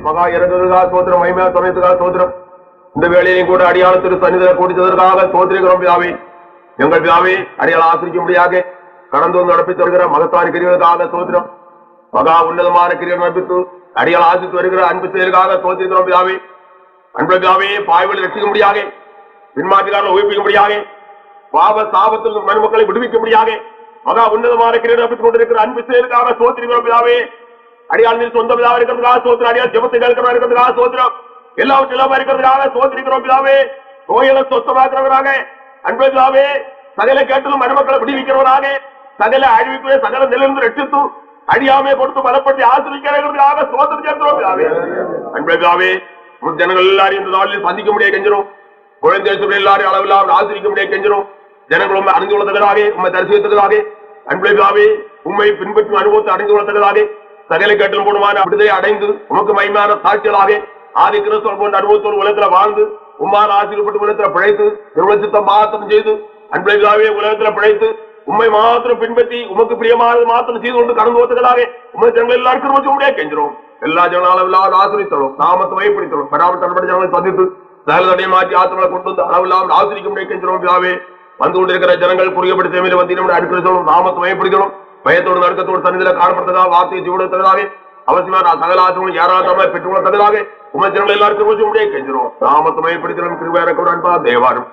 மகா இறங்குவதற்காக சோத்திரம், மகிமையா சமயத்துக்காக சோத்திரம். இந்த வேளையிலும் கூட அடியாள திரு சன்னிதில கூடித்ததற்காக சோத்திரிக்கிறோம் பிதாவே. எங்கள் பிதாவே அடியாள ஆசிரிக்கும்படியாக கடந்து வந்து நடப்பித்து வருகிற மகத்தான கிரியர்களுக்காக சோத்திரம். மகா உன்னதமான கிரியர்கள் நடப்பித்து அடியாள ஆசித்து வருகிற அன்பு செயலுக்காக சோத்திரிக்கிறோம் பிதாவே. அன்பு பிதாவே பாய்வழி ரட்சிக்கும்படியாக, பின்மாற்றிக்காரர்கள் உயிர்ப்பிக்கும்படியாக, பாவ சாபத்தில் மனுமக்களை விடுவிக்கும்படியாக மகா உன்னதமான கிரியர்கள் நடப்பித்துக் கொண்டிருக்கிற அன்பு செயலுக்காக சோத்திரிக்கிறோம் பிதாவே. அடியாள் சொந்த பிதாவை இருக்கிறதுக்காக சோத்திரம், அடியாள் ஜெபத்தை கேட்கிறதா இருக்கிறதுக்காக சோத்திரம், எல்லாவற்றிலும் இருக்கிறதுக்காக சோத்திரிக்கிறோம் பிதாவே. நோய்களை சொத்தமாக்குறவராக அன்பு பிதாவே, சகல கேட்டதும் மனுமக்களை விடுவிக்கிறவராக, சகல அழிவுக்குரிய சகல நிலையிலிருந்து ரட்சித்து அடியாமை கொடுத்து பலப்படுத்தி ஆசிரிக்கிறதுக்காக சோத்திரம் சேர்க்கிறோம் பிதாவே. அன்பு பிதாவே, ஜனங்கள் எல்லாரும் இந்த நாளில் சந்திக்க முடியாது கெஞ்சிரும். குழந்தை எல்லாரும் அளவில் ஆசிரிக்க முடியாது கெஞ்சிரும். ஜனங்கள் உண்மை அறிந்து கொள்ளத்தக்கதாக, உண்மை தரிசிக்கத்தக்கதாக, அன்பு பிதாவே உண்மை பின்பற்றும் அனுபவத்தை அடைந்து கொள்ளத்தக்கதாக, சகல கேட்டலும் போடுமான விடுதலை அடைந்து உமக்கு மகிமையான சாட்சிகளாக ஆதி கிறிஸ்தவ போன்ற அனுபவத்தோடு உலகத்தில் வாழ்ந்து உம்மான ஆசீர்வப்பட்டு உலகத்தில் பிழைத்து நிர்வசித்தம் மாத்திரம் செய்து அன்பு பிதாவே உலகத்தில் பிழைத்து உண்மை மாத்திரம் பின்பற்றி உமக்கு பிரியமானது மாத்திரம் செய்து கொண்டு கடந்து போவதற்காக உண்மை ஜனங்கள் எல்லாருக்கும் வச்சு முடியாது கெஞ்சிரும். எல்லா ஜனங்களும் ஆசிரித்தரும், நாமத்தை வயப்படுத்தணும், பராமல் தன்படி ஜனங்களை சந்தித்து சகலதடைய மாற்றி ஆத்திரங்களை கொண்டு வந்து அளவில்லாமல் ஆசிரிக்க முடியாது கெஞ்சிரும். பிதாவே வந்து கொண்டிருக்கிற ஜனங்கள் புரியப்படி சேவையில் வந்து அடுக்கிறோம், நாமத்தை வயப்படுத்தணும், பயத்தோடு நடுக்கத்தோடு சன்னிதில காணப்பட்டதாக வார்த்தையை ஜீவனத்ததாக அவசியமான சகல ஆசிரியர்கள் யாராவது பெற்றுக்கொள்ளத்தக்கதாக உமது ஜனங்கள் எல்லாருக்கும் வச்சு முடியாது கெஞ்சிரும். நாமத்தை வயப்படுத்தணும், கிருபையாக அன்பா தேவாரும்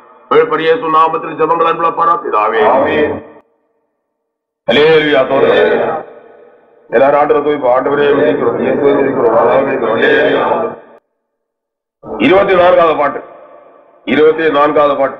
பெரிய நாமத்தில் ஜபங்கள் அன்புல பாராட்டிதாவே. எல்லாரும் ஆண்டு போய் ஆண்டவரே 24வது பாட்டு, 24வது பாட்டு.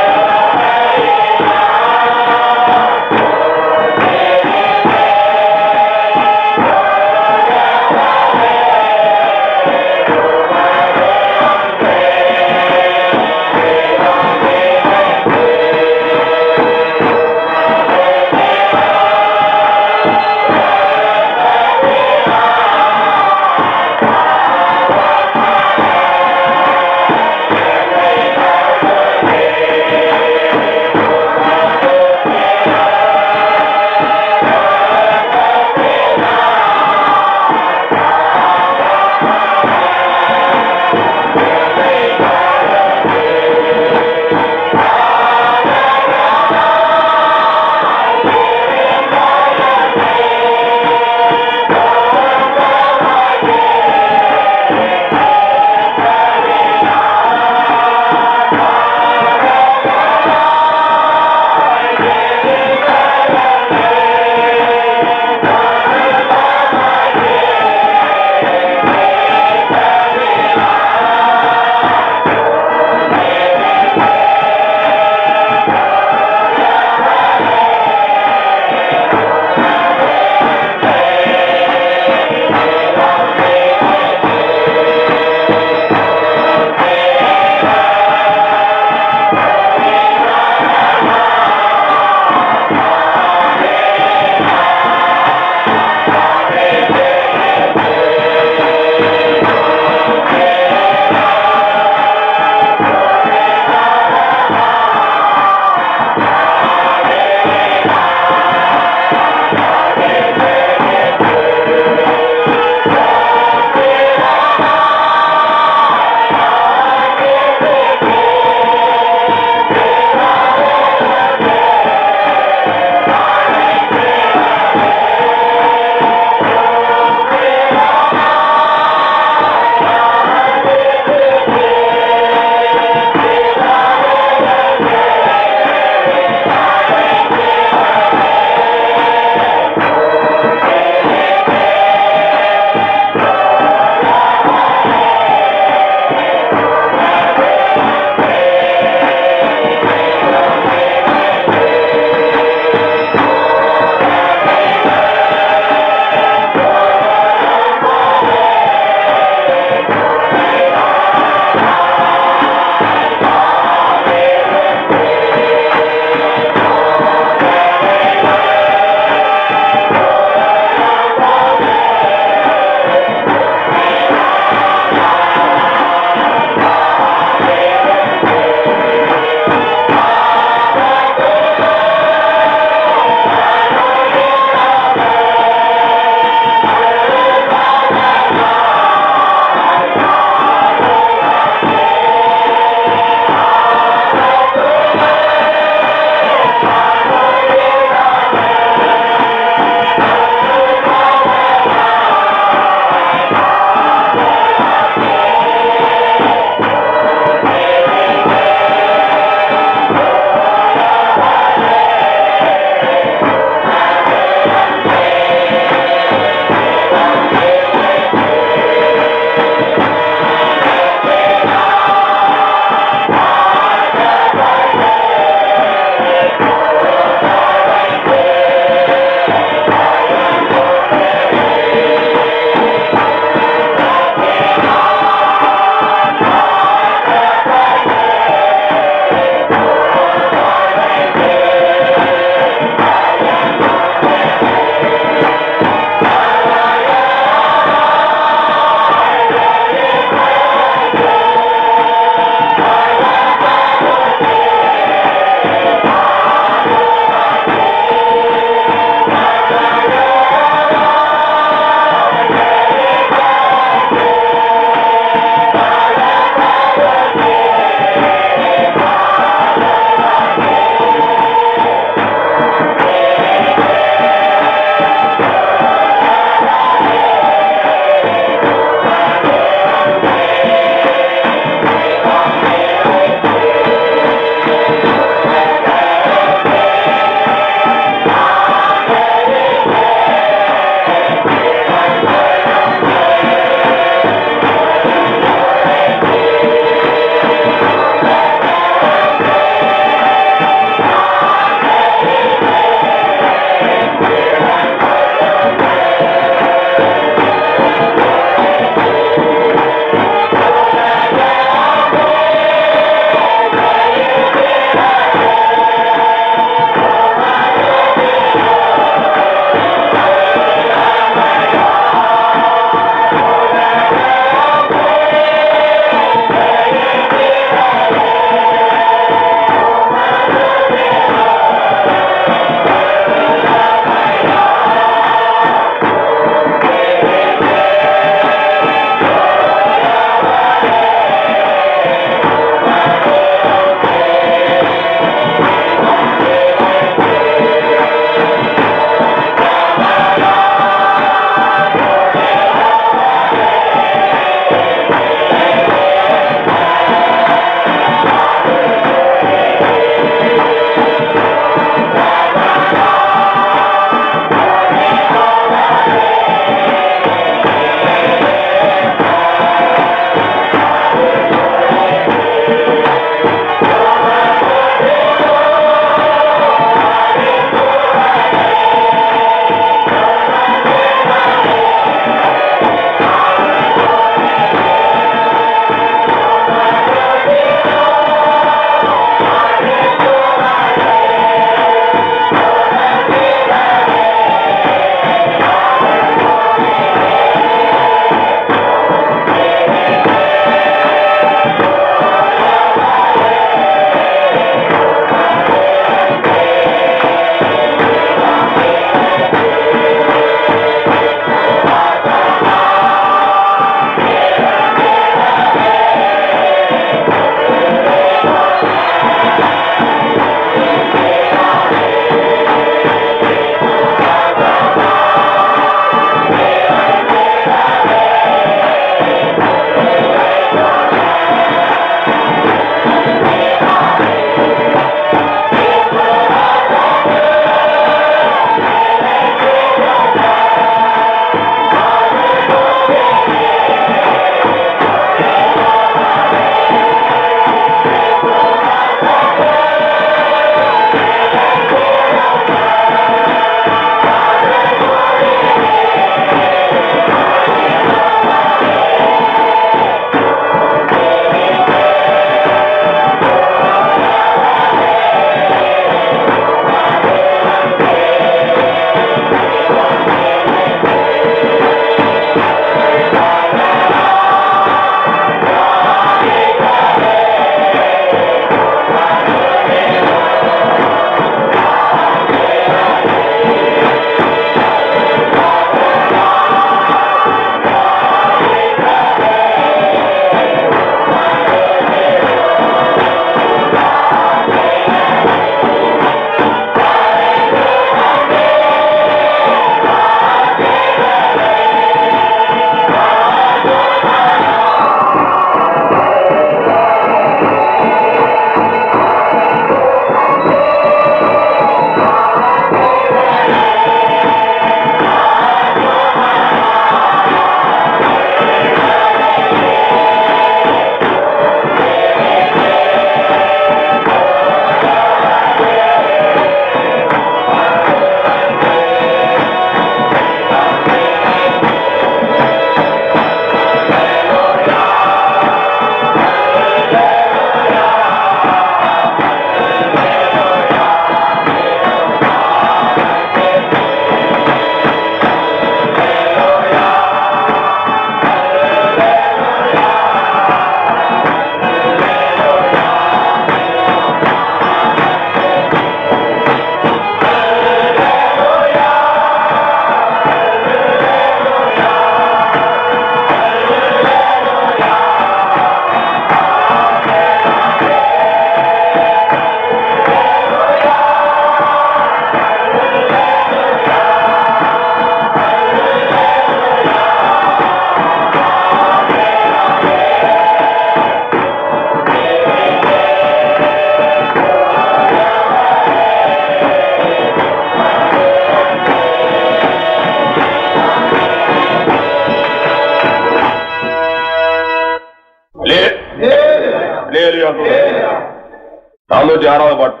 406வது பாட்டு.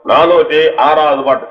406வது பாட்டு.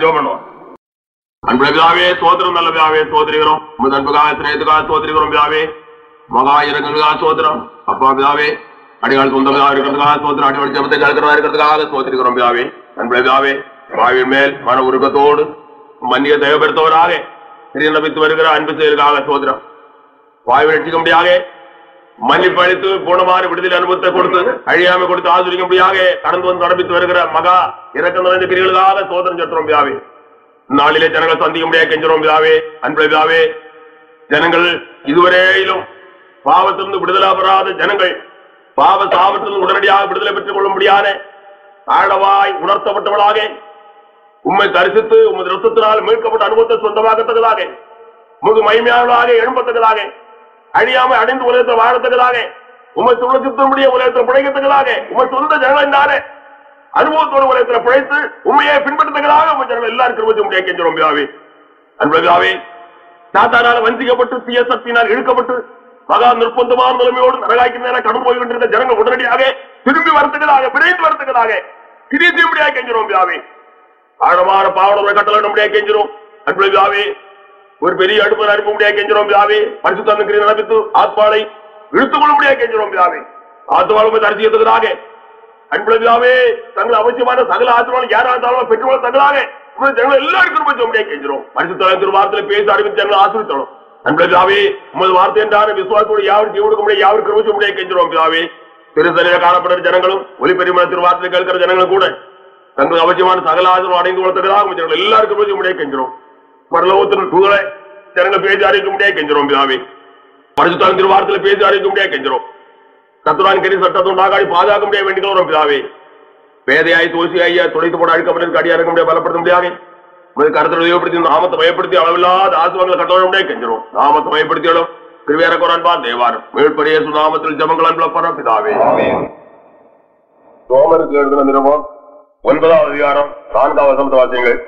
ஜெபம் பண்ணுவோம். அன்புள்ள பிதாவே, ஸ்தோத்திரம். நல்ல பிதாவே, ஸ்தோத்திரிக்கிறோம். உமது அன்புக்காக சிநேகத்துக்காக ஸ்தோத்திரிக்கிறோம் பிதாவே. மகா இரங்களுக்காக ஸ்தோத்திரம். அப்பா பிதாவே, அடிகால் சொந்த பிதாவே இருக்கிறதுக்காக ஸ்தோத்திரம். அடிவடி ஜெபத்தை கேட்கிறதா இருக்கிறதுக்காக ஸ்தோத்திரிக்கிறோம் பிதாவே. அன்புள்ள பிதாவே, வாவின் மேல் மன உருக்கத்தோடு மன்னிய தேவைப்படுத்தவராக நம்பித்து வருகிற அன்பு செயலுக்காக ஸ்தோத்திரம். வாய்வை ரட்சிக்கும்படியாக மன்னிப்பு அளித்து பூர்ணமான விடுதலை அனுபவத்தை கொடுத்து அழியாமை கொடுத்து ஆதரிக்கும்படியாக கடந்து வந்து நடப்பித்து வருகிற மகா இறக்கம் நிறைந்த கிரிகளுக்காக ஸ்தோத்திரம் செலுத்துறோம் பிதாவே. நாளிலே ஜனங்கள் சந்திக்கும்படியாக கெஞ்சுறோம் பிதாவே. அன்புள்ள பிதாவே, ஜனங்கள் இதுவரையிலும் பாவத்திலிருந்து விடுதலை பெறாத ஜனங்கள் பாவ சாபத்திலிருந்து உடனடியாக விடுதலை பெற்றுக் கொள்ளும்படியான ஆழவாய் உணர்த்தப்பட்டவளாக உம்மை தரிசித்து உமது ரத்தத்தினால் மீட்கப்பட்ட அனுபவத்தை சொந்தமாகத்தக்கதாக முழு மகிமையானவர்களாக எழும்பத்தக்கதாக அழியாமை அடைந்து உலகத்தை வாழத்தக்கதாக உம்மை சுழற்சித்துடைய உலகத்தை பிழைக்கத்தக்கதாக உம்மை சொந்த ஜனங்களான அனுபவத்தோடு உலகத்தில் பிழைத்து உண்மையை பின்பற்றத்தக்கதாக உண்மை ஜனங்கள் எல்லாருக்கும் முடிய கெஞ்சுறோம் பிதாவே. அன்புள்ள பிதாவே, சாத்தானால் வஞ்சிக்கப்பட்டு தீய சக்தியினால் இழுக்கப்பட்டு மகா நிர்பந்தமான நிலைமையோடு நரகாய்க்கு கடந்து போய் கொண்டிருந்த ஜனங்கள் உடனடியாக திரும்பி வரத்துக்கதாக விரைந்து வரத்துக்கதாக கிரியை முடியாக கெஞ்சுறோம் பிதாவே. ஆழமான பாவனை கட்டளை முடியாக கெஞ்சுறோம். அன்புள்ள பிதாவே, ஒரு பெரிய அடுப்பு அனுப்ப முடியாது கெஞ்சுறோம் பிதாவே. பரிசுத்த கிரியை நடப்பித்து ஆத்மாவை இழுத்துக் கொள்ள முடியாது கெஞ்சுறோம் பிதாவே. ஆத்மாவை தரிசிக்கிறதுக்காக அன்புள்ள பிதாவே, தங்கள் அவசியமான சகல ஆத்மாவை யாராலும் பெற்றுக்கொள்ள தங்களாக ஜனங்கள் எல்லாருக்கும் முடியாது கெஞ்சுறோம். பரிசுத்த திருவார்த்தையில பேச அறிவித்து ஜனங்கள் ஆசிரியத்தோம். அன்புள்ள பிதாவே, உமது வார்த்தை என்றான விசுவாசத்தோடு யாருக்கு ஜீவனுக்கு முடியாது யாருக்கு ருச்சி முடியாது கெஞ்சுறோம் பிதாவே. திருத்தலையில காணப்படுற ஜனங்களும் ஒளிபெருமன திருவார்த்தையில கேட்கிற ஜனங்களும் கூட தங்கள் அவசியமான சகல ஆத்மா அடைந்து கொள்ளத்தக்கதாக ஜனங்கள் எல்லாருக்கும் ருச்சி முடியாது கெஞ்சுறோம். பரலோகத்தின் புகழை ஜனங்கள் பேசி அறிவிக்க முடியாது கெஞ்சுறோம் பிதாவே. பரிசுத்த திருவார்த்தையில பேசி அறிவிக்க முடியாது கெஞ்சுறோம். கத்துரான் கறி சட்டத்தை உண்டாகாடி பாதுகாக்க முடியாது வேண்டிக்கிறோம் பிதாவே. பேதையாய் தோசியாய் துடைத்து போட அழிக்கப்பட்டு அடியா இருக்க முடியாது பலப்படுத்த முடியாது. கருத்தை உபயோகப்படுத்தி நாமத்தை பயப்படுத்தி அளவில்லாத ஆசுவங்களை கட்டோட முடியாது கெஞ்சுறோம். நாமத்தை பயப்படுத்தியோம் திருவேர குரான்பா தேவாரம் மீழ்படிய சுநாமத்தில் ஜபங்கள் அன்புள்ள பிதாவே. ரோமருக்கு எழுதின நிருபம் 9ஆவது அதிகாரம் 4வது வாசியங்கள்.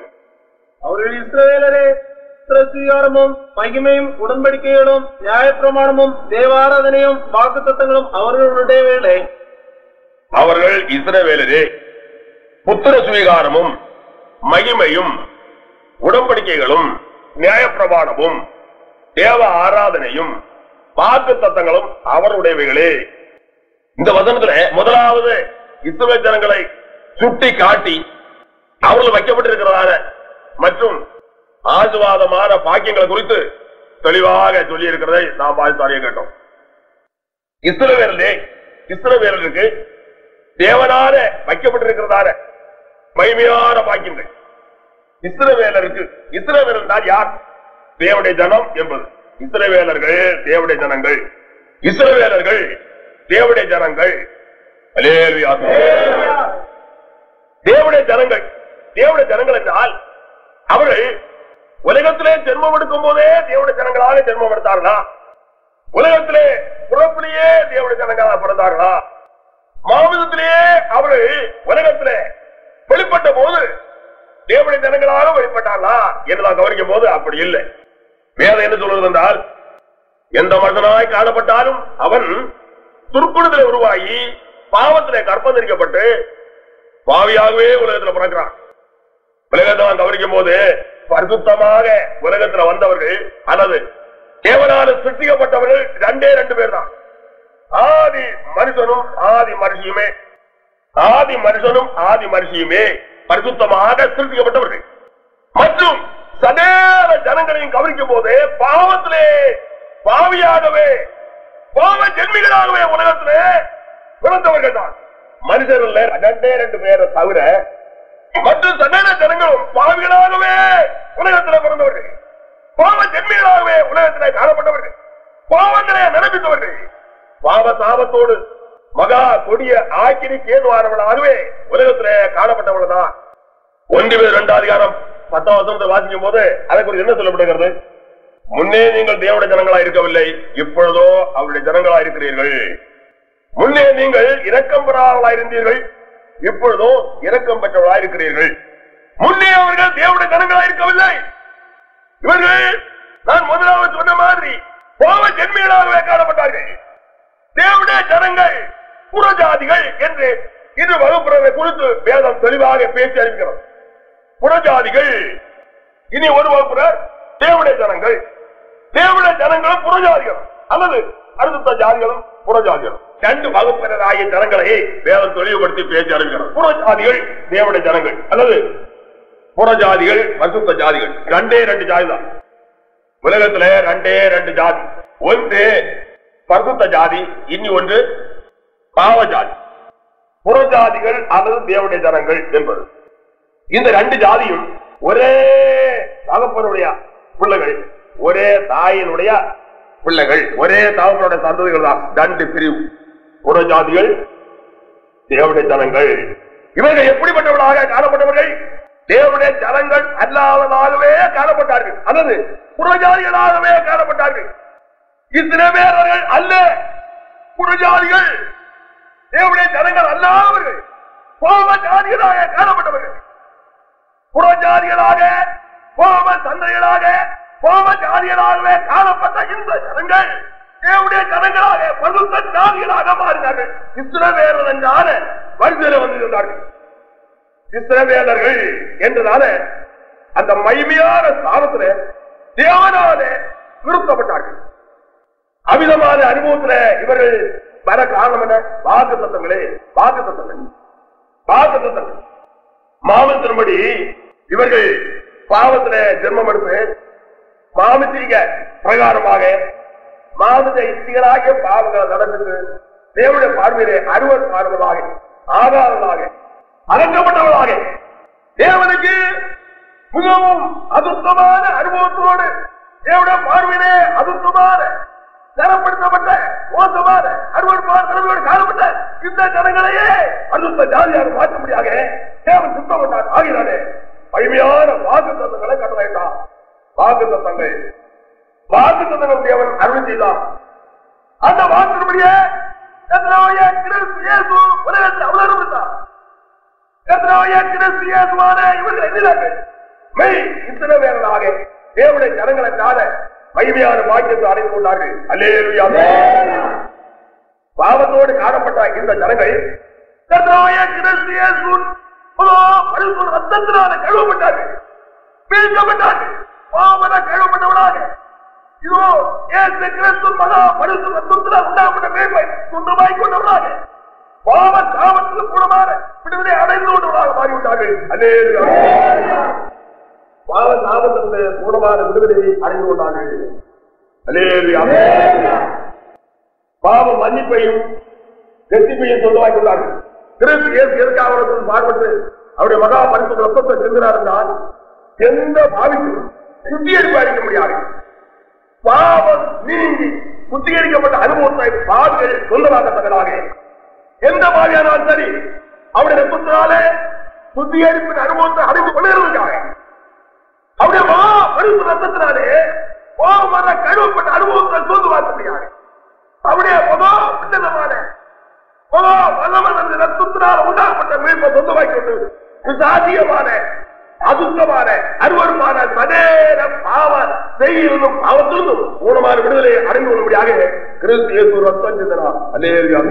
அவர்கள் இஸ்ரவேலரே, சுவிகாரமும் மகிமையும் உடன்படிக்கைகளும் நியாயப்பிரமாணமும் தேவாராதனையும் வாக்குத்தத்தங்களும் அவர்களுடைய வேலை. அவர்கள் இஸ்ரவேலரே, புத்திர சுவிகாரமும் மகிமையும் உடன்படிக்கைகளும் நியாயப்பிரமாணமும் தேவ ஆராதனையும் வாக்குத்தத்தங்களும் அவருடையவைகளே. இந்த வசனத்துல முதலாவது இஸ்ரவேல் ஜனங்களை சுட்டி காட்டி அவர்கள் வைக்கப்பட்டிருக்கிறதான மற்றும் ஆசீர்வாதமான பாக்கியங்களை குறித்து தெளிவாக சொல்லி இருக்கிறதை நாம் வாழ்த்தாரிய கேட்டோம். இஸ்ரவேலருக்கு தேவனால வைக்கப்பட்டிருக்கிறதான மகிமையான பாக்கியங்கள். இஸ்ரவேலருக்கு இஸ்ரவேலர் தான் யார்? தேவனுடைய ஜனம் என்பது. இஸ்ரவேலர்கள் தேவனுடைய ஜனங்கள். இஸ்ரவேலர்கள் தேவனுடைய ஜனங்கள். அல்லேலூயா. தேவனுடைய ஜனங்கள் தேவனுடைய ஜனங்கள் என்றால் அவர்கள் உலகத்திலே ஜென்மம் எடுக்கும் போதே தேவனுடைய ஜனங்களாக ஜென்மம் எடுத்தார்களா? உலகத்திலே பிறப்பிலேயே தேவனுடைய ஜனங்களாக பிறந்தார்களா? மாமிசத்திலேயே அவர்கள் உலகத்திலே வெளிப்பட்ட போது தேவனுடைய ஜனங்களாக வெளிப்பட்டார்களா என்றுதான் கவனிக்கும் போது அப்படி இல்லை. வேதம் என்ன சொல்றது என்றால், எந்த மனிதனாய் காணப்பட்டாலும் அவன் துர்க்குணத்திலே உருவாகி பாவத்திலே கற்பந்தரிக்கப்பட்டு பாவியாகவே உலகத்தில் பிறக்கிறான். உலகத்தை கவனிக்கும் போது பரிசுத்தமாக உலகத்தில் வந்தவர்கள் அல்லது தேவனால சிருஷ்டிக்கப்பட்டவர்கள் 2 பேர் தான். ஆதி மனுஷனும் ஆதி மனுஷியுமே. ஆதி மனுஷனும் ஆதி மனுஷியுமே பரிசுத்தமாக சிருஷ்டிக்கப்பட்டவர்கள். மற்றும் சதேவ ஜனங்களையும் கவனிக்கும் போது பாவத்திலே பாவியாகவே பாவ ஜென்மிகளாகவே உலகத்திலே பிறந்தவர்கள் தான். மனுஷர்கள் 2 பேரை தவிர மற்ற சகல ஜனங்களும் பாவிகளாகவே உலகத்தில் பிறந்தவர்கள், பாவ ஜென்மிகளாகவே உலகத்தில் காணப்பட்டவர்கள், பாவங்களை நிரப்பித்தவர்கள், பாவ சாபத்தோடு மகா கொடிய ஆக்கினிக்கு ஏதுவானவர்களாகவே உலகத்திலே காணப்பட்டவர்கள் தான். 1 அதிகாரம் 10ஆம் வசனத்தை வாசிக்கும் போது அதை குறித்து என்ன சொல்லப்படுகிறது? முன்னே நீங்கள் தேவனுடைய ஜனங்களா இருக்கவில்லை, இப்பொழுதோ அவருடைய ஜனங்களா இருக்கிறீர்கள். முன்னே நீங்கள் இரக்கம் பெறாதவர்களாயிருந்தீர்கள், இப்பொழுதோ இரக்கம் பெற்றவர்களாயிருக்கிறீர்கள். முன்னே அவர்கள் தேவனுடைய ஜனங்களா இருக்கவில்லை. இவர்கள் நான் முதலாவது சொன்ன மாதிரி பாவ ஜென்மிகளாகவே காணப்பட்டார்கள். தேவனுடைய ஜனங்கள் புறஜாதிகள் என்று இரு வகுப்புறவை குறித்து வேதம் தெளிவாக பேசி அறிவிக்கிறது. புறஜாதிகள். இனி ஒரு வகுப்பினர் தேவனுடைய ஜனங்கள். தேவனுடைய ஜனங்களும் புறஜாதிகள் அல்லது அடுத்த ஜாதிகளும் புறஜாதிகளும். 2 வகுப்பினராகிய ஜனங்களை வேதம் தெளிவுபடுத்தி பேசி அறிவிக்கிறார். புறஜாதிகள் தேவனுடைய ஜனங்கள் அல்லது புறஜாதிகள் பரிசுத்த ஜாதிகள். 2 ஜாதி தான் உலகத்துல. 2 ஜாதி. ஒன்று பரிசுத்த ஜாதி, இனி ஒன்று பாவ ஜாதி. புறஜாதிகள் அல்லது தேவனுடைய ஜனங்கள் என்பது. இந்த 2 ஜாதியும் ஒரே தகப்பனுடைய பிள்ளைகள், ஒரே தாயினுடைய பிள்ளைகள், ஒரே தகப்பனுடைய சந்ததிகள் தான். 2 பிரிவு. புறஜாதிகள், தேவனுடைய ஜனங்கள். இவர்கள் எப்படிப்பட்டவர்களாக காணப்பட்டவர்கள்? தேவனுடைய ஜனங்கள் அல்லாதவர்களாகவே காணப்பட்டார்கள் அல்லது புறஜாதிகளாகவே காணப்பட்டார்கள். இஸ்ரவேலர்கள் அல்ல, புறஜாதிகள். தேவனுடைய ஜனங்கள் அல்லாதவர்கள் பாவ ஜாதிகளாக காணப்பட்டவர்கள். புறஜாதிகளாக, பாவ சந்தைகளாக, பாவ ஜாதிகளாகவே காணப்பட்ட இந்த ஜனங்கள் தேவனுடைய ஜனங்களாக பரிசுத்த ஜாதிகளாக மாறினார்கள். இஸ்ரவேலர் என்றான வரிசையில் வந்திருந்தார்கள். இஸ்ரவேலர்கள் என்றதால அந்த மகிமையான ஸ்தானத்துல தேவனால நிறுத்தப்பட்டார்கள். அமிதமான அனுபவத்துல இவர்கள் வர காரணம் என்ன? வாக்கு தத்தங்களே, வாக்கு தத்தங்கள், வாக்கு தத்தங்கள். மாமத்தின்படி இவர்கள் பாவத்துல ஜென்மம் எடுத்து மாமத்திரிக பிரகாரமாக மாமத இச்சைகளாகிய பாவங்களை நடந்து தேவனுடைய பார்வையிலே அருவர் பார்வதாக, ஆகாரமாக, அகற்றப்பட்டவர்களாக தேவனுக்கு மிகவும் அதுத்தமான அனுபவத்தோடு தேவனுடைய பார்வையிலே அதுத்தமான தரப்படுத்தப்பட்ட மோசமான அருவருப்பான தலைமையோடு காணப்பட்ட இந்த ஜனங்களையே அடுத்த ஜாதியாக மாற்றும்படியாக தேவன் சுத்தப்பட்டார். ஆகிறானே வலிமையான வாக்கு தத்தங்களை கட்டளையிட்டார். வாக்கு தத்தங்கள், வாக்கு தத்தங்கள் தேவன் அருள் செய்தார். அந்த வாக்கின்படியே உலகத்தில் அவ்வளவு இருந்தார். இவர்கள் எதிரார்கள் மெய் இஸ்ரவேலராக தேவனுடைய ஜனங்களை காண மகிமையான பாக்கியத்தை அடைந்து கொண்டார்கள். அல்லேலூயா. பாவத்தோடு காணப்பட்ட இந்த ஜனங்கள் ரத்தத்தினால கழுவப்பட்டார்கள், மீட்கப்பட்டார்கள். பாவன கழுவப்பட்டவர்களாக இதோ இயேசு கிறிஸ்து மகா பரிசுத்த ரத்தத்தினால் உண்டாகப்பட்ட மேன்மை சொந்தமாய் கொண்டவர்களாக பாவ சாபத்துக்கு கூடமான விடுதலை அடைந்து கொண்டவர்களாக மாறிவிட்டார்கள். அல்லேலூயா. பாவ சாபத்திற்கு கூடமான விடுதலையை அடைந்து கொண்டார்கள். அல்லேலூயா. பாவ மன்னிப்பையும் வெற்றிப்பையும் சொந்தமாக்கி கொண்டார்கள். கிறிஸ்து இயேசு எதற்காக பாடுபட்டு அவருடைய மகா பரிசுத்த ரத்தத்தை சென்றார் என்றால் எந்த பாவிக்கும் சுத்திகரிப்பு அளிக்க முடியாது. பாவம் நீங்கி சுத்திகரிக்கப்பட்ட அனுபவத்தை பாவிகள் சொந்தமாக்கத்தக்கதாக எந்த பாவியானாலும் சரி அவருடைய ரத்தத்தினாலே சுத்திகரிப்பின் அனுபவத்தை அடைந்து கொண்டிருக்காங்க. அவருடைய மகா பரிசுத்த ரத்தத்தினாலே பாவமான கழுவப்பட்ட அனுபவத்தை சொந்தமாக்க முடியாது. அவருடைய மகா பின்னமான மகா வல்லவன் அந்த ரத்தத்தினால் உண்டாகப்பட்ட மீட்பை சொந்தமாக்கி கொண்டு சாத்தியமான அதுக்கமான அருவருமான சதேர பாவ செய்யும் அவத்திலும் ஊனமான விடுதலை அடைந்து கொள்ளும்படியாக கிறிஸ்து இயேசு ரத்தம் சிந்தினார். அல்லேலூயா.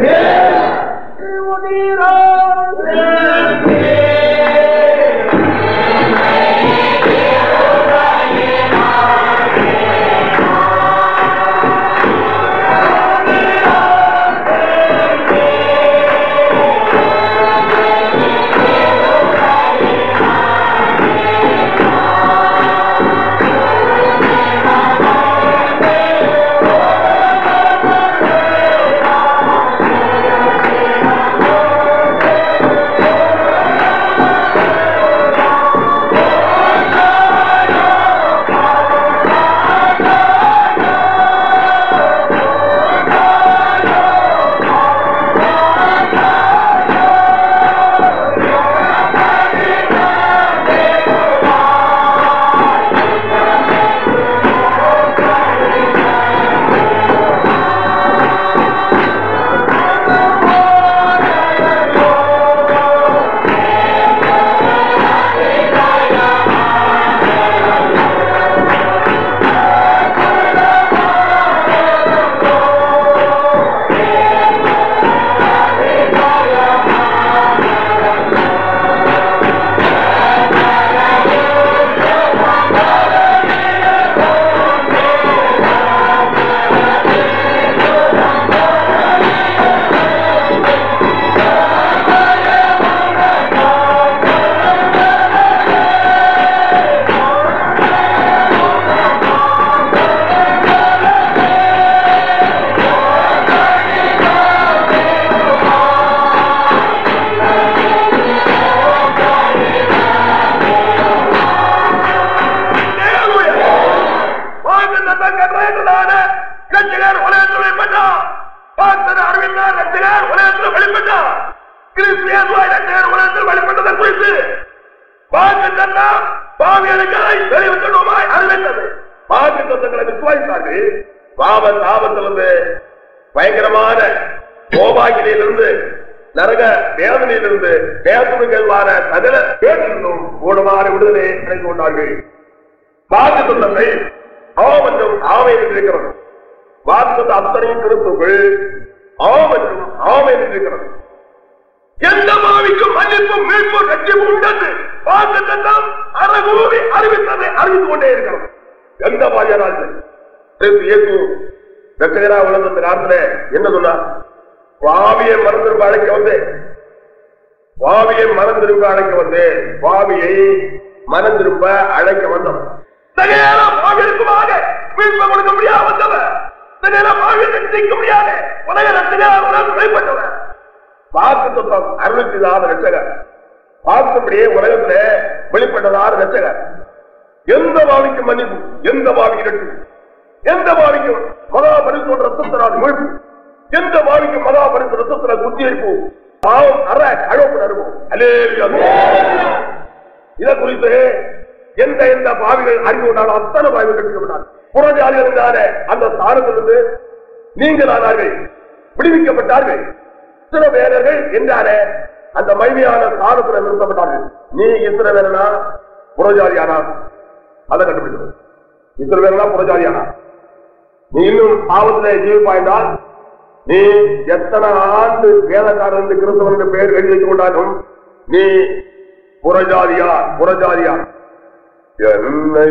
அறிவித்தார் ரட்சகர் உலகத்தில் வெளிப்பட்டார். கிறிஸ்தியானுவாய் ரட்சகர் உலகத்தில் வெளிப்பட்டதை குறித்து வாக்குத்தத்தம் பாவிகளுக்காய் வெளிவந்தமாய் அறிவித்தது. வாக்குத்தத்தங்களை விசுவாசித்தார்கள். ஆபத்திலிருந்து பயங்கரமான கோபாகிலிருந்து நரக வேதனையிலிருந்து பேசுவார சகல பேரிலிருந்தும் கூடமான விடுதலை கிடைத்து கொண்டார்கள். வாக்குத்தத்தத்தை ஆவற்றும் ஆமை இருக்கிறது. வாக்குத்த அத்தனையும் கிறிஸ்துக்கள் ஆவற்றும் ஆமை இருக்கிறது. எந்த பாவிக்கும் மன்னிப்பும் மீட்பும் ரட்சிப்பும் உண்டது வாக்குத்தத்தம் அறகூறி அறிவித்ததை அறிவித்துக் கொண்டே இருக்கிறது. எந்த பாவியானால் இயேசு ரட்சகரா வளர்ந்த காலத்துல என்ன சொன்னார்? பாவியை மனம் திரும்ப அழைக்க வந்தேன். பாவியை மனம் திரும்ப அழைக்க வந்தேன். பாவியை மனம் திரும்ப அழைக்க வந்தவன். பாவியலுக்குமாக மீட்பை கொடுக்க முடியாது வந்தவன். பாவியை ரட்சிக்க முடியாது உலக ரட்சகராக வெளிப்பட்டவன். வாக்குத்தத்தம் அருளிச்சதான ரட்சகர். வாக்குப்படியே உலகத்துல வெளிப்பட்டதான ரட்சகர். எந்த பாவிக்கும் மன்னிப்பு, எந்த பாவிக்கு ரட்சிப்பு, எந்த பாவிக்கும் மகா பரிசுத்த ரத்தத்தினால் மீட்பு, எந்த பாவிக்கும் மகா பரிசுத்த ரத்தத்தினால் சுத்திகரிப்பு, பாவம் அற கழுவு அனுபவம். இதை குறித்து எந்த எந்த பாவிகள் அறிந்து கொண்டாலும் அத்தனை பாவிகள் ரட்சிக்கப்பட்டார். புறஜாதிகளான அந்த ஸ்தானத்திலிருந்து நீங்களானார்கள், விடுவிக்கப்பட்டார்கள். இஸ்ரவேலர்கள் என்றார அந்த மகிமையான ஸ்தானத்தில் நிறுத்தப்பட்டார்கள். நீ இஸ்ரவேலனா புறஜாதியானா? அதை கண்டுபிடிக்கிறது. இஸ்ரவேலனா புறஜாதியானா? நீ இன்னும் பாவத்திலே ஜீவிப்பாய்ந்தால் நீ எத்தனை ஆண்டு வேதக்காரன் கிறிஸ்தவன் பெயர் எழுதி வைத்துக் கொண்டாலும் நீ புறஜாதியார். புறஜாதியார் என்னை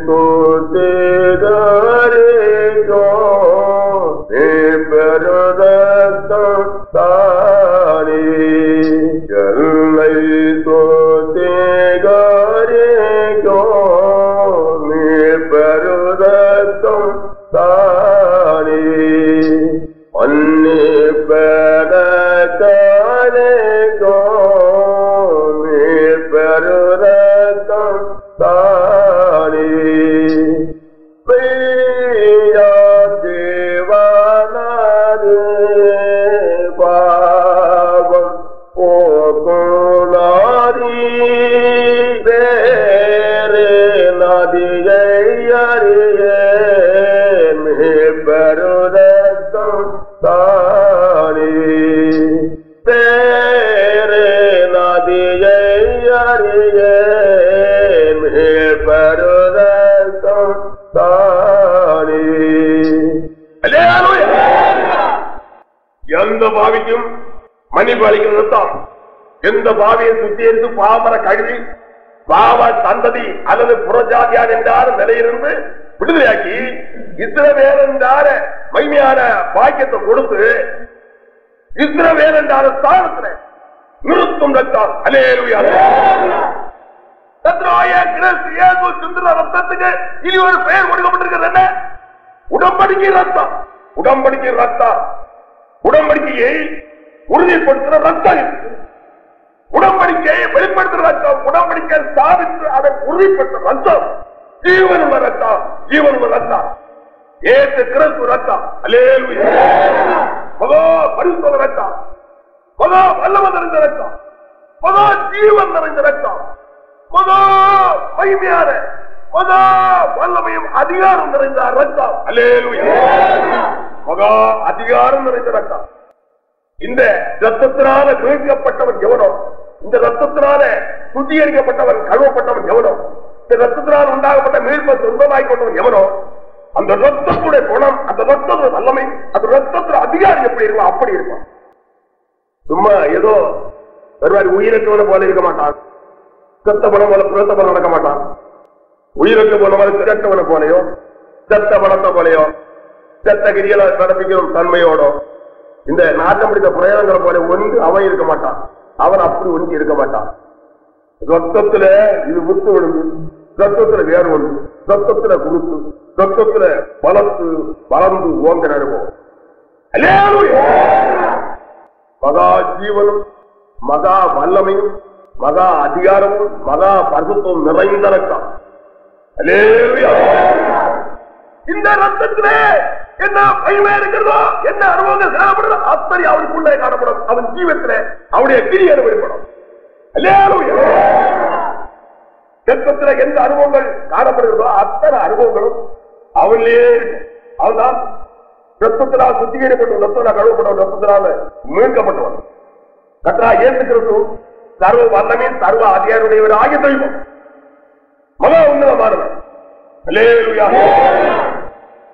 தோற்றோ பெருதாரி என்னை தோற்றோ நீ பெருதம் தாரி அன்னி பெறோ நீ பெருதம் தாரி தேவானது பாவம் போகுளாரி வேறு நதியை அறிய பெருதம் தாரி வேறு நதியை அறிய பெருதம் தாரி. எந்த பாவிக்கும் மன்னிப்பு அளிக்கிறது. எந்த பாவியை சுத்தியரித்து பாமர கழுவி பாவ சந்ததி அல்லது புறஜாதியார் என்றார் நிலையிலிருந்து விடுதலையாக்கி இஸ்ரவேல் என்றார மகிமையான பாக்கியத்தை கொடுத்து இஸ்ரவேல் என்றார ஸ்தானத்தில் நிறுத்தும் ரத்தம். அல்லேலூயா. ரத்தத்துக்கு இனி ஒரு பெயர் கொடுக்கப்பட்டிருக்கிறது. என்ன? உடன்படிக்கை ரத்தம். உடன்படிக்கை ரத்தம். உடன்படிக்கையை உறுதிப்படுத்துகிற ரத்தம். உடன்படிக்கையை வெளிப்படுத்துகிற ரத்தம். உடன்படிக்கை ஸ்தாபித்து அதை உறுதிப்படுத்துகிற ரத்தம். ஜீவனுள்ள ரத்தம். ஜீவனுள்ள ரத்தம். ஏற்று கிறிஸ்து ரத்தம். அல்லேலூயா. மகா பரிசுத்த ரத்தம். மகா வல்லமை நிறைந்த ரத்தம். மகா ஜீவன் நிறைந்த ரத்தம். மகா மகிமையான மகா வல்லமையும் அதிகாரம் நிறைந்த ரத்தம். அல்லேலூயா. மகா அதிகாரம் நிறைந்த ரத்தம். இந்த ரத்தத்தினால மீட்கப்பட்டவன் எவனோ, இந்த ரத்தத்தினால சுத்திகரிக்கப்பட்டவன் கழுவப்பட்டவன் எவனோ, இந்த ரத்தத்தினால் உண்டாகப்பட்ட மீட்பை சொந்தமாய் கொண்டவன் எவனோ, அந்த ரத்தத்துடைய குணம், அந்த ரத்தத்துடைய வல்லமை, அந்த ரத்தத்துல அதிகாரம் எப்படி இருக்கும் அப்படி இருக்கும். சும்மா ஏதோ ஒருவாரி உயிரற்றவனை போல இருக்க மாட்டான். செத்த பணம் போல பிரத்த பணம் நடக்க மாட்டான். உயிரற்ற போன மாதிரி திரட்டவனை போலையோ செத்த பணத்தை போலையோ செத்த கிரிகளை நடப்பிக்கும் தன்மையோட இந்த நாட்டம் பிடித்த பிரயோகங்களை போல ஒன்று அவன் இருக்க மாட்டான். அவன் அப்படி ஒன்று இருக்க மாட்டான். ரத்தத்துல இது முத்து விழுந்து, ரத்தத்துல வேறு ஒன்று, ரத்தத்துல குடுத்து, ரத்தத்துல பலத்து வளர்ந்து ஓங்க அனுபவம். மகா ஜீவனும் மகா வல்லமையும் மகா அதிகாரமும் மகா பரிசுத்தமும் நிறைந்த ரத்தம். இந்த ரத்தத்திலே என்ன மகிமை இருக்கிறதோ, என்ன அனுபவங்கள் காணப்படுதோ அத்தனை அவனுக்குள்ளே காணப்படும். அவன் ஜீவத்துல அவனுடைய கிரியை வெளிப்படும். கற்பத்துல எந்த அனுபவங்கள் காணப்படுகிறதோ அத்தனை அனுபவங்களும் அவனிலே இருக்கும். அவன்தான் ரத்தத்தினால் சுத்திகரிக்கப்பட்ட ரத்தத்தினால் கழுவப்பட்ட ரத்தத்தினால மீட்கப்பட்டவன். கர்த்தரா இயேசு கிறிஸ்து சர்வ வல்லமையின் சர்வ அதிகாரியுடையவராகிய தெய்வம், மகா உன்னதமானவர்,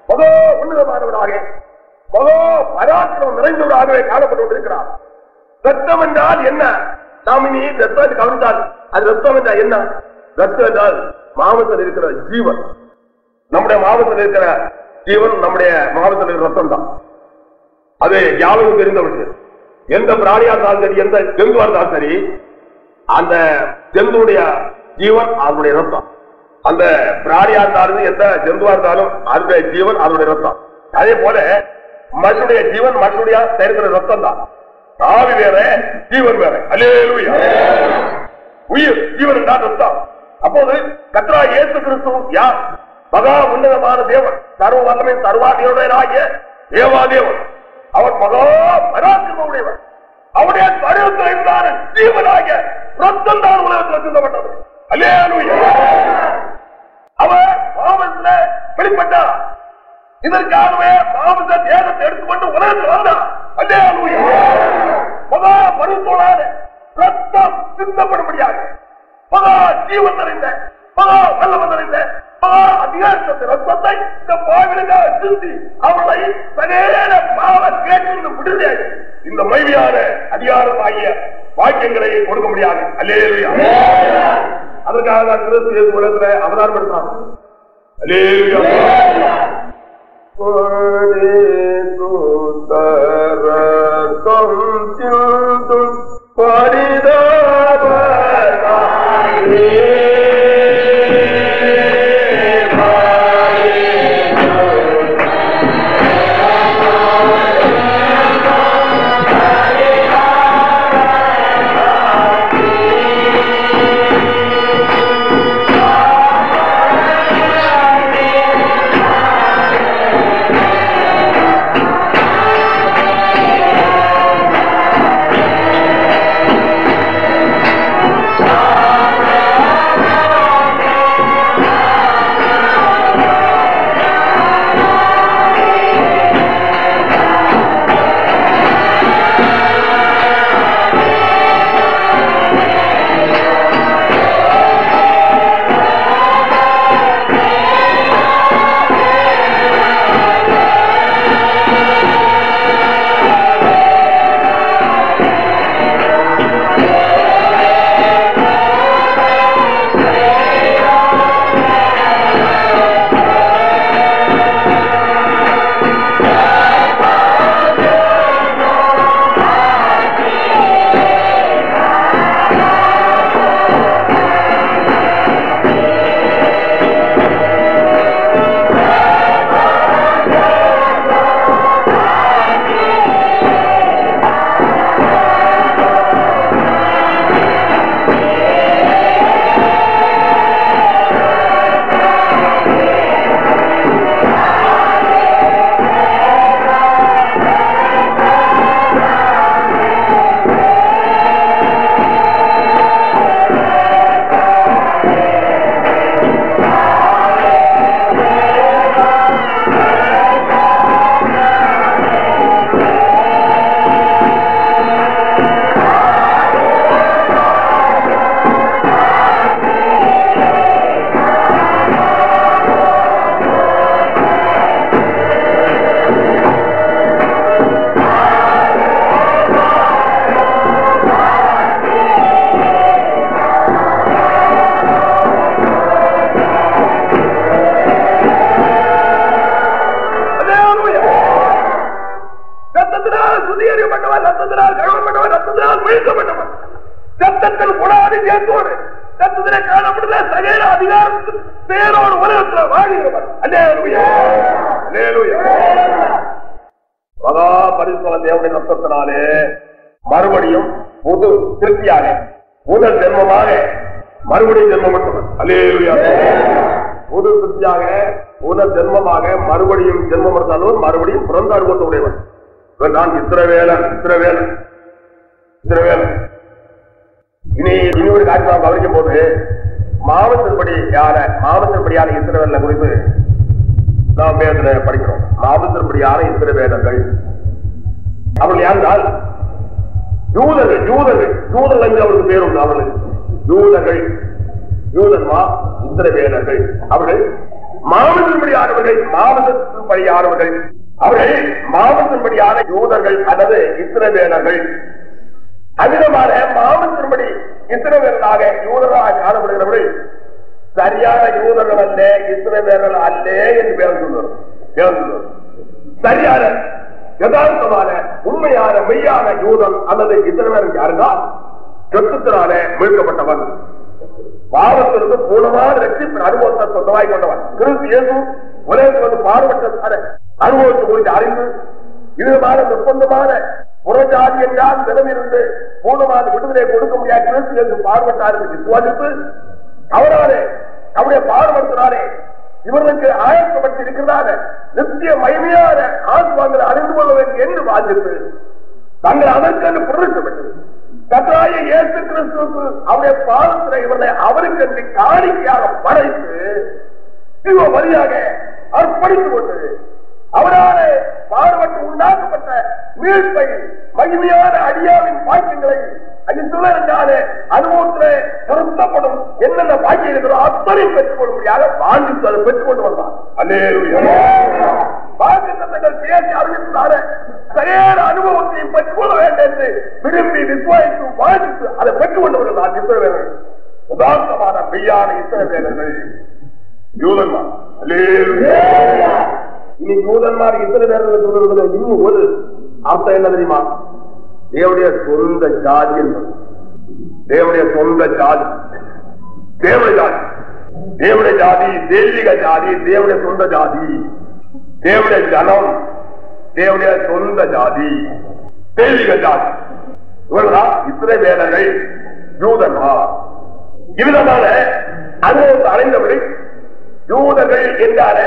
மகா உன்னதமானவராக மகா பராக்கிரமம் நிறைந்தவராகவே காணப்பட்டு கொண்டிருக்கிறார். ரத்தம் என்றால் என்ன? நாம் இனி ரத்தத்தை கவனித்தால் அது ரத்தம் என்றால் என்ன? ரத்தம் என்றால் மாமத்தில் இருக்கிற ஜீவன். நம்முடைய மாமத்தில் இருக்கிற ஜீவன் நம்முடைய மாமத்தில் இருக்கிற ரத்தம் தான். அது யாரும் தெரிந்த விஷயம். எந்த பிராணியா இருந்தாலும் சரி, எந்த ஜந்துவா இருந்தாலும் சரி, அந்த ஜந்துடைய ஜீவன் அதனுடைய ரத்தம். அந்த பிராணியா இருந்தாலும் எந்த ஜந்துவா இருந்தாலும் அதனுடைய ஜீவன் அதனுடைய ரத்தம். அதே போல மனுடைய ஜீவன் மனுடைய இருக்கிற ரத்தம் தான். ஆவி வேற, ஜீவன் வேற. அல்லேலூயா. உயிர் ஜீவன் என்றால் ரத்தம். அப்போது கர்த்தரா இயேசு கிறிஸ்து யார்? மகா உன்னதமான தேவன், சர்வ வல்லமை சர்வாதிகாரியாகிய தேவாதேவன். அவன் மகா பராக்கிரம உடையவன். அவனுடைய கருத்தில் இருந்தான ஜீவனாகிய ரத்தம் தான் உலகத்தில் சிந்தப்பட்டது. அல்லேலூயா. அவர் பாவத்துல வெளிப்பட்டார். இதற்காகவே பாவத்தை தேகத்தை எடுத்துக்கொண்டு உலகத்தில் வந்தார். அல்லேலூயா. மகா பருவத்தோடான ரத்தம் சிந்தப்படும்படியாக மகா ஜீவன் நிறைந்த மகா வல்லமை நிறைந்த மகா அதிகாரத்தை ரத்தத்தை இந்த பாவிலுக்காக சிந்தி அவர்களை சகல பாவ கேட்டு விடுதலை இந்த மைவியான அதிகாரம் ஆகிய வாக்கியங்களை கொடுக்க முடியாது. அல்லேலூயா. அதற்காக தான் கிறிஸ்து இயேசு உலகத்தில் அவதாரம் எடுத்தார். அல்லேலூயா. மறுபடியும் புது திருப்தியாக முதல் ஜென்மமாக மறுபடியும் ஜென்மம் மட்டும். அல்லேலூயா. புது சிருஷ்டியாக புனர் ஜென்மமாக மறுபடியும் ஜென்மம் எடுத்தாலும் மறுபடியும் பிறந்த அனுபவத்துடையவன். நான் இஸ்ரவேலன் இஸ்ரவேலன் இஸ்ரவேலன். இனி ஒரு காட்சி நாம் கவனிக்கும் போது மாவட்டத்தின்படியான இஸ்ரவேலனை குறித்து நாம் வேதனை படிக்கிறோம். மாவட்டத்தின்படியான இஸ்ரவேலர்கள் அவர்கள் யாருந்தால் யூதர்கள் என்று அவருக்கு பேரும் அவர்களுக்கு யூதர்கள் யூதன்மா இஸ்ரவேலர்கள். அவர்கள் மாவட்டத்தின்படியானவர்கள் அவர்கள் மாவட்டத்தின்படியான யூதர்கள் அல்லது இஸ்ரவேலர்கள். அவ்விதமான மாவட்டத்தின்படி இஸ்ரவேலராக யூதராக காணப்படுகிறவர்கள் சரியான யூதர்கள் அல்ல, இஸ்ரவேலர்கள் அல்ல என்று பேர் சொல்லுவார். சரியான யதார்த்தமான உண்மையான மெய்யான யூதன் அல்லது இஸ்ரவேலன் யாருன்னா சொத்துத்தினால மீட்கப்பட்டவன், பாவத்திற்கு பூர்ணமான ரட்சிப்பின் அனுபவத்தை சொந்தமாய் கொண்டவன். கிறிஸ்து இயேசு உலகத்தில் வந்து பாடுபட்ட அனுபவத்தை குறித்து அறிந்து இதுமான ஒப்பந்தமான புறஜாதி என்றால் தினமிருந்து பூர்ணமான விடுதலை கொடுக்க முடியாது கிறிஸ்து இயேசு பாடுபட்டார் என்று விசுவாசித்து அவராலே அவருடைய பாடுபடுத்தினாரே இவர்களுக்கு ஆயத்தப்பட்டு இருக்கிறதான நித்திய மகிமையான ஆத்மாக்களை அறிந்து கொள்ள வேண்டும் என்று வாசித்து தங்கள் அதற்கென்று புரட்சப்பட்டு கர்த்தராகிய இயேசு கிறிஸ்துவுக்கு அவருடைய பாதத்திலே இவர்களை அவருக்கு காணிக்கையாக படைத்து சிவ வழியாக அர்ப்பணித்துக் கொண்டு அவராலே பாடுபட்டு உண்டாக்கப்பட்ட மீட்பை மகிமையான அடியாவின் பாக்கியங்களை என்றாலே அனுபவத்திலே நிறுத்தப்படும் என்னென்ன பாக்கியம் இருக்கிறோ அத்தனை பெற்றுக் கொள்ளும்படியாக வாங்கிட்டு அதை பெற்றுக் கொண்டு வந்தான். பாக்கியங்கள் பேசி அறிவித்தார சரியான அனுபவத்தையும் பெற்றுக் கொள்ள வேண்டும் என்று விரும்பி விசுவாசித்து வாங்கிட்டு அதை பெற்றுக் கொண்டு வருகிறார் இஸ்ரவேலர்கள். உதாரணமான மெய்யான இஸ்ரவேலர்கள் யூதன்மார். இனி யூதன்மார் இஸ்ரவேலர்கள் சொல்லுவது இன்னும் ஒரு அர்த்தம் என்ன தெரியுமா? தேவனுடைய சொந்த ஜாதி என்பது. தேவனுடைய சொந்த ஜாதி, தேவனுடைய ஜாதி, தேவனுடைய ஜாதி, தெய்வீக ஜாதி, தேவனுடைய சொந்த ஜாதி, தேவனுடைய ஜனம், தேவனுடைய சொந்த ஜாதி, தெய்வீக ஜாதி. இவர்களா இஸ்ரவேலர்கள் யூதன்மார். இவ்விதமான அனுபவத்தை அடைந்தவர்கள் யூதர்கள் என்றால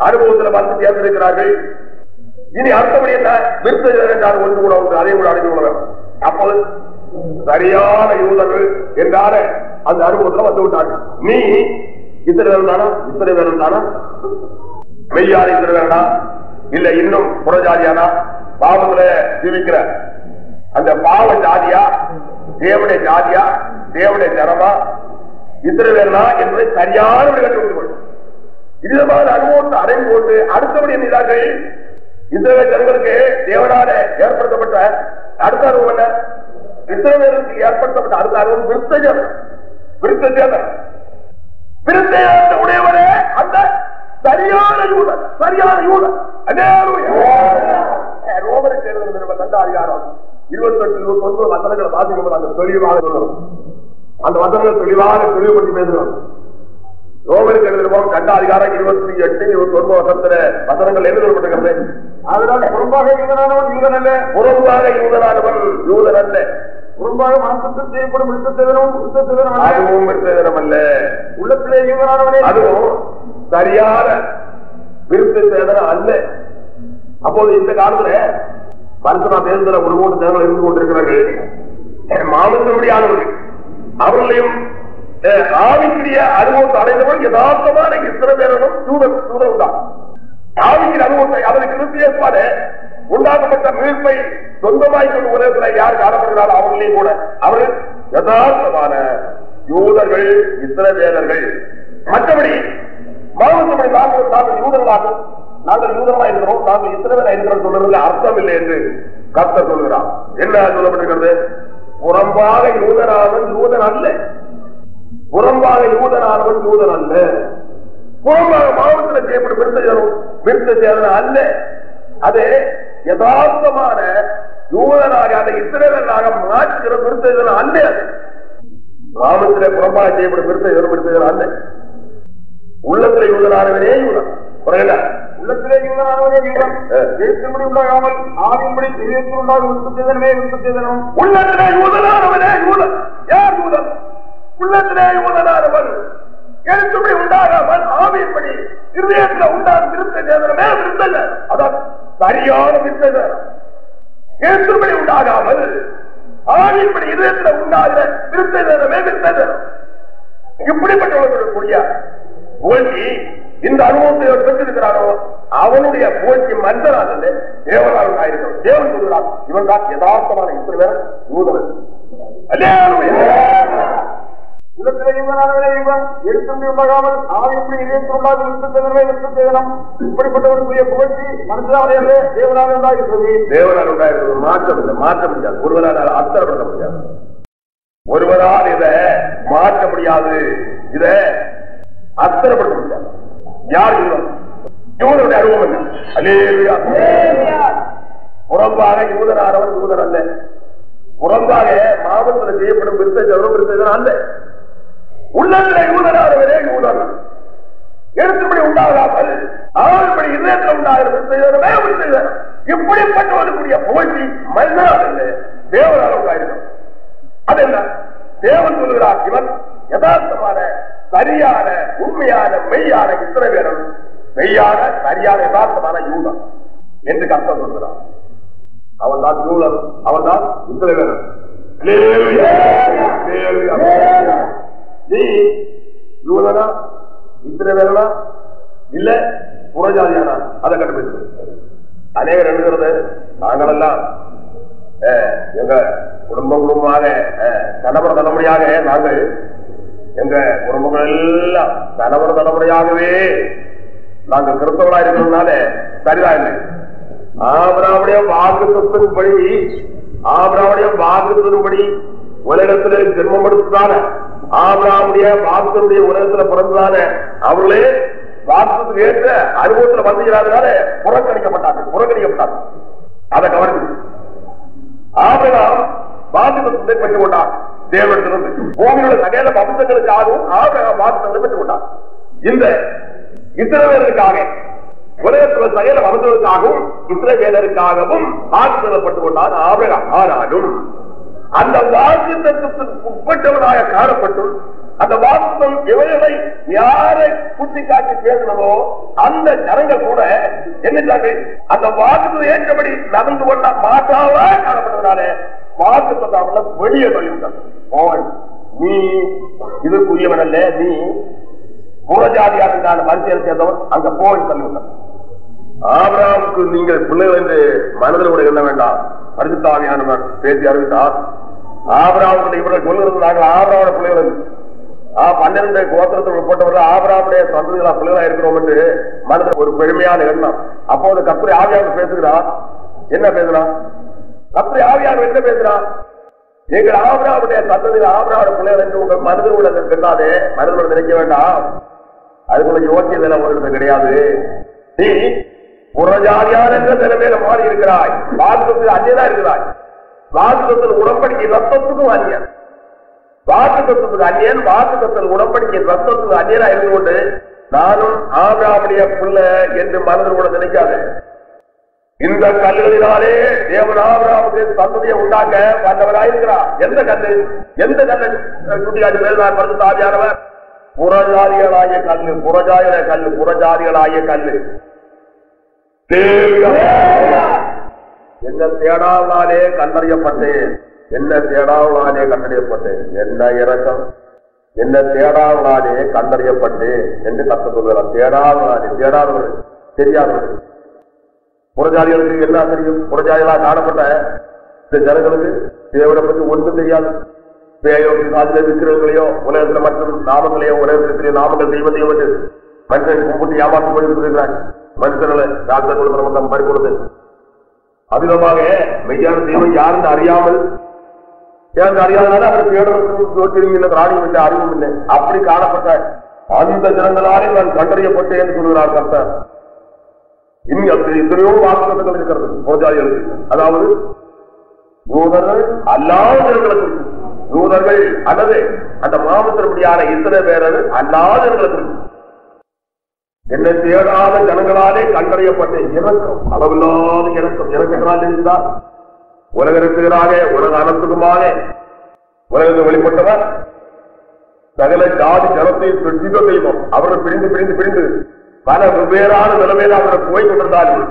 அனுபவத்தில் வந்து சேர்ந்திருக்கிறார்கள். இனி அடுத்தபடி என்ன? விருத்தஜர் என்றால் ஒன்று கூட உண்டு, அதை கூட அடைந்து கொள்ள வேண்டும். அப்போது சரியான யூதர்கள் என்றால அந்த அனுபவத்தில் வந்து விட்டார்கள். நீ இஸ்ரவேலன் தானா? இஸ்ரவேலன் தானா? மெய்யான இஸ்ரவேலனா இல்ல இன்னும் புறஜாதியானா? பாவத்துல ஜீவிக்கிற அந்த பாவ ஜாதியா, தேவனுடைய ஜாதியா, தேவனுடைய ஜனமா, இஸ்ரவேலனா என்பதை சரியான கண்டுபிடித்து விதமான அனுபவத்தை அடைந்து கொண்டு அடுத்தபடி என்னிதார்கள் இஸ்ரவேல் ஜனங்களுக்கு தேவனால ஏற்படுத்தப்பட்ட அடுத்த அனுபவம் என்ன? இஸ்ரவேலுக்கு ஏற்படுத்தப்பட்ட அடுத்த அனுபவம் விருத்தஜேதம். உடையவரே அந்த சரியான யூதன், சரியான யூதன். ரோமருக்கு எழுதுறது நல்ல அதிகாரம் 28, 29 வசனங்களை வாசிக்கும் அந்த தெளிவாக சொல்லணும். அந்த வசனங்கள் தெளிவாக தெளிவுபடுத்தி பேசுகிறோம். ரோமருக்கு எழுதுவோம் 2 அதிகாரம் 28, 29 வசனத்துல வசனங்கள் எழுதப்பட்டிருக்கிறது. அதனால புறம்பாக யூதனானவன் யூதன் அல்ல, புறம்பாக யூதனானவன் யூதன் அல்ல, புறம்பாக மாற்றத்தில் செய்யப்படும் அதுவும் விருத்தசேதனம் அல்ல, உள்ளத்திலே யூதனானவனே அதுவும் சரியான விருத்தசேதனம் அல்ல. அப்போது இந்த காலத்துல பரிசுத்த தேர்தல ஒரு கோடி தேர்தல் இருந்து கொண்டிருக்கிறார்கள். மாமசபடியானவர்கள் அவர்களையும் ஆவிக்குரிய அனுபவத்தை அடைந்தவர்கள் யதார்த்தமான இஸ்ரவேலனும் யூதன் தான். ஆவிக்குரிய அனுபவத்தை அதற்கு கிறிஸ்தியேசுவால உண்டாக்கப்பட்ட மீட்பை சொந்தமாய் கொண்டு உலகத்தில் யார் காணப்படுகிறார்கள் அவர்களையும் கூட அவர்கள் யதார்த்தமான யூதர்கள், இஸ்ரவேலர்கள். மற்றபடி மாமசபடி நாங்கள் யூதர்களாக நாங்கள் யூதர்களா இருக்கிறோம், நாங்கள் இஸ்ரவேலா இருக்கிறோம் சொல்றதுல அர்த்தம் இல்லை என்று கர்த்தர் சொல்கிறார். என்ன சொல்லப்பட்டிருக்கிறது? புறம்பாக யூதனானவன் யூதன் அல்ல, புறம்பாக யூதனானவன் யூதன் அல்ல, புறம்பாக மாவட்டத்தில் செய்யப்படும் விருத்தசேதனம் அல்ல. அது யதார்த்தமான யூதனாக அந்த இஸ்ரவேலனாக மாற்றுகிற விருத்தசேதனம் அல்ல. அது மாவட்டத்திலே புறம்பாக செய்யப்படும் விருத்தசேதனம் அல்ல. உள்ளத்திலே யூதனானவனே யூதன். உள்ளத்திலே யூதனானவனே யூதன். எழுத்தின்படி உண்டாகாமல் ஆவியின்படி இதயத்தில் உண்டாகும் விருத்தசேதனமே விருத்தசேதனம். உள்ளத்திலே யூதனானவனே யூதன். யார் யூதன்? உள்ளத்திலே யூதனானவன் எழுத்துப்படி உண்டாகாமல் ஆவியின்படி இருதயத்துல உண்டான விருத்த சேதனமே விருத்தல்ல. அதான் சரியான விருத்த சேதனம். எழுத்துப்படி உண்டாகாமல் ஆவியின்படி இருதயத்துல உண்டாகிற விருத்த சேதனமே விருத்த சேதனம். இப்படிப்பட்டவர்களுடைய புகழ்ச்சி இந்த அனுபவத்தை பெற்றிருக்கிறாரோ அவனுடைய புகழ்ச்சி மனிதனானது தேவனால் ஆயிருக்கிறது. தேவன் சொல்கிறார், இவன் தான் யதார்த்தமான இப்படி வேற யூதன். இப்படிப்பட்டவர்களுடைய புகழ்ச்சி மனிதனாலே தேவனால் உண்டாயிருக்கிறது. தேவனால் உண்டாயிருக்கிறது. மாற்றம் இல்லை, மாற்ற முடியாது. ஒருவரால் அர்த்தப்படுத்த முடியாது. ஒருவரால் இதை மாற்ற முடியாது. இதை அர்த்தப்படுத்த முடியாது. யார் யூதன்? யூதனுடைய அனுபவம் என்ன? அல்லேலூயா. புறம்பாக யூதனானவன் யூதன் அல்ல. புறம்பாக மாவட்டத்தில் செய்யப்படும் விருத்தம் அல்ல. உள்ளத்திலே யூதனானவரே யூதன். எழுத்துப்படி உண்டாகாமல் அவன்படி இதயத்தில் உண்டாகிற விருத்தமே விருத்தம். இப்படிப்பட்டவர்களுடைய புகழ்ச்சி மனிதனால் அல்ல, தேவனால் உண்டாயிருக்கும். அது என்ன? தேவன் சொல்கிறார், இவன் யதார்த்தமான சரியான உண்மையான மெய்யான இஸ்ரவேலன், மெய்யான சரியான யதார்த்தமான யூதன் என்று கர்த்தர் சொல்கிறார். அவன் தான் யூதன், அவன் தான் இஸ்ரவேலன். நீ யூதனா இஸ்ரவேலனா இல்ல புறஜாதியானா? அதை கண்டுபிடிச்சு அநேகர் எழுதுகிறது, நாங்களெல்லாம் எங்க குடும்பமாக கணவர் தலைமுறையாக நாங்கள் எங்க குடும்பங்கள் எல்லாம் கணவர் தலைமுறையாகவே நாங்கள் கிறிஸ்தவர்களா இருக்கிறதுனால சரிதான் இல்லை. ஆபிரகாமுடைய வாக்குத்தத்தின்படி உலகத்தில் ஜென்மம் எடுத்ததான ஆபிரகாமுடைய வாக்குடைய உலகத்துல பிறந்ததான அவர்களே வாக்குக்கு ஏற்ற அனுபவத்தில் வந்துகிறார்களால புறக்கணிக்கப்பட்டாங்க. அதை கவனிச்சு ஆபிரகாம் வாக்குத்தத்தை பெற்றுக் கொண்டார். தேவனிடத்திலிருந்து பூமியுடைய சகல வம்சங்களுக்காகவும் ஆபிரகாம் வாக்குத்தத்தை பெற்றுக் கொண்டார். இந்த இஸ்ரவேலருக்காக உலகத்தில் சகல வம்சங்களுக்காகவும் இஸ்ரவேலருக்காகவும் வாக்குத்தப்பட்டுக் கொண்டார் ஆபிரகாம். ஆனாலும் அந்த வாக்குத்தத்துக்கு உட்பட்டவனாக காணப்பட்டும் அந்த வாக்குத்தம் இவைகளை யாரை குட்டிக்காட்டி பேசணுமோ அந்த ஜனங்கள் கூட என்ன அந்த வாக்குத்தம் ஏற்றபடி நடந்து கொண்ட மாட்டாவா காணப்பட்டதுனால வாக்குத்தத்தை அவங்கள வெளியே சொல்லிவிட்டார். நீ இதுக்குரியவன் அல்ல, நீ புறஜாதியான மனுஷன் சேர்ந்தவன், அங்க போய் சொல்லிவிட்டார். ஆபிரகாமுக்கு நீங்கள் பிள்ளைகள் என்று மனதில் கூட என்ன வேண்டாம். பரிசுத்த ஆவியானவர் பேசி அறிவித்தார். ஆபிரகாமுக்கு இவர்கள் சொல்லுகிறது, நாங்கள் ஆபிரகாமுடைய பிள்ளைகள் 12 கோத்திரத்தில் உட்பட்டவர்கள் ஆபிரகாமுடைய சந்ததிகளா பிள்ளைகளா இருக்கிறோம் என்று மனதில் ஒரு பெருமையான எண்ணம். அப்போது கர்த்தருடைய ஆவியானவர் பேசுகிறார். என்ன பேசுறான்? கர்த்தருடைய ஆவியானவர் என்ன பேசுறான்? எங்கள் ஆபிரகாமுடைய சந்ததியில் ஆபிரகாமுடைய பிள்ளைகள் என்று உங்கள் மனதில் உள்ளது சொல்லாதே, மனதில் நினைக்க வேண்டாம். அதுக்குள்ள யோசியதில் ஒரு கிடையாது. நீ புறஜாதியான நிலைமையில மாறி இருக்கிறாய். வாக்குத்தத்தில் அந்நியதா இருக்கிறாய். வாக்குத்தத்தில் உடன்படிக்கை ரத்தத்துக்கும் அந்நியன். வாக்குத்தத்துக்கு அந்நியன், வாக்குத்தத்தில் உடன்படிக்கை ரத்தத்துக்கு அந்நியனா இருந்து கொண்டு நானும் ஆபிரகாமுடைய பிள்ளை என்று மனதில் கூட நினைக்காது. இந்த கல்லுகளினாலே தேவன் ஆபிரகாமுக்கு சந்ததியை உண்டாக்க வல்லவராயிருக்கிறார். எந்த கல்லை சுட்டிக்காட்டி பரிசுத்த ஆவியானவர்? புறஜாதிகளாகிய கல்லு, புறஜாதிகளாகிய கல்லு. என்ன தேடாவலாலே கண்டறியப்பட்டேன், என்ன தேடாவலாலே கண்டறியப்பட்டேன், என்ன இறக்கம், என்ன தேடாவலாலே கண்டறியப்பட்டேன் என்று கத்த சொல்கிறார். தேடாதவர்கள் தெரியாதவர்கள். புறஜாதிகளுக்கு என்ன தெரியும்? புறஜாதிகளாக காணப்பட்ட இந்த ஜனங்களுக்கு தேவனை பற்றி ஒன்றும் தெரியாது. பேயோ விக்கிரகங்களையோ உலகத்துல மற்றும் நாமங்களையோ உலகத்திற்கு நாமங்கள் தெய்வத்தையோ வந்து மனுஷன் கும்பிட்டு ஏமாற்று போயிருக்கிறாங்க. மனுஷர்களை டாக்டர் கொடுக்கிற பறிக்கொடுத்து அதிகமாக மெய்யான தெய்வம் யாருன்னு அறியாமல் அறியாதனால அவர் தேடுறதுக்கு இல்லை, ராணியும் இல்லை, அறிவும் இல்லை. அப்படி காணப்பட்ட அந்த ஜனங்களாலே நான் கண்டறியப்பட்டேன் என்று சொல்கிறார் கர்த்தர். இன்னும் எத்தனையோ வாக்குத்தங்கள் இருக்கிறது புறஜாதிகளுக்கு. அதாவது யூதர்கள் அல்லாத ஜனங்களுக்கு, யூதர்கள் அல்லது அந்த மாவட்டத்திற்குடியான இஸ்ரவேலர் அல்லாத ஜனங்களுக்கு என்ன தேடாத ஜனங்களாலே கண்டறியப்பட்ட இறக்கம், அளவில்லாத இறக்கங்களால் இருந்தார். உலகத்திற்காக உலக அனத்துக்குமாக உலகத்தில் வெளிப்பட்டவர் சகல ஜாதி ஜனத்தை சிருஷ்டித்த தெய்வம். அவர்கள் பிரிந்து பிரிந்து பிரிந்து பல வெவ்வேறான நிலைமையில அவர்கள் போய் கொண்டிருந்தார்கள்.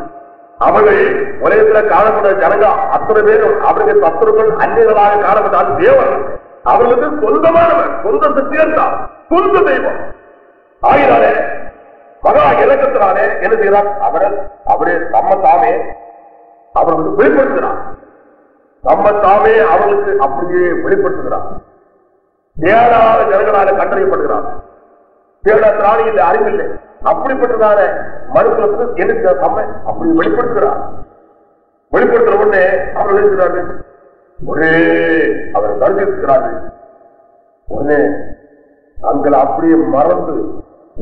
அவர்கள் உலகத்தில் காணப்பட்ட ஜனங்க அத்தனை பேரும் அவர்கள் சத்துருக்கள் அந்நியர்களாக காணப்பட்டால் தேவன் அவர்களுக்கு சொந்தமானவர், சொந்த சித்தியர்தான், சொந்த தெய்வம். ஆகினாலே மகா இலக்கத்தினாலே என்ன செய்கிறார்? அவரே தம்மத்தாமே அவர்களுக்கு வெளிப்படுத்துகிறார். தம்மத்தாமே அவர்களுக்கு அப்படியே வெளிப்படுத்துகிறார். தேடாத ஜனங்களால கண்டறியப்படுகிறார். தேடாத இந்த அறிவில்லை. அப்படிப்பட்டதான மனுக்குலத்துக்கு எனக்கு தம்மை அப்படி வெளிப்படுத்துகிறார். வெளிப்படுத்துற உடனே அவர் எழுதுகிறார்கள், ஒரே அவர் தரிசிக்கிறார்கள். உடனே தங்களை அப்படியே மறந்து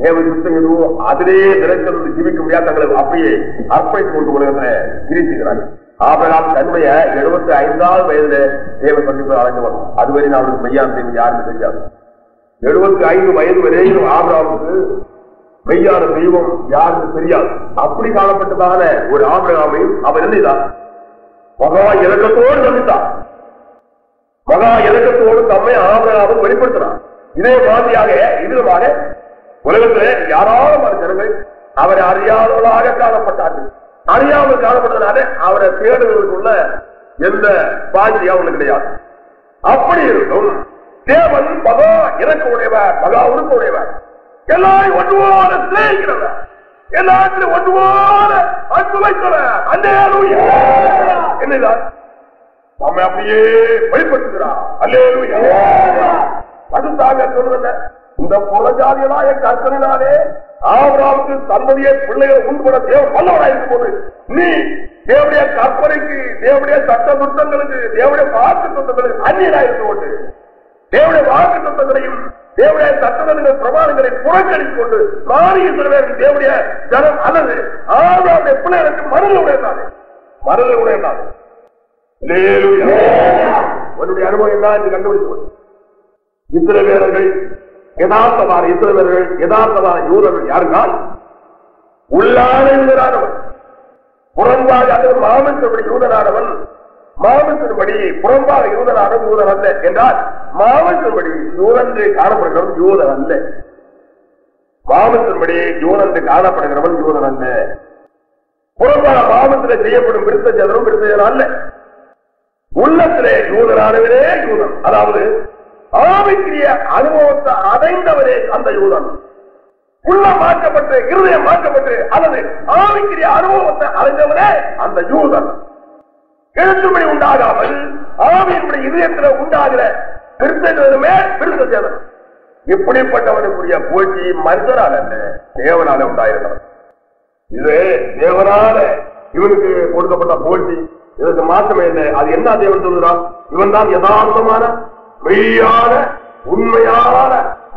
தேவ யுத்தம் எதுவோ அதிலேயே நிலைத்திருந்து ஜீவிக்க முடியாது தங்களை அப்படியே அர்ப்பணித்துக் கொண்டு உலகத்தை பிரிச்சுகிறார்கள். ஆபிரகாம் தன்மைய 75வது வயதுல தேவ சந்திப்பு அடைந்தவர். அதுவரை அவருக்கு மெய்யான தெய்வம் யாருன்னு தெரியாது. 75 வயது வரையிலும் ஆபிரகாமுக்கு மெய்யான தெய்வம் யாருன்னு தெரியாது. அப்படி காணப்பட்டதான ஒரு ஆபிரகாமையும் அவர் எழுதினார். மகா இலக்கத்தோடு சந்தித்தார். மகா இலக்கத்தோடு தம்மை ஆபிரகாமும் வெளிப்படுத்தினார். இதே மாதிரியாக இதுவாக உலகத்திலே யாராவது ஜனங்கள் அவரை அறியாதவர்களாக காணப்பட்டார்கள். அறியாமல் காணப்பட்டதுனால அவரை தேடுவதற்குள்ள எந்த பாஞ்சி அவனுக்கு கிடையாது. அப்படி இருக்கும் தேவன் மகா இறக்க உடையவர், மகா உறுப்பு உடையவர், எல்லாரும் ஒன்றுவோட சிநேகிக்கிறவர், எல்லாத்திலும் ஒன்றுவோட அன்பு வைத்தவர். என்னதான் நம்ம அப்படியே வெளிப்படுத்துகிறார். அல்லேலூயா. அதுதாக சொல்லுங்க, இந்த புறஜாதியனாய கர்த்தனாலே ஆபிரகாமுக்கு தன்னுடைய பிள்ளைகள் உண்பட தேவன் வல்லவராயிருக்கும் போது நீ தேவனுடைய கற்பனைக்கு, தேவனுடைய சட்ட துட்டங்களுக்கு, தேவனுடைய வாக்கு துட்டங்களுக்கு அந்நியராயிருந்து கொண்டு தேவனுடைய வாக்கு துட்டங்களையும் தேவனுடைய சட்டங்கள் பிரமாணங்களை புறக்கணித்துக் கொண்டு மாறிய தேவனுடைய ஜனம் அல்லது ஆபிரகாமுடைய பிள்ளைகளுக்கு மறுதல் உடையதானே, மறுதல் உடையதானே. உன்னுடைய அனுபவம் என்ன என்று கண்டுபிடித்து இஸ்ரவேலர்கள் யதார்த்தமான இஸ்ரவேலர்கள், யதார்த்தமான யூதர்கள் யாருனால் உள்ளான யூதனானவன், புறம்பாக மாமத்தின்படி யூதனானவன், மாமத்தின்படி புறம்பாக யூதனான யூதன் அல்ல என்றால் மாமத்தின்படி யூதன்று காணப்படுகிறவன் யூதன் அல்ல. மாமத்தின்படி யூதன்று காணப்படுகிறவன் யூதன் அல்ல. புறம்பாக மாமத்தில் செய்யப்படும் விருத்த ஜனரும் விருத்த ஜனம் அல்ல. உள்ளத்திலே யூதனானவரே யூதன், அதாவது ஆவிக்குரிய அனுபவத்தை அடைந்தவரே அந்த யூதன். உள்ள மாற்றப்பட்டு இருதயம் மாற்றப்பட்டு அல்லது ஆவிக்குரிய அனுபவத்தை அடைந்தவரே அந்த யூதன். எழுத்துப்படி உண்டாகாமல் ஆவியின்படி இதயத்தில் உண்டாகிற விருத்தமே விருத்த சேதம். இப்படிப்பட்டவனுக்குரிய போட்டி மனிதனால அல்ல, தேவனால உண்டாயிருந்தவன். இது தேவனால இவனுக்கு கொடுக்கப்பட்ட போட்டி. இதற்கு மாற்றமே இல்லை. அது என்ன தேவன் சொல்கிறான்? இவன் தான் யதார்த்தமான மெய்யான உண்மையான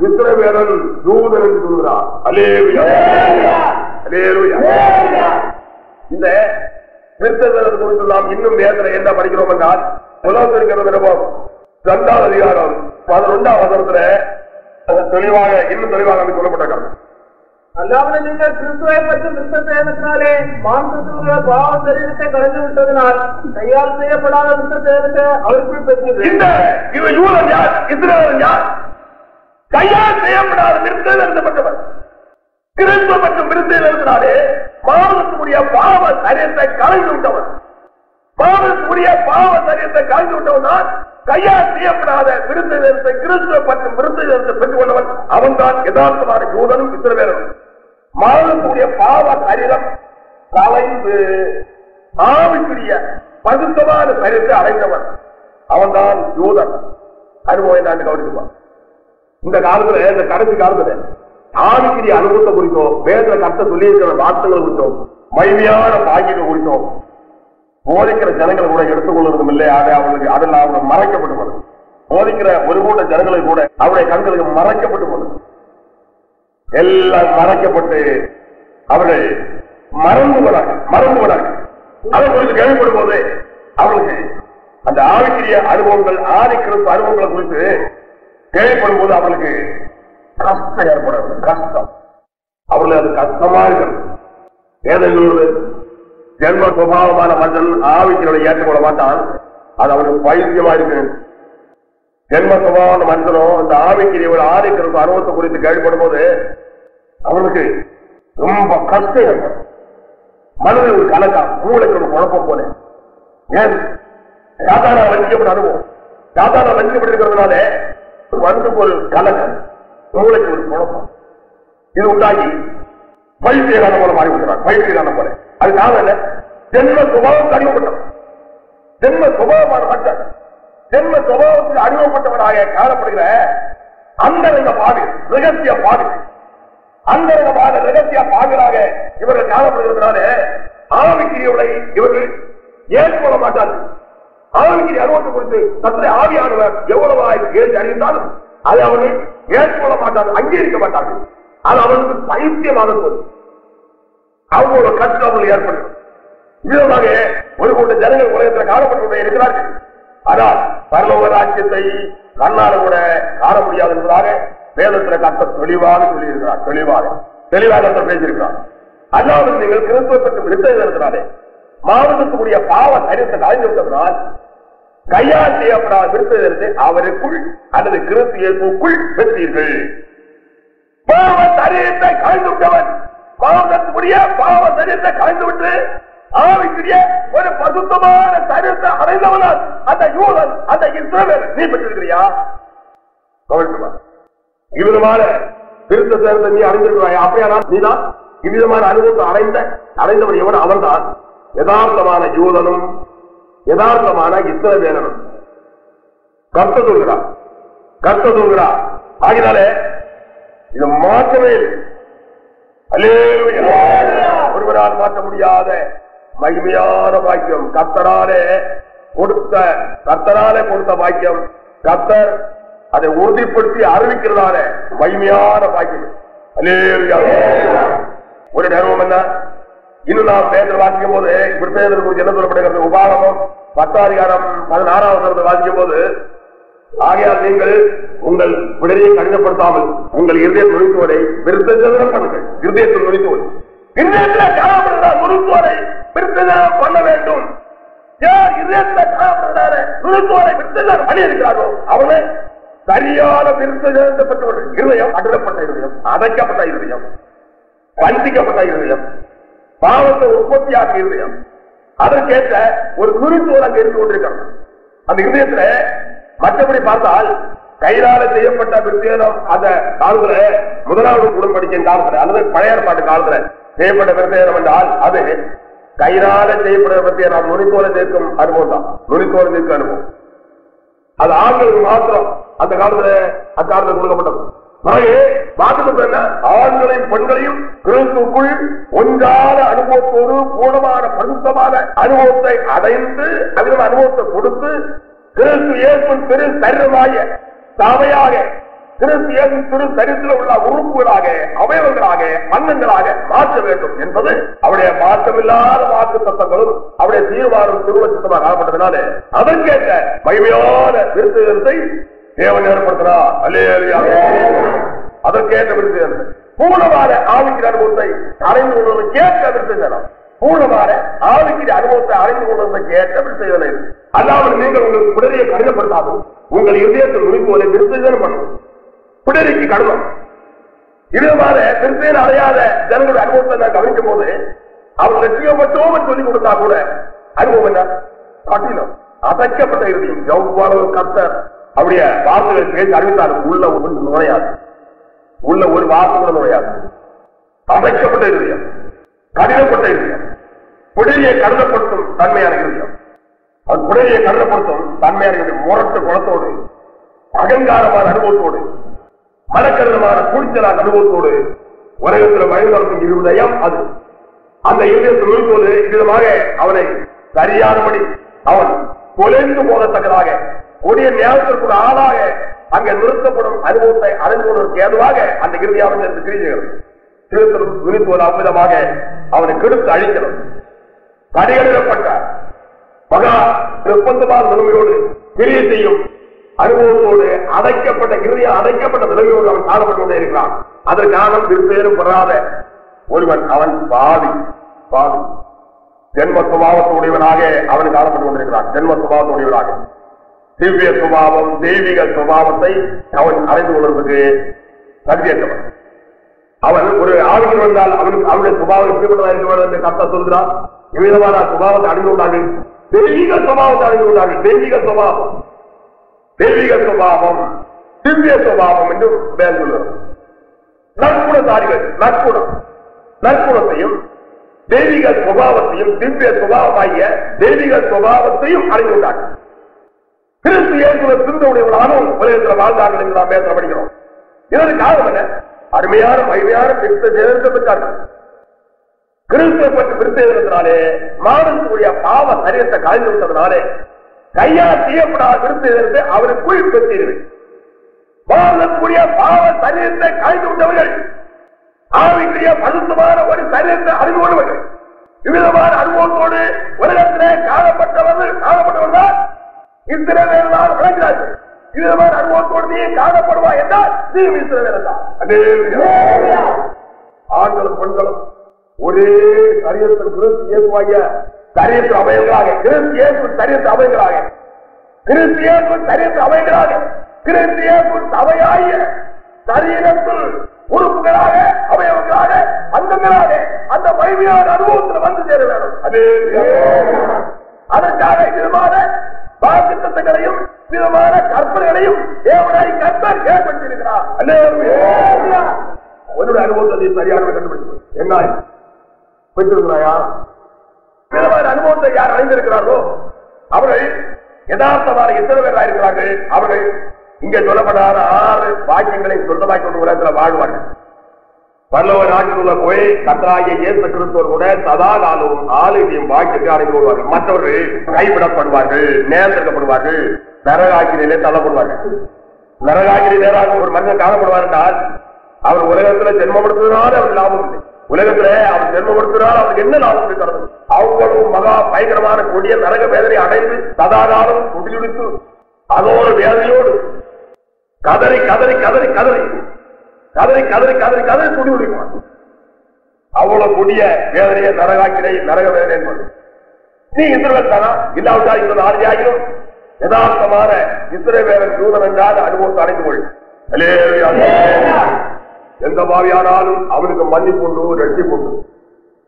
இஸ்ரவேலன் யூதன் என்று சொல்கிறார். அல்லேலூயா, அல்லேலூயா. இந்த கிறிஸ்தவர்கள் குறித்து நாம் இன்னும் வேதனை என்ன படிக்கிறோம் என்றால் முதலாவது 2ஆம் அதிகாரம் 11ஆம் வசனத்துல தெளிவாக இன்னும் தெளிவாக சொல்லப்பட்டிருக்கிறது. அல்லாமல் நீங்கள் கிறிஸ்துவை பற்றி விருத்தத்தினாலே மாம்சத்துடைய பாவ சரீரத்தை கலந்து விட்டதனால் கையால் செய்யப்படாத விருத்தத்தை அவருக்குள் பெற்றது. இவன் யூதன் யார்? இஸ்ரவேலன் யார்? கையால் செய்யப்படாத விருத்தம் எழுதப்பட்டவர். கிறிஸ்துவ மற்றும் விருத்தம் எழுதினாலே மாம்சத்துடைய பாவ சரீரத்தை கலந்து விட்டவர். மாம்சத்துடைய பாவ சரீரத்தை கலந்து விட்டவன் தான் கையால் செய்யப்படாத விருத்தத்தை கிறிஸ்துவ மற்றும் விருத்தத்தை பெற்றுக் கொண்டவன். அவன் தான் யதார்த்தமான யூதனும் இஸ்ரவேலனும். மாம்சத்துடைய பாவ சரீரம் கலைந்து ஆவிக்குரிய பரிசுத்தமான சரீரத்தை அடைந்தவன். அவன் தான் யூதன். அனுபவம் என்னன்னு கவனிக்குவான். இந்த காலத்துல, இந்த கடைசி காலத்துல ஆவிக்குரிய அனுபவத்தை குறித்தோம், வேதத்துல கர்த்தர் சொல்லி இருக்கிற வார்த்தைகளை குறித்தோம், மகிமையான பாக்கியத்தை குறித்தோம் போதிக்கிற ஜனங்களை கூட எடுத்துக்கொள்வதும் இல்லை. அவர்களுக்கு அதெல்லாம் அவங்க மறைக்கப்பட்டு போனது. போதிக்கிற ஒரு கூட்ட ஜனங்களை கூட அவருடைய கண்களுக்கு மறைக்கப்பட்டு போனது. எல்லாம் மறைக்கப்பட்டு அவர்கள் மறந்து போனார்கள். அதை குறித்து கேள்விப்படும் போது அவர்களுக்கு அந்த ஆவிக்குரிய அனுபவங்கள், ஆதி கிறிஸ்து அனுபவங்களை குறித்து கேள்விப்படும் போது அவர்களுக்கு கஷ்டம் ஏற்படுறது. கஷ்டம் அவர்களுக்கு அது கஷ்டமா இருக்கிறது. ஏதோ ஜென்ம சுபாவமான மனிதன் ஆவிக்கிறவனை ஏற்றுக்கொள்ள மாட்டான். அது அவனுக்கு பைத்தியமா இருக்கு. ஜென்மத்துவான மனிதனும் இந்த ஆவிக்கிரியவள் ஆதிக்கிறது அனுபவத்தை குறித்து கேள்விப்படும் போது அவனுக்கு ரொம்ப கஷ்டம் ஏற்படும். மனதில் ஒரு கலக்கம், மூளைக்கு ஒரு குழப்பம் போல. ஏன் சாதாரண வஞ்சிக்கப்பட்ட அனுபவம், சாதாரண வஞ்சிக்கப்பட்டிருக்கிறதுனால வந்து ஒரு கலக்கம், மூளைக்கு ஒரு குழப்பம், இது உண்டாகி பைத்தியகான போல மாறி விடுறான். பைத்தியகான போல அதுக்காக இல்ல, ஜென்ம சுபாவம் அறிவுப்பட்டவன், ஜென்ம சுபாவமான மனிதன், ஜென்ம சுபாவத்தில் அறிவுப்பட்டவனாக காணப்படுகிற அந்தரங்க பாவி, ரகசிய பாவி, அந்தரங்கமான ரகசிய பாவிகளாக இவர்கள் காணப்படுகிறதுனால ஆவிக்கிரியவளை இவர்கள் ஏற்றுக்கொள்ள மாட்டார்கள். ஆவிக்கிரி அனுபவத்தை குறித்து தன்னுடைய ஆவியானவர் எவ்வளவாய் ஏற்று அறிந்தாலும் அதை அவர்கள் ஏற்றுக்கொள்ள மாட்டார்கள், அங்கீகரிக்க மாட்டார்கள். அது அவர்களுக்கு பைத்தியமாக தோன்றும். அவங்களோட கஷ்டம் அவர்கள் ஏற்படும். இதனாக ஒரு கூட்ட ஜனங்கள் உலகத்தில் காணப்பட்டு இருக்கிறார்கள். ஆனால் பரலோக ராஜ்யத்தை கண்ணால கூட காண முடியாது என்பதாக வேதத்தில் கர்த்தர் தெளிவாக சொல்லியிருக்கிறார். தெளிவாக பேசியிருக்கிறார். அல்லாமல் நீங்கள் கிறிஸ்துவை பற்றி விருத்தினாலே மாவட்டத்துக்குரிய பாவ சரீரத்தை கலைந்து விட்டதனால் கையால் செய்யப்படாத விருத்தினத்தை அவருக்குள் அல்லது கிறிஸ்து இயேசுக்குள் பெற்றீர்கள். பாவ சரீரத்தை கலைந்து விட்டவன் மாவட்டத்துக்குரிய பாவ சரீரத்தை கலைந்து விட்டு ஆவிக்குரிய ஒரு பசுத்தமான சரீரத்தை அடைந்தவனால் அந்த யூதன், அந்த இஸ்ரவேல் நீ பெற்றிருக்கிறியா? கவனித்துமா, இவ்விதமான திருத்த சேர்ந்த நீ அடைந்திருக்கிறாயா? அப்படியானால் நீதான் இவ்விதமான அனுபவத்தை அடைந்தவன் எவன்? அவன்தான் யதார்த்தமான யூதனும் யதார்த்தமான இஸ்ரவேலனும். கர்த்தர் சொல்கிறார். ஆகினாலே இது மாற்றமே இல்லை. ஒருவரால் மாற்ற முடியாத மகிமையான பாக்கியம், கர்த்தராலே கொடுத்த பாக்கியம், கர்த்தர் அதை உறுதிப்படுத்தி அறிவிக்கிறதான மகிமையான பாக்கியம். ஒரு நேரம் என்ன இன்னும் நாம் பேதர் வாசிக்கும் போது இப்படி பேதர் குறித்து என்ன சொல்லப்படுகிறது? உபாகமம் 10:16 வாசிக்கும் போது, ஆகையால் நீங்கள் உங்கள் விடையை கடினப்படுத்தாமல் உங்கள் இருதயத்தை நுழைத்துவதை விருத்தம் பண்ணுங்கள். இருதயத்தில் நுழைத்துவது நுழைத்துவரை விருத்தம் பண்ண வேண்டும். யார் இதயத்தை நுழைத்துவரை விருத்தம் பண்ணி இருக்கிறாரோ அவனை சரியான விருத்தம் பெற்றவர்கள். இருதயம் அடக்கப்பட்ட இருதயம், அடைக்கப்பட்ட இருதயம், வஞ்சிக்கப்பட்ட இருதயம், பாவத்தை உற்பத்தியாக்கிய இருதயம், அதற்கேற்ற ஒரு நுழைத்துவர் அங்கு இருந்து கொண்டிருக்கிறது. அந்த இருதயத்துல மற்றபடி பார்த்தால் கையிலால செய்யப்பட்ட விருத்தம் அந்த காலத்துல முதலாவது உடன்படிக்கையின் காலத்துல அல்லது பழைய ஏற்பாட்டு காலத்துல செய்யப்பட்ட விருத்தம் என்றால் அது கையிலால செய்யப்பட்ட விருத்தம் நுழைத்தோலை சேர்க்கும் அனுபவம் தான். நுழைத்தோலை சேர்க்கும் அனுபவம் அது ஆண்களுக்கு மாத்திரம் அந்த காலத்துல கொடுக்கப்பட்டது. ஆண்களையும் பெண்களையும் கிறிஸ்துக்குள் ஒன்றான அனுபவத்தோடு பூர்ணமான பரிசுத்தமான அனுபவத்தை அடைந்து அதில் அனுபவத்தை கொடுத்து கிறிஸ்து இயேசுவின் பெரு சரீரமாய சபையாக கிறிஸ்து இயேசு திரு சரீரத்தில் உள்ள உறுப்புகளாக அவயவங்களாக அங்கங்களாக மாற்ற வேண்டும் என்பது அவருடைய மாற்றமில்லாத வாக்கு தத்தங்களும் அவருடைய தீர்மானம் திருவச்சமாக காணப்பட்டதுனால அதற்கேற்ற மகிமையான விருத்தத்தை தேவன் ஏற்படுத்தினார். அல்லேலூயா. அதற்கேற்ற விருத்தம் பூர்ணமான ஆவிக்கிற அனுபவத்தை அடைந்து கொள்வதற்கு ஏற்ற விருத்தம், பூர்ணமான ஆவிக்கிற அனுபவத்தை அடைந்து கொள்வதற்கு ஏற்ற விருத்தம். அல்லாமல் நீங்கள் உங்களுக்கு பிடரியை கடினப்படுத்தாமல் உங்கள் இதயத்தில் நுழைப்புவதை விருத்தம் பண்ணும். பிடரிக்கு கடினம் இதுமாதிரி விருத்தம் அடையாத ஜனங்களுடைய அனுபவத்தை நான் கவனிக்கும் போது அவர் லட்சியப்பட்டோம் சொல்லிக் கொடுத்தா கூட அனுபவம் என்ன? கடினம், அசைக்கப்பட்ட இருதயம். எவ்வளவு கர்த்தர் அப்படிய வார்த்தைகள் பேசி அறிவித்தார், உள்ள ஒன்று நுழையாது, உள்ள ஒரு வார்த்தை கூட நுழையாது. அசைக்கப்பட்ட இருதயம், கடினப்பட்ட இருதயம், பிடரியை கடினப்படுத்தும் தன்மையான இருதயம். அது பிடரியை கடினப்படுத்தும் தன்மையான முரட்டு குளத்தோடு அகங்காரமான அனுபவத்தோடு மனக்கடினமான கூடுதலான அனுபவத்தோடு உலகத்தில் வழிநடத்தும் இருதயம் அது. அந்த இருதயத்தில் நுழைப்போது விதமாக அவனை சரியானபடி அவன் தொலைந்து போகத்தக்கதாக கொடிய ஞானத்திற்கு ஆளாக அங்கே நிறுத்தப்படும் அனுபவத்தை அடைந்து கொள்வதற்கு ஏதுவாக அந்த இறுதியாக கிரிகிறது. திருத்தலும் நுழைப்போது அவ்விதமாக அவனை கெடுத்து அழிக்கிறது. கடிகளிடப்பட்ட மகா நிர்பந்தமான நிலைமையோடு கிரியை செய்யும் அனுபவத்தோடு அடைக்கப்பட்ட இறுதியாக அடைக்கப்பட்ட நிலைமையோடு அவன் காணப்பட்டு கொண்டே இருக்கிறான். அதற்கான விருப்பேறும் பெறாத ஒருவன் அவன் பாவி ஜென்ம சுபாவத்துடையவனாக அவன் காணப்பட்டு கொண்டிருக்கிறான். ஜென்ம சுபாவத்துடையவனாக திவ்ய சுபாவம் தெய்வீக சுபாவத்தை அவன் அறிந்து கொள்வதற்கு தகுதியற்றவன். அவன் ஒரு ஆளுநர் வந்தால் அவனுடைய சுபாவம் எப்படிப்பட்டதா இருக்கிறது என்று கர்த்தர் சொல்கிறார். இவ்விதமான சுபாவத்தை அறிந்து கொண்டார்கள். தெய்வீக சுபாவத்தை அறிந்து கொண்டார்கள். தெய்வீக சுபாவம் திவ்ய சுபாவம் என்று பெயர் சொல்லுவார். நற்குணதாரிகள் நற்குணத்தையும் தெய்வீக சுபாவத்தையும் திவ்ய சுபாவமாகிய தெய்வீக சுபாவத்தையும் அறிந்து கொண்டார்கள். கிறிஸ்து இயேசுவை திருந்தவுடையவர்களாலும் உலகத்தில் வாழ்ந்தார்கள் என்று நாம் பேச படிக்கிறோம். இதற்கு காரணம் என்ன? அருமையான மகிமையான கிறிஸ்து சேர்ந்து பெற்றார்கள். கிறிஸ்துவை பற்றி பிரித்தெழுதினாலே மாணவர்களுடைய பாவ சரீரத்தை கலைந்து விட்டதனாலே கையால் செய்யப்படாத கிறிஸ்து அவருக்குள் பெற்றீர்கள். மாணவர்களுடைய பாவ சரீரத்தை கலைந்து விட்டவர்கள் ஆவிக்குரிய பரிசுத்தமான ஒரு சரீரத்தை அறிந்து கொள்வர்கள். விவிதமான அனுபவத்தோடு உலகத்திலே காணப்பட்டவர்கள் இஸ்ரவேலர் விளங்கினார்கள். விவிதமான அனுபவத்தோடு நீ காணப்படுவாய் என்றால் நீ இஸ்ரவேலர் தான். ஆண்களும் பெண்களும் ஒரே சரீரத்தில் கிறிஸ்து இயேசுவாகிய சரீரத்தில் அமையங்களாக கிறிஸ்து இயேசு சரீரத்தில் அமையங்களாக கிறிஸ்து இயேசு சரீரத்தில் அமையங்களாக கிறிஸ்து இயேசு சபையாகிய சரீரத்தில் உறுப்புகளாக அவயவங்களாக அங்கங்களாக அந்த மகிமையான அனுபவத்தில் வந்து சேர வேண்டும். அதற்காக விதமான வாக்குத்தத்தங்களையும் விதமான கற்பனைகளையும் தேவனாய் கர்த்தர் ஏற்படுத்தியிருக்கிறார். உன்னுடைய அனுபவத்தை சரியாக கண்டுபிடிச்சு என்ன பெற்றிருக்கிறாயா? விதமான அனுபவத்தை யார் அடைந்திருக்கிறார்களோ அவர்கள் யதார்த்தமான எத்தனை பேராக இருக்கிறார்கள். அவர்கள் இங்கே சொல்லப்படாத 6 வாக்கியங்களை சொந்தமாக்கி கொண்டு உலகத்தில் வாழ்வார்கள். பரலோக நாட்டில் போய் கர்த்தராகிய இயேசு கிறிஸ்துவோடு கூட சதா காலமும் ஆளுகையும் வாக்கியத்தை அடைந்து கொள்வார்கள். மற்றவர்கள் கைவிடப்படுவார்கள், நேர்ந்தெடுக்கப்படுவார்கள், நரகாக்கிரியிலே தள்ளப்படுவார்கள். நரகாக்கிரி நேராக ஒரு மனிதன் காணப்படுவார் என்றால் அவர் உலகத்தில் ஜென்மப்படுத்துவதனால அவர் லாபம் இல்லை. உலகத்திலே அவர் ஜென்மப்படுத்துவதால் அவருக்கு என்ன லாபம் இருக்கிறது? அவங்களும் மகா பயங்கரமான கொடிய நரக வேதனை அடைந்து சதாகாலம் குடியுடித்து அதோடு வேதனையோடு கதறி கதறி கதறி கதறி கதறி கதறி கதறி கதறி துடி உடிப்பான். அவ்வளவு கொடிய வேதனையை நரகாக்கிரை நரக வேதனை என்பது. நீ இஸ்ரவேல் தானா? இல்லாவிட்டால் இந்த ஆதியாகிலும் யதார்த்தமான இஸ்ரவேலன் தூதன் என்றால் அனுபவத்தை அடைந்து கொள். எந்த பாவியானாலும் அவனுக்கு மன்னிப்பு உண்டு, ரட்சிப்பு உண்டு.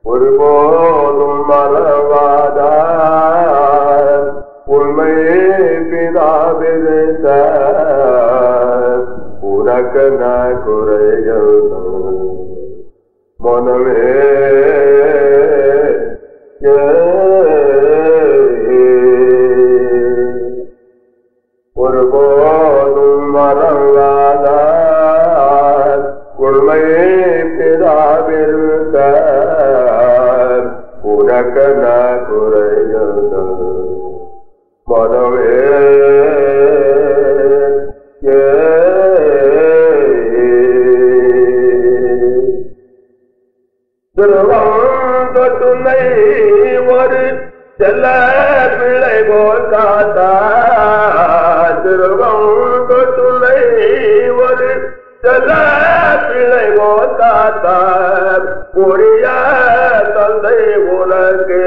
ஒருபோதும் மறவாத உண்மை பிதாவிருந்த உனக்கு நான் குறைகள் மனமே ஒருபோதும் மறவாத உண்மை பிதாவிருந்த உனக்கு நான் குறைகள் மனமே துணை ஒரு செல்ல பிள்ளை போல் காத்தார். திருவம் துணை ஒரு செல்ல பிள்ளை போல் காத்தார். உரிய தந்தை உனக்கு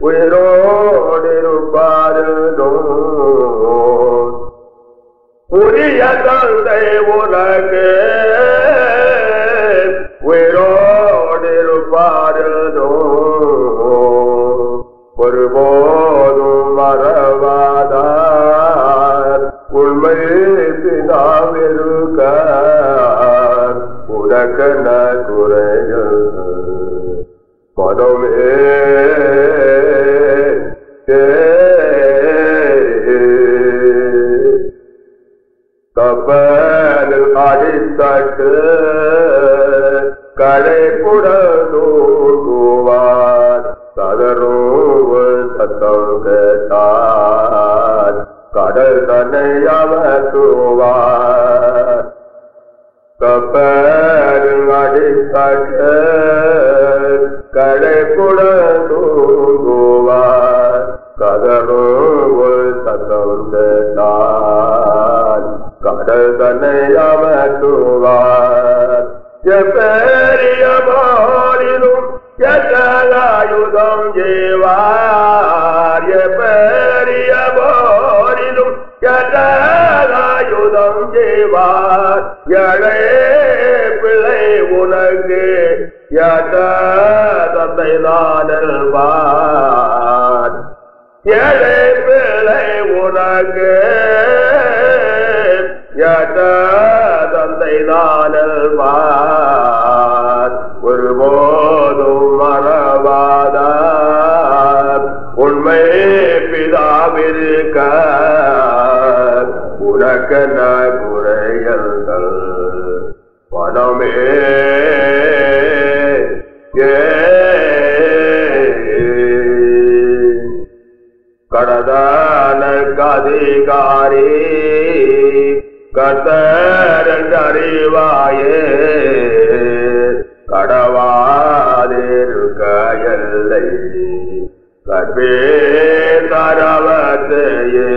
உயிரோடு இருப்பாரோ? உரிய தந்தை உனக்கு உயிரோடு இருப்பாரோ? ஒருபோதும் மறவாதார் உண்மை பிதாவிருக்க உனக்கு குறைகள் மனமே கப்பலில் அடித்தட்டு களைப்புடூவார் கதறூவு சத்தம் கேட்டார் கடல் தன்னை அமர்த்துவார். கப்பலில் அடித்தட்டு களைப்புடூவார் கதறூவு சத்தம் கேட்டார் கடல் தன்னை அமர்த்துவார். எப்பெரிய போரிலும் எத்தலாயுதம் ஜீவார். எப்பெரிய போரிலும் யுதம் செய்வார் ஏழை பிள்ளை உனக்கு தந்தை நானல்வார் ஏழை பிள்ளை உனக்கு தந்தை நானல்வார் ஒருபோதும் மறவாத உண்மை பிதாவிருக்க உனக்கென்ன குறையல்கள் மனமே கடதானக்கு அதிகாரி கர்த்தரறிவாயே கடவாதிருக்க எல்லை கற்பே தரவத்தையே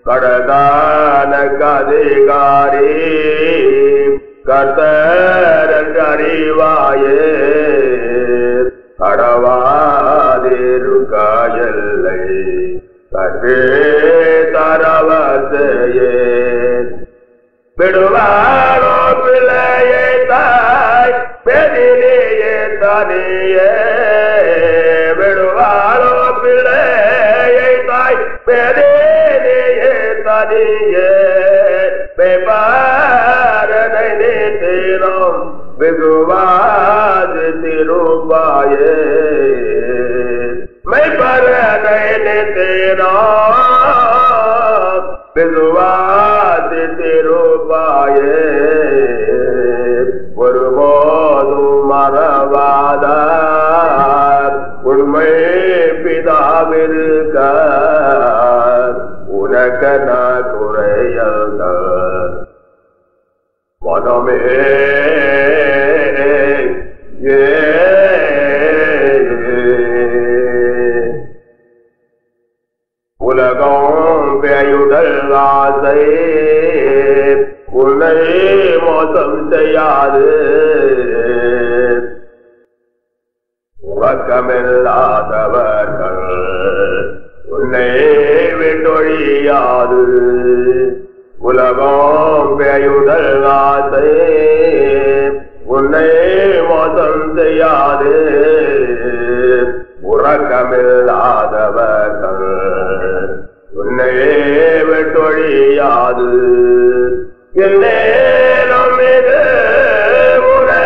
கடதானக்கு அதிகாரி கர்த்தரறிவாயே கடவாதிருக்க எல்லை கற்பே தரவத்தையே விடுவாரோ பிள்ளையை தாய் பெரியே தனியே விடுவாரோ பிள்ளையை தாய் பெரியே தனியே பெபாரனை நீத்திரும் விகுவாது திருப்பாயே மெய்பரனை நீத்திரும் விகுவாது திருப்பாயே ஒருபோதும் மறவாத உண்மை பிதாவிருக்க உனக்கென்ன குறையல்க மனமே உலகம் பெயுடல் ஆசை உன்னை மோசம் செய்யாது உறக்கமில்லாதவர்கள் உன்னை விட்டொழியாது உலகம் பெயுடல் ஆசை உன்னை மோசம் செய்யாது உறக்கமில்லாதவர்கள் உன்னை விட்டொழியாது என்னேனும் இது உரை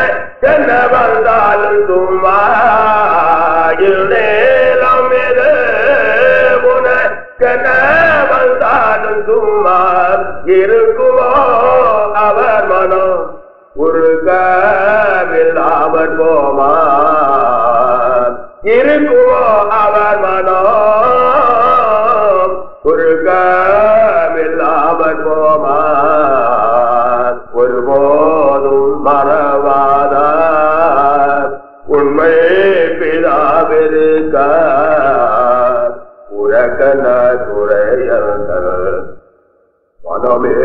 என்ன வந்தாலும் சும்மா என்னேனும் இது உரை என்ன வந்தாலும் சும்மா இருக்குமோ அவர் மனம் உருகவில்லாமல் போமா இருக்குமோ அவர் மனம் உருகவில்லாமல் போமா ஒருபோதும் மறவாத உண்மை பிதாவிருக்க உனக்கென்ன குறையல்கள் மனமே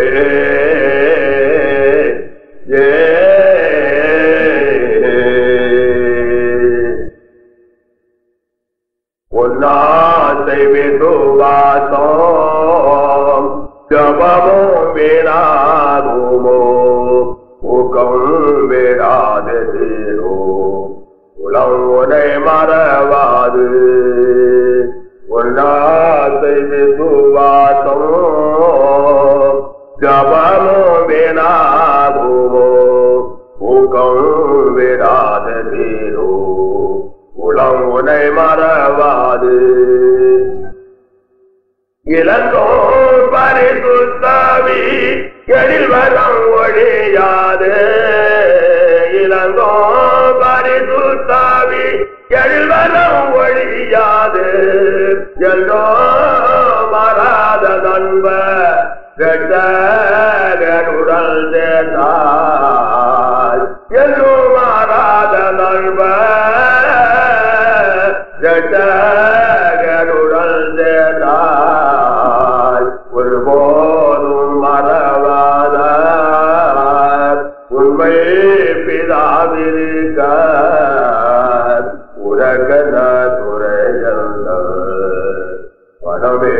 உன்னாசை விசுவாசம் ஜபமும் விடாகுமோ ஊக்கம் விடாது தீரோ உளம் உனை மறவாது உன்னாசை விசுவாசம் ஜபமும் விடாகுமோ ஊக்கம் விடாது தீரோ உளம் உனை மறவாது இளங்கோ பரிசுத்தாவி எழில் வரம் ஒழியாது இளங்கோ பரிசுத்தாவி எழில் வரம் ஒழியாது எல்லோ மறாத நண்ப உடல் சேர்ந்தாய் எல்லோ மாறாத நண்ப உடல் சேர்ந்தாய் ஒருபோதும் மறவாத உண்மை பிதாவிருக்க உனக்கென்ன குறையல்கள் மனமே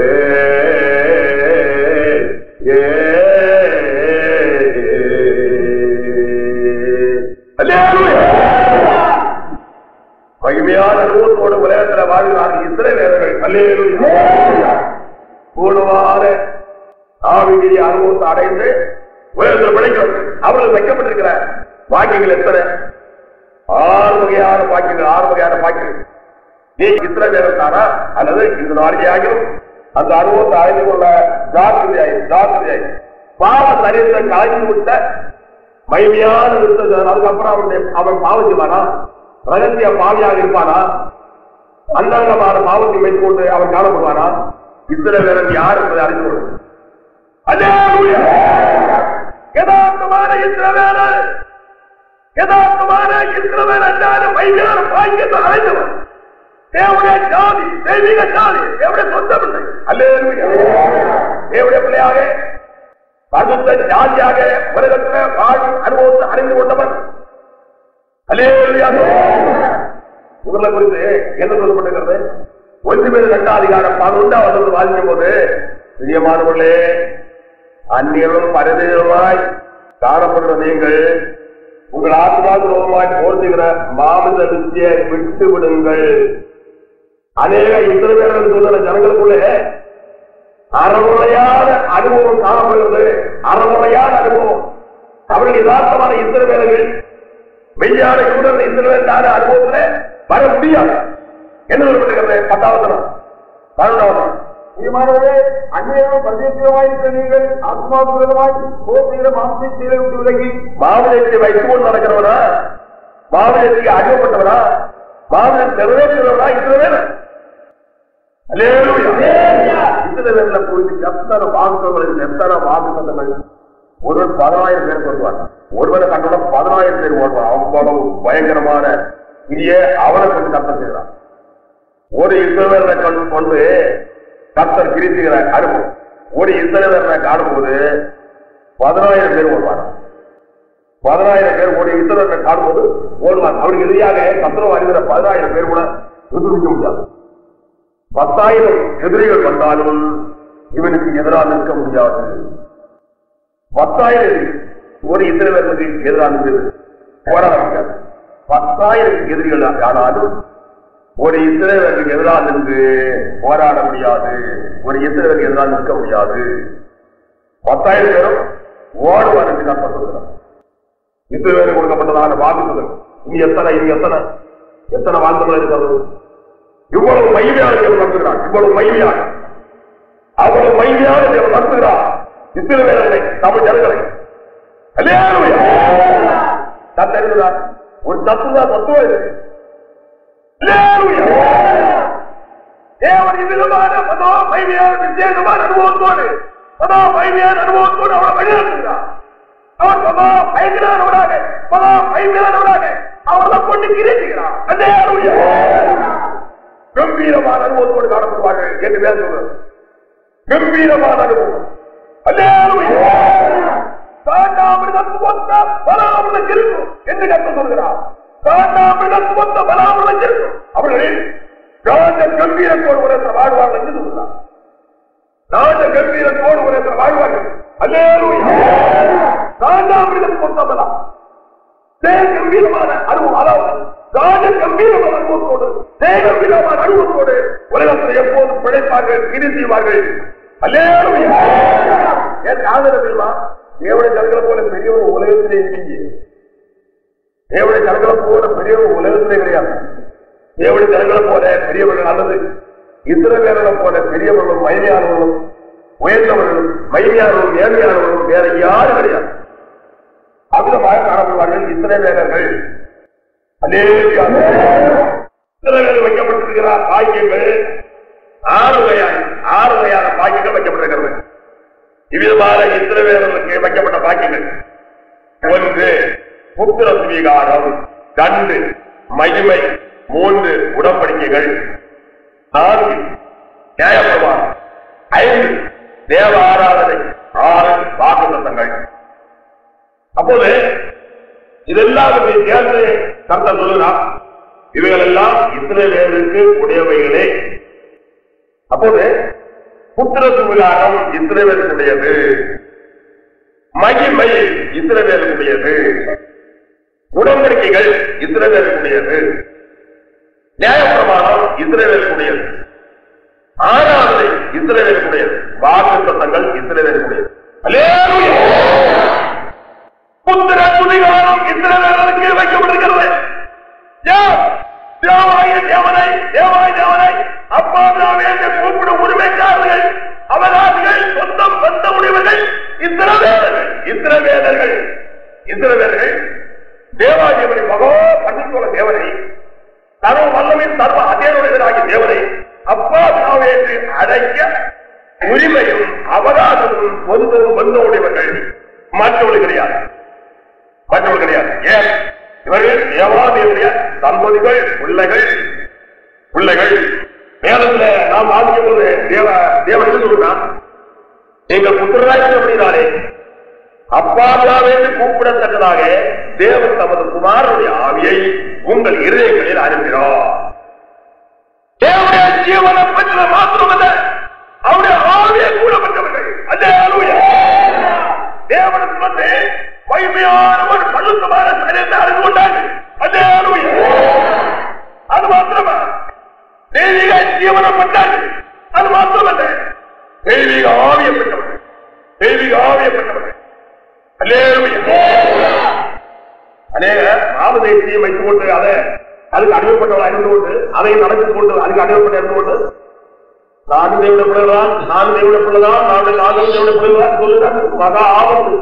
மகிமையான அனுபவத்தோடு உலகத்தில் வாழ்கிறார்கள் இஸ்ரவேலர்கள். அல்லேலூயா. பூர்ணமான ஆவிக்குரிய அனுபவத்தை அடைந்து உலகத்தில் பிழைக்கிறது. அவர்கள் வைக்கப்பட்டிருக்கிற வாக்கியங்கள் எத்தனை? 6 வகையான வாக்கியங்கள். 6 வகையான வாக்கியங்கள். நீ இஸ்ரவேலர் தானா அல்லது இந்த நாளிகையாகும் அந்த அனுபவத்தை அடைந்து கொள்ள ஜாக்கிரதையாய் பாவ சரீரத்தை கலந்து விட்ட மகிமையான அதுக்கப்புறம் அவன் பாவம் செய்வானா? ரகசிய பாவியாக இருப்பானா? அந்தங்கமான பாவத்தை வைத்துக் கொண்டு அவன் காணப்படுவானா? இஸ்ரவேலன் யார் என்பதை அறிந்து கொள்ளும். யதார்த்தமான இஸ்ரவேலர் அல்லாத மகிமையான பாக்கியத்தை அடைந்தவன் தேவனுடைய ஜாதி, தெய்வீக ஜாதி, தேவனுடைய சொந்தம் இல்லை. அல்லேலூயா. தேவனுடைய பிள்ளையாக பரிசுத்த ஜாதியாக உலகத்தில் வாழும் அனுபவத்தை அறிந்து கொண்டவன். அல்லேலூயா. இவர்களை குறித்து என்ன சொல்லப்பட்டிருக்கிறது? 1 அதிகாரம் 11 வாசிக்கும் போது, பிரியமானவர்களே, அந்நியரும் பரிதேயருமாய் காணப்படுற நீங்கள் உங்கள் ஆத்மாத்ரோகமாய் போர்த்துகிற மாமிச வித்தியை விட்டு விடுங்கள். அநேக இஸ்ரவேலர்கள் சொல்ற ஜனங்களுக்குள்ளே அறமுறையான அனுபவம் காணப்படுகிறது. அறமுறையான அனுபவம். அவர்கள் யதார்த்தமான இஸ்ரவேலர்கள் மெய்யான யூதர்கள் இஸ்ரவேலான அனுபவத்தில் வர முடியாது. என்ன சொல்லப்பட்டிருக்கிறது? 10 11 அந்நியரும் பரிதேயருமாயிருக்கிற நீங்கள் ஆத்மாத்ரோகமாய் போர்த்துகிற மாமிசத்தை விட்டு விலகி மாமிசத்தை வைத்துக் கொண்டு நடக்கிறவனா? மாமிசத்துக்கு அடிமைப்பட்டவனா? மாமிசம் நிறைவேற்றுறவனா? இஸ்ரவேலர். இஸ்ரவேலர்ல போயிட்டு எத்தனை வாக்குகள் எத்தனை வாக்குத்தங்கள்? ஒருவர் 10,000 பேர் சொல்லுவாங்க. ஒருவரை கண்டோட 10,000 பேர் ஓடுவான். அவ்வளவு பயங்கரமான இனிய அவனை கொண்டு கர்த்தர் செய்கிறான். ஒரு இஸ்ரவேலரை கொண்டு கர்த்தர் கிரித்துகிற அனுபவம். ஒரு இஸ்ரவேலரை காணும்போது 10,000 பேர் ஓடுவாங்க. 10,000 பேர் ஒரு இஸ்ரவேலரை காணும்போது ஓடுவாங்க. அவருக்கு எதிரியாக கர்த்தர் அறிகிற 10,000 பேர் கூட எதிர்க்க முடியாது. 10,000 எதிரிகள் வந்தாலும் இவனுக்கு எதிராக நிற்க முடியாது. 10,000 ஒரு இஸ்ரவேலருக்கு எதிராக நிற்கிறது போராட முடியாது. 10,000 எதிரிகள் ஆனாலும் ஒரு இஸ்ரவேலருக்கு எதிராக நின்று போராட முடியாது. ஒரு இஸ்ரவேலுக்கு எதிராக நிற்க முடியாது. 10,000 பேரும் ஓடுவார் என்று கர்த்தர் சொல்கிறார். இஸ்ரவேலுக்கு கொடுக்கப்பட்டதான வாக்குறுதிகள் இனி எத்தனை வாக்குறுதிகள் இருக்கிறது? இவ்வளவு மகிமையாக தேவன் நடத்துகிறார். இவ்வளவு மகிமையாக அவ்வளவு மகிமையாக தேவன் நடத்துகிறார் இஸ்ரவேலரை, தமிழ் ஜனங்களை. அல்லேலூயா. கர்த்தர் ஒரு தத்துவம் இருக்கு. தேவன் இவ்விதமான மகிமையான விசேஷமான அனுபவத்தோடு அவரை வழிநடத்துகிறார். அவர் பயங்கரவராக அவர்களை கொண்டு கிரீட்டுகிறார். அல்லேலூயா. கம்பீரமான அனுபவத்தோடு காணப்படுவார்கள் என்று பேர் சொல்றார். கம்பீரமான அனுபவம். அல்லேலூயா. காண்டாமிருகம் போன்ற பலாமிருகம் இருக்கும் என்று கர்த்தர் சொல்கிறார். காண்டாமிருகம் போன்ற பலாமிருகம் இருக்கும். அவர்களில் ராஜ கம்பீரத்தோடு உரைத்த வாழ்வார்கள் என்று சொல்கிறார். ராஜ கம்பீரத்தோடு உரைத்த வாழ்வார்கள். அல்லேலூயா. காண்டாமிருகம் போன்ற பலா கம்பீரமான அனுபவம். அதாவது ராஜ கம்பீரமான அனுபவத்தோடு கம்பீரமான அனுபவத்தோடு உலகத்தில் எப்போதும் பிழைப்பார்கள், கிரி செய்வார்கள். அல்லேலூயா. என் ஆதரவில்லை தேவடைய ஜனங்களை போல பெரியவர் உலகத்திலே இல்லையே. தேவடைய ஜனங்களை போல பெரியவர் உலகத்திலே கிடையாது. தேவடைய ஜனங்களை போல பெரியவர்கள் அல்லது இஸ்ரவேலரை போல பெரியவர்களும் மகிமையானவர்களும் உயர்ந்தவர்களும் மகிமையானவர்களும் ஏழ்மையானவர்களும் வேற யாரும் கிடையாது. அமிதமாக காணப்படுவார்கள் இஸ்ரவேலர்கள். இஸ்ரவேலர் வைக்கப்பட்டிருக்கிறார் பாக்கியங்கள் 6 வகையான பாக்கியங்கள் வைக்கப்பட்டிருக்கிறது. இவ்விதமான இஸ்ரவேலர்களுக்கு வைக்கப்பட்ட பாக்கியங்கள்: 1 புத்திர சுவீகாரம், 2 மகிமை, 3 உடன்படிக்கைகள், 4 நியாயப்பிரமாணம், 5 தேவ ஆராதனை, 6 வாக்குத்தத்தங்கள். அப்போது இதெல்லாம் சேர்ந்து கர்த்தர் சொல்லுகிறார், இவைகள் எல்லாம் இஸ்ரவேலருக்கு உடையவைகளே. அப்போது புத்திர சுவிகாரம் இஸ்ரவேலுடையது, மகிமை இஸ்ரவேலுடையது, உடன்படிக்கைகள் இஸ்ரவேலுடையது, நியாயப்பிரமாணம் இஸ்ரவேலுடையது, ஆராதனை இஸ்ரவேலுடையது, வாக்குத்தத்தங்கள் இஸ்ரவேலுடையது. அல்லேலூயா. புத்திர சுவிகாரம் இஸ்ரவேலுக்கு வைக்கப்பட்டிருக்கிறது. தேவனை அப்பாவியாவே கூப்பிடும் உரிமைக்காரர்கள், அவராசிகள், சொந்தம் வந்த உடையவர்கள் இஸ்ரவேலர்கள். தேவாதிபதி மகோ பண்டித்துவ தேவனை, சர்வ வல்லமையின் சர்வ அதேனுடையவராகிய தேவனை அப்பாவியாவே அழைக்க உரிமையும் அவகாசமும் பொதுவும் வந்த உடையவர்கள். மற்றவர்கள் கிடையாது. ஏன்? இவர்கள் தேவாதியுடைய தம்பதிகள், பிள்ளைகள். வேதத்துல நாம் வாசிக்கும் போது தேவன் சொல்லுனா, நீங்கள் புத்திரராய் அப்படின்னாலே அப்பாவியாவே கூப்பிடத்தக்கதாக தேவன் தமது குமாரனுடைய ஆவியை உங்கள் இருதயங்களில் அனுப்பினார். தேவனுடைய ஜீவனை பெற்ற மாத்திரமல்ல, அவருடைய ஆவியை கூட பெற்றவர்கள். அல்லேலூயா. தேவனுக்கு வந்து மகிமையானவர் பழுத்தமான சரிந்து அறிந்து கொண்டார்கள். அல்லேலூயா. அது மாத்திரமா தெய்வீக ஜீவனம் பெற்றார்கள். அது மாத்திரமல்ல, தெய்வீக ஆவியை பெற்றவர்கள். அல்லேலூயா. அநேக மாமதேசியை வைத்துக் கொண்டு அதுக்கு அனுப்பப்பட்டவர்கள் இருந்து கொண்டு அதை நடந்து கொண்டு அதுக்கு அனுப்பப்பட்ட இருந்து கொண்டு நானும் தேவனுடைய பிள்ளைதான் சொல்லுகிறார். மகா ஆபத்து.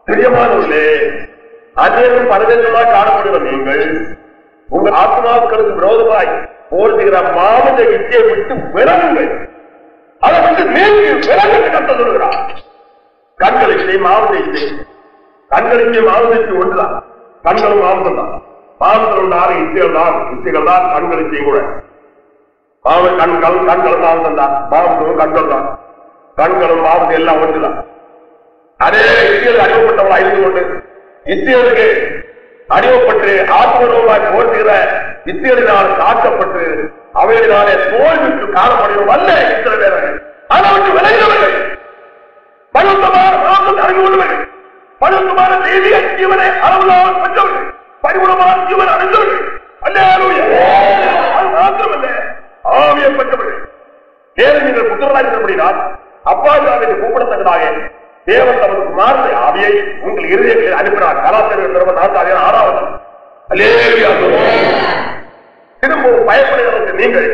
பிரியமானவர்களே, அநேகம் பரதேசமாக காணப்படுகிற நீங்கள் உங்கள் ஆத்மாக்களுக்கு விரோதமாய் போர்த்துகிற மாமத இச்சையை விட்டு விலகுங்கள். அதை வந்து நீங்கி விலகு கட்ட சொல்லுகிறார். கண்களுக்கு மாமத ஒன்றுதான். கண்களும் மாமதம் தான். மாமதத்தில் உள்ள இச்சைகள் தான் கண்களுக்கு கூட. கண்களும் மாமதம் தான். மாமதமும் கண்கள் தான். கண்களும் மாமதம் எல்லாம் ஒன்றுதான். அதே இச்சைகள் அறிவப்பட்டவளா இருந்து கொண்டு இச்சைகளுக்கு அறிவப்பட்டு ஆத்மரூபாய் போற்றுகிற இச்சைகளினால் தாக்கப்பட்டு அவைகளினாலே தோல்விக்கு காணப்படுகிறோம் அல்ல இஸ்ரவேலர்கள். அதற்கு விளைகிறவர்கள் பழுத்தமான அறிந்து கொண்டவர்கள், பழுத்தமான தெய்வீக ஜீவனை அளவுதான் பெற்றவர்கள், பரிவுணமான ஜீவன் அடைந்தவர்கள். அல்லேலூயா. அது மாத்திரமல்ல, ஆவியை பெற்றவர்கள். ஏன் நீங்கள் புத்திரராயிருக்கிறபடினால் அப்பாவியாவை கூப்பிடத்தக்கதாக தேவன் தமது குமாரனுடைய ஆவியை உங்கள் இருதயங்களில் அனுப்பினார். கலாச்சாரம் 4:6. அல்லேலூயா. திரும்பவும் பயப்படுகிறவர்கள் நீங்கள்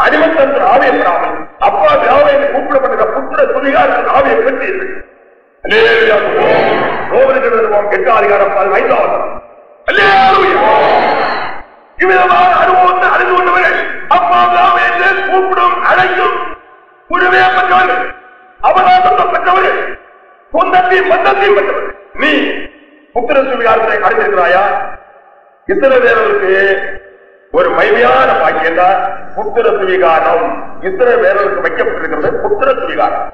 அடிமத்தன்று ஆவியை பெறாமல் அப்பாவியாவை கூப்பிடப்பட்ட புத்திர சுவிகாரத்தின் ஆவியை பெற்றீர்கள். அல்லேலூயா. ரோமர்கள் 8:5. அல்லேலூயா. இவ்விதமான அனுபவத்தை அறிந்து கொண்டவர்கள் அப்பாவியாவை கூப்பிடும் அழைக்கும் உரிமையை பெற்றவர்கள், அவகாசம் பெற்றவர்கள், சொந்தத்தையும் பந்தத்தையும் பெற்றவர்கள். நீ புத்திர சுவிகாரத்தை அடைந்திருக்கிறாயா? இஸ்ரவேலர்களுக்கு ஒரு மகிமையான பாக்கியம் தான் புத்திர சுவிகாரம். இஸ்ரவேலர்களுக்கு வைக்கப்பட்டிருக்கிறது புத்திர சுவிகாரம்.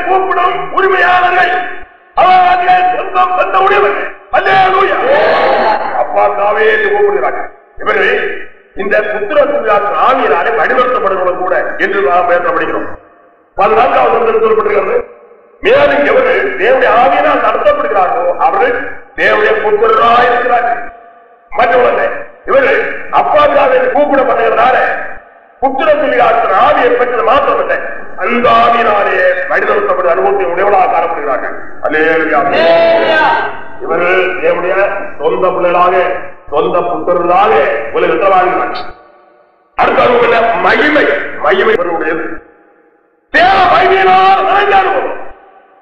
கூப்பிடும் உரிமையாளர்கள், அவர்கள் சொந்தம் வந்த உடையவர்கள். அல்லேலூயா. அப்பாவே கூப்பிடுகிறார்கள். இவர்கள் இந்த புத்திர சுவிகாரத்தின் ஆவியினாலே வழிநடத்தப்படுகிறவர்கள் கூட என்று நாம் பேசப்படுகிறோம். 14வது சொல்லப்படுகிறது. மேலும் எவர்கள் தேவனுடைய ஆவியினால் நடத்தப்படுகிறார்களோ அவர்கள் தேவனுடைய புத்திரராக இருக்கிறார்கள். மற்றவர்கள் இவர்கள் அப்பாவியாவை கூப்பிடப்படுகிறதால புத்திரத்தில் ஆவியை பெற்றது மாத்திரமில்லை, அந்த ஆவியினாலே வழிநடத்தப்பட்ட அனுபவத்தை உடையவளாக காணப்படுகிறார்கள். இவர்கள் தேவனுடைய சொந்த பிள்ளைகளாக சொந்த புத்தர்களாக உலகத்தில் வாழ்கிறார்கள். அடுத்த மகிமை, மகிமை இவருடையது. தேவ மகிமையினால் நிறைந்த அனுபவம்.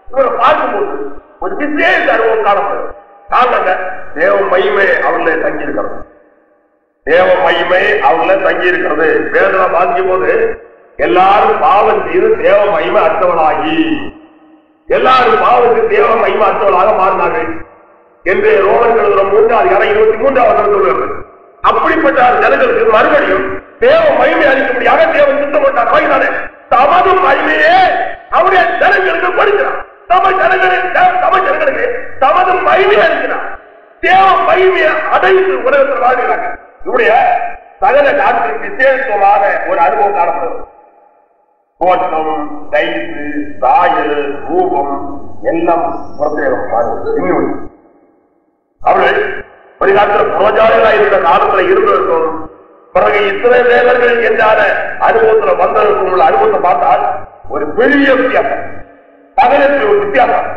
இவரை பார்க்கும்போது ஒரு விசேஷ அனுபவம் காணப்படுகிறது. காரணம் தேவ மகிமை அவர்களை தங்கியிருக்கிறது. தேவ மகிமை அவர்களை தங்கியிருக்கிறது. வேதனை வாசிக்கும் போது எல்லாரும் பாவம் செய்து தேவ மகிமை அற்றவளாகி, எல்லாரும் பாவத்துக்கு தேவ மகிமை அற்றவளாக மாறினார்கள் என்று ரோமர்கள் 3:23 சொல்கிறது. அப்படிப்பட்ட ஜனங்களுக்கு மறுபடியும் தேவ மகிமை அளிக்கும்படியாக தேவன் திட்டமிட்டார். ஆகினாலே தமது மகிமையே அவருடைய ஜனங்களுக்கு கொடுக்கிறார். தமது ஜனங்களுக்கு தமது மகிமையை அளிக்கிறார். தேவ மகிமையை அடைந்து உலகத்தில் வாழ்கிறார்கள். இவருடைய சகல காற்றின் விசேஷமான ஒரு அனுபவம் காணப்படுகிறது. தோற்றம், தைத்து, சாயல், ரூபம் எல்லாம் இன்னும் அவர்கள் ஒரு காலத்தில் புரோஜாரிகளாக இருக்கிற காலத்தில் இருந்ததற்கும் பிறகு இஸ்ரவேலர்கள் என்றான அனுபவத்தில் வந்ததற்கும் உள்ள அனுபவத்தை பார்த்தால் ஒரு பெரிய வித்தியாசம், பகலத்தில் ஒரு வித்தியாசம்,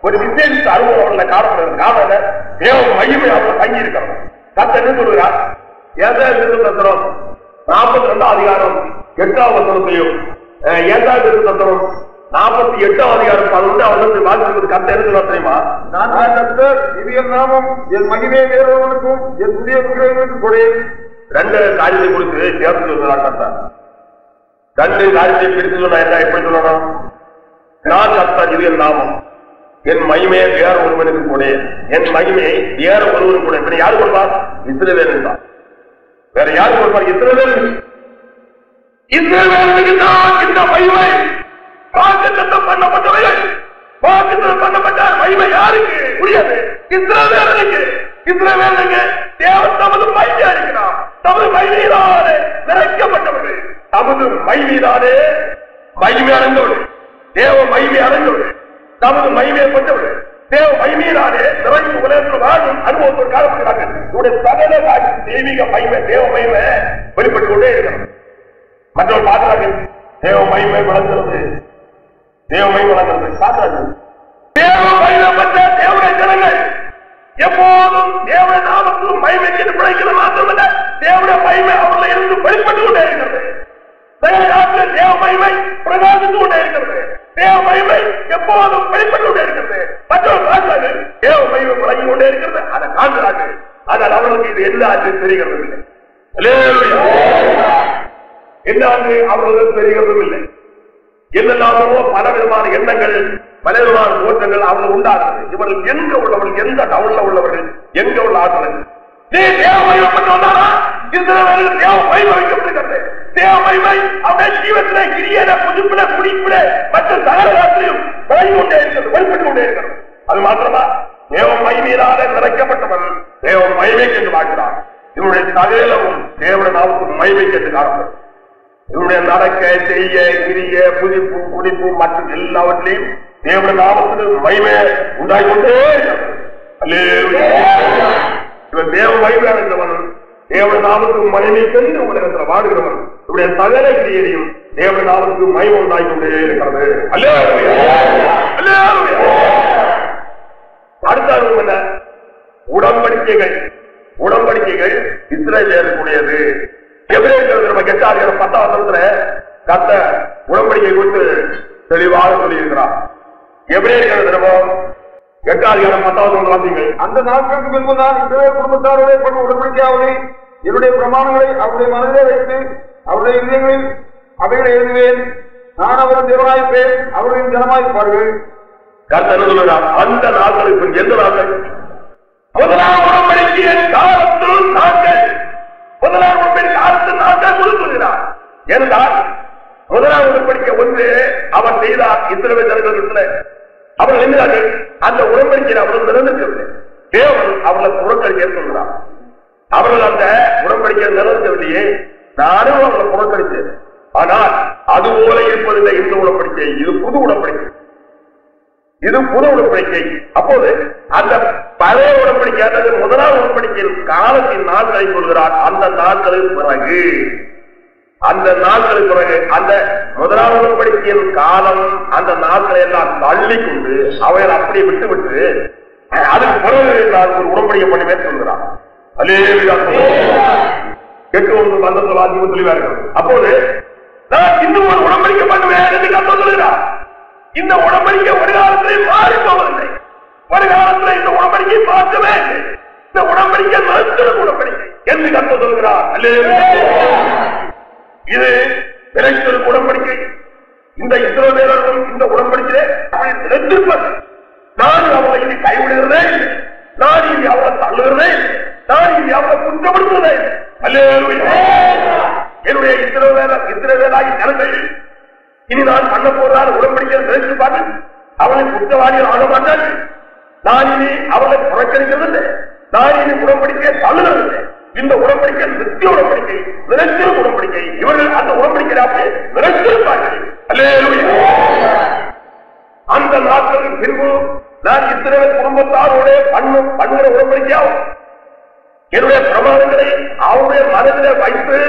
ஒரு விசேஷ அனுபவம் அவர்களை காணப்படுகிறது. காரணம் தேவ மகிமை அவர்கள் தங்கி இருக்கிறது. கர்த்தர் என்ன சொல்கிறார்? ஏதாவது 42 அதிகாரம் 8ஆம் வசனத்தையும், ஏதாவது 48ஆம் அதிகாரம் 11 அவர்களுக்கு வாசிப்பது கர்த்தர் என்ன சொல்றார் தெரியுமா? நான் கர்த்தர், இது என் நாமம், என் மகிமை வேறொருவனுக்கும் என் புதிய குதிரைகளுக்கும் கொடை. 2 காரியத்தை கொடுத்து சேர்த்து சொல்கிறார் கர்த்தர். 2 காரியத்தை பிரித்து சொன்னா என்ன, எப்படி சொல்லணும்? நான் கர்த்தர், இது என் நாமம், என் மகிமையை வேற ஒருவனுக்கு கொடை. என் மகிமையை வேற ஒருவனுக்கு கொடை. இப்ப யாரு கொடுப்பார்? இஸ்ரவேலன் தான். வேற யாரு கொடுப்பார்? இஸ்ரவேலன். இஸ்ரவேலனுக்கு தான் இந்த மகிமை. வாக்குத்தத்தம் பண்ணப்பட்டவர்கள், வாக்குத்தத்தம் பண்ணப்பட்ட மகிமை யாருக்கு முடியாது? இஸ்ரவேலனுக்கு. இஸ்ரவேலனுக்கு தேவன் தமது மகிமையா இருக்கிறார். தமது மகிமையினாலே நிறைக்கப்பட்டவர்கள், தமது மகிமையினாலே மகிமை அடைந்தவர்கள், தேவ மகிமை அடைந்தவர்கள், தமது மகிமையை கொண்டவர்கள், தேவ மகிமையினாலே நிறைந்து உலகத்தில் வாழும் அனுபவத்தில் காணப்படுகிறார்கள். இவருடைய சகல காட்சி தெய்வீக மகிமை, தேவ மகிமை வெளிப்பட்டுக் கொண்டே இருக்கிறது. மற்றவர் பார்க்கிறார்கள், தேவ மகிமை வளர்க்கிறது, தேவ மகிமை வளர்க்கிறது. பார்க்கிறார்கள், தேவ மகிமை பெற்ற தேவனுடைய ஜனங்கள் எப்போதும் தேவனுடைய நாமத்திலும் மகிமைக்கு பிழைக்கிறது மாத்திரமல்ல, தேவனுடைய மகிமை அவர்களை இருந்து வெளிப்பட்டுக் கொண்டே இருக்கிறது. தேவ மகிமை பிரகாசித்துக் கொண்டே இருக்கிறது. தேவ மகிமை எப்போதும் வெளிப்பட்டுக் கொண்டே இருக்கிறது. மற்றவர் பார்க்கிறார்கள், தேவ மகிமை வழங்கிக் கொண்டே இருக்கிறது. அதை காண்கிறார்கள். ஆனால் அவர்களுக்கு இது என்ன ஆச்சு தெரிகிறது இல்லை. என்ன ஆண்டு அவர்களுக்கு தெரிகிறதும் இல்லை. என்னெல்லாமோ பல விதமான எண்ணங்கள், பல விதமான தோற்றங்கள் அவர்கள் உண்டாகிறது. இவர்கள் எங்க உள்ளவர்கள், எந்த டவுன்ல உள்ளவர்கள், எங்க உள்ள ஆட்கள் தேவ மகிமை பெற்றவர்களா? இஸ்ரவேலர்கள் தேவ மகிமை வைக்கப்படுகிறது. தேவ மகிமை அவருடைய ஜீவத்திலே, கிரியையில, புதுப்பில, குடிப்பில, மற்ற சகலத்திலும் வழங்கி கொண்டே இருக்கிறது, வெளிப்பட்டுக் கொண்டே இருக்கிறது. அது மாத்திரமா தேவ மகிமையினாலே நிறைக்கப்பட்டவர்கள் தேவ மகிமை என்று பார்க்கிறார். இவருடைய சகலமும் தேவனுடைய நாமத்துக்கு மகிமை என்று காணப்படும். இவருடைய நடக்க, செய்ய, கிரிய, புதிப்பு, குடிப்பு மற்றும் எல்லாவற்றிலையும் தேவனுடைய நாமத்துக்கு மகிமை உண்டாகி கொண்டே இருக்கிறது. இவன் தேவ மகிமை அடைந்தவன், தேவனுடைய நாமத்துக்கு மகிமை கண்டு உலகத்தில் வாடுகிறவன். இவருடைய சகல கிரியையும் தேவனுடைய நாமத்துக்கு மகிமை உண்டாகி கொண்டே இருக்கிறது. அடுத்த அனுபவம் என்ன? உடன்படிக்கைகள். உடன்படிக்கைகள் இஸ்ரவேலுடையது. எபிரேயர் 8:10 கர்த்தர் உடன்படிக்கை குறித்து தெளிவாக சொல்லியிருக்கிறார். எபிரேயர் 8:10 வாசிங்கள். அந்த நாட்களுக்கு பின்பு நான் இஸ்ரவேல் குடும்பத்தாரோட பண்ண உடன்படிக்கையாவது என்னுடைய பிரமாணங்களை அவருடைய மனதிலே வைத்து அவருடைய இதயங்களில் அவைகளை எழுதுவேன். நான் அவரின் தேவனாயிருப்பேன், அவர்களின் ஜனமாயிருப்பார்கள். கர்த்தர் சொல்லுகிறார், அந்த நாட்களுக்கு. எந்த நாட்கள்? முதலாம் உடன்படிக்கையின் காலத்தில் நாட்கள். முதலாம் உடன்படிக்கை காலத்தில் நாட்கள் சொல்லுகிறார். என்றால் முதலாம் உடன்படிக்கை ஒன்று அவர் செய்தார் இஸ்ரவேல் ஜனங்களிடத்தில். அவர்கள் என்கிறார்கள், அந்த உடன்படிக்கையில் அவர்கள் நிலநிற்கவில்லை. தேவன் அவர்களை புறக்கணிக்க சொல்கிறார். அவர்கள் அந்த உடன்படிக்கையை நிலநிற்கவில்லையே, நானும் அவர்களை புறக்கணித்தேன். ஆனால் அதுபோல இருப்பதில்லை இந்த உடன்படிக்கை. இது புது உடன்படிக்கை, இது புது உடன்படிக்கை. அப்போது அந்த பழைய உடன்படிக்கை, அல்லது முதலாவது உடன்படிக்கையில் காலத்தின் நாட்களை சொல்கிறார். அந்த நாட்களின் பிறகு, அந்த நாட்களுக்கு பிறகு அந்த முதலாவது உடன்படிக்கையின் காலம் அந்த நாட்களை எல்லாம் தள்ளி கொண்டு அவைகள் அப்படியே விட்டு விட்டு அதுக்கு பிறகு ஒரு உடன்படிக்கை பண்ணுவே சொல்கிறார். அப்போது நான் இன்னும் ஒரு உடன்படிக்கை பண்ணுவேன் என்று கர்த்தர் சொல்கிறார். இந்த உடன்படிக்கை ஒரு காலத்திலே மாறி போவதில்லை. ஒரு காலத்தில் இந்த உடன்படிக்கை மாற்றவே இல்லை. இந்த உடன்படிக்கை மறுக்கிற உடன்படிக்கை என்று கர்த்தர் சொல்கிறார். இது விரைச்சொல் உடன்படிக்கை. இந்த இஸ்ரவேலர்களும் இந்த உடன்படிக்கையிலே நிலைத்திருப்பது. நான் அவளை இனி கைவிடுகிறதே இல்லை. நான் இனி அவளை தள்ளுகிறதே இல்லை. நான் இனி அவளை குற்றப்படுத்துவதே இல்லை. என்னுடைய இஸ்ரவேலாகி ஜனங்கள் இனி நான் பண்ண போறாத உடன்படிக்கை நினைத்து பார்த்து அவளை குற்றவாளிகள் ஆக மாட்டார்கள். நான் இனி அவளை புறக்கணிக்கிறதில்லை. நான் இனி உடன்படிக்கையை தள்ளுகிறதில்லை. இந்த உடன்படிக்கை நித்திய உடன்படிக்கை, நிலைத்திரு உடன்படிக்கை. இவர்கள் அந்த உடன்படிக்கை நிலைத்திருப்பார்கள். அந்த நாட்களுக்கு பின்பு நான் இஸ்ரவேல் குடும்பத்தாரோட பண்ணுகிற உடன்படிக்கையாகும். என்னுடைய பிரமாணங்களை அவருடைய மனதிலே வைத்து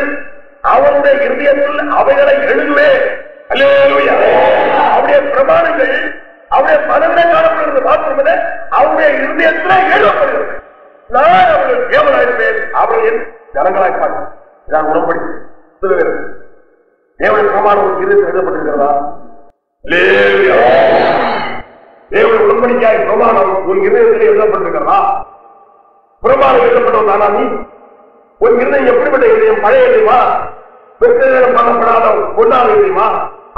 அவருடைய இருதயத்தில் அவைகளை எழுதுவேன். அவருடைய பிரமாணங்கள் அவருடைய மனதிலே காணப்படுகிறது மாத்திரமல்ல, அவருடைய இருதயத்திலே எழுதப்படுகிறது. நான் அவர்கள் தேவனாயிருப்பேன், அவர்கள் ஜனங்களாய்ப்பார்கள். இதான் உடன்படிக்கை. தேவனுடைய பிரமாணம் இருதயத்தில் எழுதப்பட்டிருக்கிறதா? தேவனுடைய உடன்படிக்கையாய் பிரமாணம் உன் இருதயத்தில் எழுதப்பட்டிருக்கிறதா? பிரமாணம் எழுதப்பட்டவதானா நீ? உன் இருதயம் எப்படிப்பட்ட இருதயம்? பழைய இருதயமா? பண்ணப்படாத பொன்னாத இருதயமா?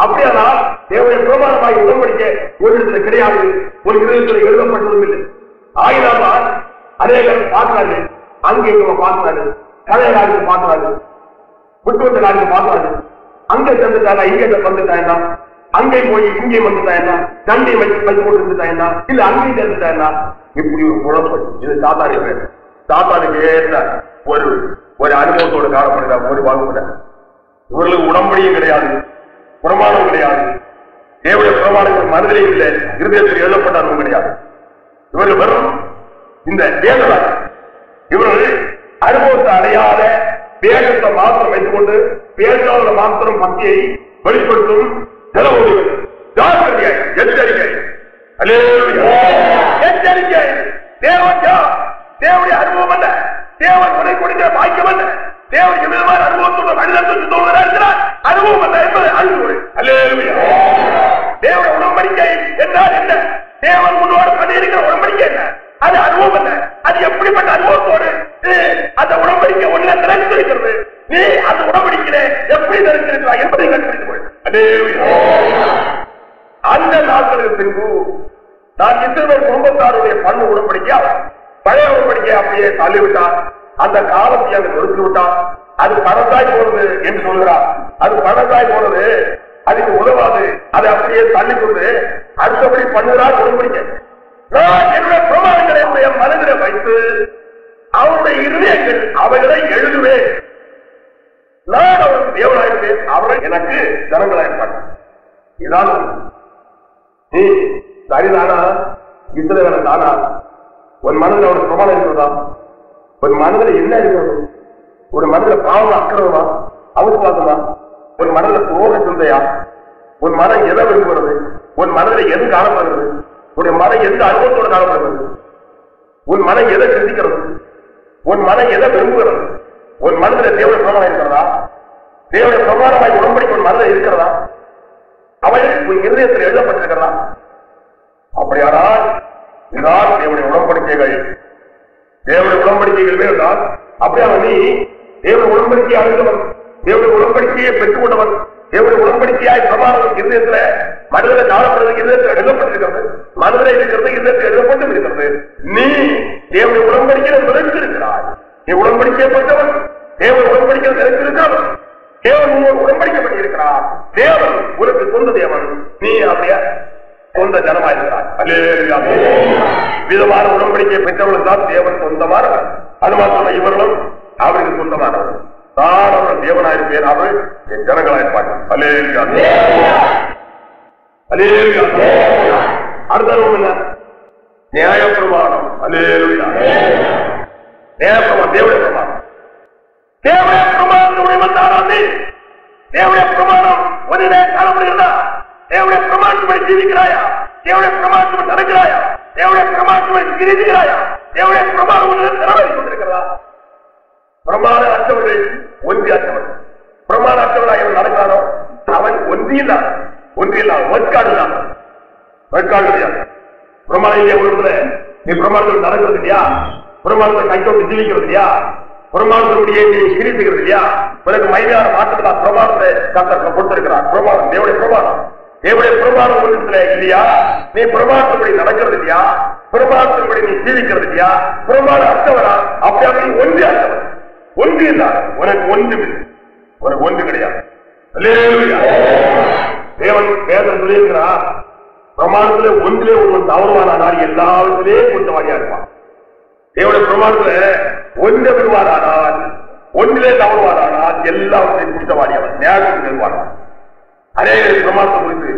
அப்படியானால் தேவனுடைய பிரமாணமாய் உடன்படிக்கை ஒரு இடத்துல கிடையாது. ஒரு இருதயத்தில் எழுதப்பட்டதும் இல்லை. ஆயினால்தான் அநேகர் பார்க்கிறார்கள். அங்கே பார்க்கிறார்கள், கலைய காலத்துக்கு பார்க்கிறார்கள், விட்டுவந்த காலத்துக்கு பார்க்கிறார்கள். அங்கே தந்துட்டாங்க, இங்கே வந்துட்டாங்க, அங்கே போய் இங்கே வந்துட்டாங்க, தண்டை வச்சு கொண்டு இருந்துட்டாங்க, இல்ல அங்கேயும் தந்துட்டாங்க. இப்படி ஒரு குழப்பம். இது சாத்தாரி பேர். சாத்தானுக்கு ஏற்ற ஒரு அனுபவத்தோடு காணப்படுகிற ஒரு வகுப்புல இவர்களுக்கு உடம்படியும் கிடையாது, பிரமாணம் கிடையாது. தேவனுடைய பிரமாணங்கள் மனதிலே இல்லை, இருதயத்தில் எழுதப்பட்டாலும் கிடையாது. இவர்கள் வெறும் இந்த வேதனை இவர்கள் அனுபவத்தை அடையாத வேகத்தை மாத்திரம் வைத்துக் கொண்டு பேசாத மாத்திரம் பக்தியை வெளிப்படுத்தும் நிலவுகள். ஜாக்கிரதை, எச்சரிக்கை, எச்சரிக்கை. தேவனுடைய அனுபவம் அல்ல, தேவன் உரை கொடுக்கிற பாக்கியம் அல்ல, தேவன் எவ்விதமான அனுபவத்தோடு மனிதனுக்கு தோன்றுகிறார் அனுபவம் அல்ல என்பது அன்பு. தேவனுடைய உடன்படிக்கை என்றால் என்ன? தேவன் முன்னோடு பண்ணியிருக்கிற உடன்படிக்கை என்ன? அது அனுபவம் அல்ல. அது எப்படிப்பட்ட அனுபவத்தோடு அந்த உடன்படிக்கை ஒன்றில நினைத்திருக்கிறது. நீ அந்த உடன்படிக்கையில எப்படி நினைத்திருக்கிறாய் என்பதை கண்டுபிடித்துக் கொள். அந்த நாட்களுக்கு பின்பு நான் இஸ்ரவேல் குடும்பத்தாருடைய பண்ணு உடன்படிக்கையா பழைய உடன்படிக்கையை அப்படியே தள்ளிவிட்டார். அந்த காலத்தை அங்கு நிறுத்தி விட்டார். அது பணத்தாய் போனது என்று சொல்கிறார். அது பணத்தாய் போனது, அதுக்கு உதவாது. அதை அப்படியே தள்ளி கொண்டு அடுத்தபடி பண்ணுகிறார் உடன்படிக்கை. நான் என்னுடைய பிரமாணங்களை என் மனதிலே வைத்து அவருடைய இருதயங்கள் அவைகளை எழுதுவேன். நான் அவருக்கு தேவனாயிருப்பேன், அவரை எனக்கு ஜனங்களாயிருப்பார்கள். இதான் நீ சரிதானா? இஸ்ரவேல தானா? ஒரு மனதில் அவனுக்கு பிரமாணம் இருக்கிறதா? ஒரு மனதில் என்ன இருக்கிறது? ஒரு மனதில் பாவம் அக்கிறதா? அவசுவாசமா? ஒரு மனதில் துரோக சிந்தையா? ஒரு மனம் எதை விரும்புகிறது? ஒரு மனதில் எது காணப்படுகிறது? ஒரு மனம் எந்த அனுபவத்தோடு காணப்படுகிறது? உன் மனம் எதை சிந்திக்கிறது? உன் மனம் எதை விரும்புகிறது? உன் மனதில் தேவனுடைய பிரமாணம் இருக்கிறதா? தேவனுடைய பிரமாணமாய் உடன்படிக்கை உன் மனதில் இருக்கிறதா? அவைகள் உன் இருதயத்தில் எழுதப்பட்டிருக்கிறதா? அப்படியானால் இதுதான் தேவனுடைய உடன்படிக்கைகள். தேவனுடைய உடன்படிக்கைகள் வேண்டால் அப்படியான நீ தேவனுடைய உடன்படிக்கையை அடைந்தவன், தேவனுடைய உடன்படிக்கையை பெற்றுக் கொண்டவன், தேவனுடைய உடன்படிக்கையாய் பிரமாணம் இருதயத்துல மனிதனை காணப்படுறது இருதயத்தில் எழுதப்பட்டிருக்கிறது, மனதில் இருக்கிறது இருதயத்தில் எழுதப்பட்டு இருக்கிறது. நீ தேவனுடைய உடன்படிக்கையை நிலைத்திருக்கிறாய். நீ உடன்படிக்கையை பெற்றவன், தேவனுடைய உடன்படிக்கையில் நிலைத்திருக்கிறவன், தேவன் உன்னோடு உடன்படிக்கப்பட்டு இருக்கிறார். தேவன் உனக்கு சொந்த தேவன், நீ அப்படியே சொந்த ஜனமாயிருக்கிறார். விதமான உடன்படிக்கை பெற்றவர்கள் தான் தேவன் சொந்தமானவர். அது மாத்திரம் இவர்களும் அவருக்கு சொந்தமானவர். தான் அவர்கள் தேவனாயிருப்பேன், அவர் என் ஜனங்களாயிருப்பார்கள். அடுத்த என்ன? நியாய பிரமாணம். நியாய பிரமாணம், தேவனுடைய பிரமாணம். தேவனுடைய பிரமாணத்துடைய வந்தாராம் நீ தேவனுடைய பிரமாணம் ஒன்றிலே காணப்படுகிறதா? தேவனுடைய பிரமாணத்தை ஜீவிக்கிறாயா? தேவனுடைய பிரமாணத்தை நடக்கிறாயா? தேவனுடைய பிரமாணத்தை கிரிக்கிறாயா? தேவனுடைய பிரமாணம் நிறைவேறிக் கொண்டிருக்கிறதா? பிரமாண அற்றவர்கள் ஒன்றி அற்றவன். பிரமாண அற்றவனாக நடக்கிறானோ அவன் ஒன்றியில்லாத வற்காடு கிடையாது. பிரமாணம் இல்லையா உள்ள நீ பிரமாணத்தில் நடக்கிறது இல்லையா? பிரமாணத்தை கைத்தொட்டு ஜீவிக்கிறது இல்லையா? பிரமாணத்தினுடைய நீ கிரித்துக்கிறது இல்லையா? உனக்கு மையான மாற்றத்தை பிரமாணத்தை கர்த்தர் கொடுத்திருக்கிறார். பிரமாணம் தேவனுடைய பிரமாணம். தேவனுடைய பிரமாணம் ஒன்றுல இல்லையா? நீ பிரமாணத்தின்படி நடக்கிறது இல்லையா? பிரமாணத்தின்படி நீ ஜீவிக்கிறது இல்லையா? பிரமாண அற்றவரா? அப்படி ஒன்று அற்றவர் ஒன்று இல்லாத உனக்கு ஒன்று கிடையாது. தேவன் வேதம் சொல்லியிருக்கிறார், பிரமாணத்துல ஒன்றிலே ஒருவன் தவறுவானால் எல்லாவற்றிலே குற்றவாளியா இருப்பான். தேவனுடைய பிரமாணத்துல ஒன்றை விடுவாரானால், ஒன்றிலே தவறுவாரானால் எல்லாவற்றையும் குற்றவாளியவன் நியாயம் பெறுவார்கள். அநேக பிரமாணத்தை குறித்து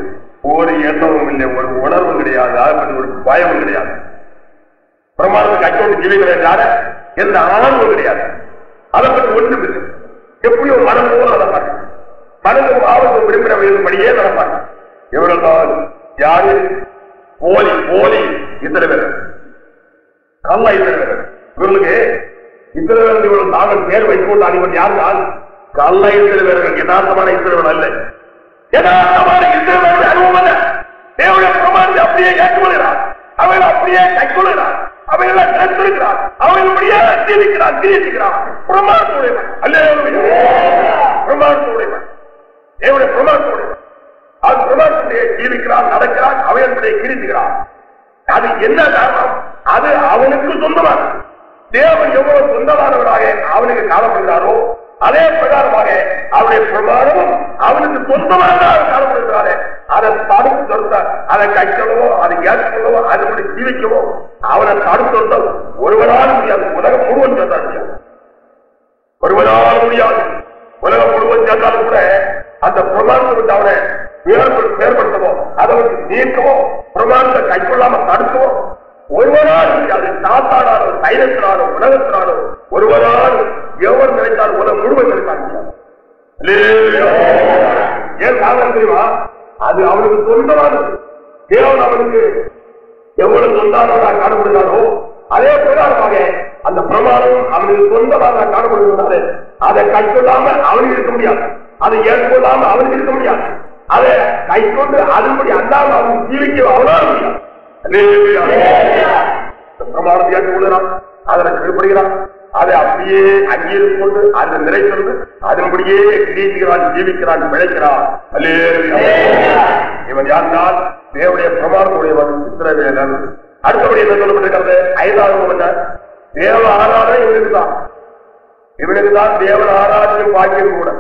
ஒரு எண்ணமும் இல்லை, ஒரு உணர்வும் கிடையாது, அதற்கு ஒரு பயமும் கிடையாது. பிரமாணத்துக்கு அச்சோடு ஜீவிக்கிறார எந்த ஆணவம் கிடையாது. அதை பற்றி ஒன்றும் இல்லை. எப்படியோ மனம் போல நடப்பாங்க. மனதும் ஆபத்தும் விரும்பினபடியே நடப்பாங்க. இவர்கள் தான் யாரு? போலி இத்தனை பேர், கல்லா இத்தனை பேர். இவர்களுக்கு இத்தனை பேர் இவர்கள் தாங்கள் பேர் வைத்துக் கொண்டால் இவன் யாருனால் கல்லா இத்தனை பேர்கள், யதார்த்தமான இத்தனை அல்ல. யதார்த்தமான இத்தனை பேர்கள் அனுபவம் அல்ல. தேவனுடைய பிரமாணத்தை அப்படியே ஏற்றுக்கொள்கிறார், அவர்கள் அப்படியே கைக்கொள்கிறார், அவையெல்லாம் நினைத்திருக்கிறார், அவர்களுடைய ஜீவிக்கிறார், கிரிக்கிறார். பிரமாணத்துடையவன் அல்ல, பிரமாணத்துடையவன், தேவனுடைய பிரமாணத்துடையவன். அது பிரமாணத்திலே ஜீவிக்கிறார், நடக்கிறார், அவைகளுடைய கிரிக்கிறார். அது என்ன காரணம்? அது அவனுக்கு சொந்தமானது. தேவன் எவ்வளவு சொந்தமானவராக அவனுக்கு காணப்படுகிறாரோ அதே பிரகாரமாக அவருடைய பிரமாணமும் அவனுக்கு சொந்தமாக காணப்படுகிறாரே. அதை தடுத்து நிறுத்த, அதை கைக்கொள்ளவோ, அதை ஏற்றுக்கொள்ளவோ, அதனுடைய ஜீவிக்கவோ அவனை தடுத்து நிறுத்த ஒருவரால் முடியாது. உலகம் முழுவதும் சேர்ந்தால் முடியாது, ஒருவரால் முடியாது. உலகம் முழுவதும் சேர்ந்தாலும் கூட அந்த பிரமாணத்தை விட்டு அவனை ஏற்படுத்தவோ, அதை நீக்கவோ, பிரமாணத்தை கைக்கொள்ளாம தடுக்கவோ ஒருவரால் முடியாது. சாத்தானாலோ, தைரத்தினாலோ, உலகத்தினாலோ ஒருவரால் எவர் நினைத்தால் உலகம் முழுவதும் நினைத்தால் முடியாது. ஏன் காரணம் தெரியுமா? அது அவனுக்கு சொந்தமானது. தேவன் அவனுக்கு எவ்வளவு சொந்தமானதாக காணப்படுகிறாரோ அதே பிரகாரமாக அந்த பிரமாணம் அவனுக்கு சொந்தமாக காணப்படுகிறதாலே அதை கைக்கொள்ளாம அவனுக்கு இருக்க முடியாது, அதை ஏற்றுக்கொள்ளாம அவனுக்கு இருக்க முடியாது, அதை கைக்கொண்டு அதன்படி அல்லாமல் அவன் ஜீவிக்க அவனால் முடியாது. பிரமாணத்தை ஏற்றுக்கொள்கிறான், அதனை கீழ்படுகிறான், அதை அப்படியே அங்கீகரித்துக் கொண்டு அதை நிறைந்து அதன்படியே கிரீக்கிறான், ஜீவிக்கிறான், பிழைக்கிறான். இவன் யாருனால் தேவனுடைய பிரமாணத்துடையவன் இஸ்ரவேலன். அடுத்தபடி என்ன சொல்லப்பட்டிருக்கிறது? 5வது என்ன? தேவ ஆராதனை இவனுக்கு தான் தேவன் ஆராதனையும் பாக்கியம் கூட.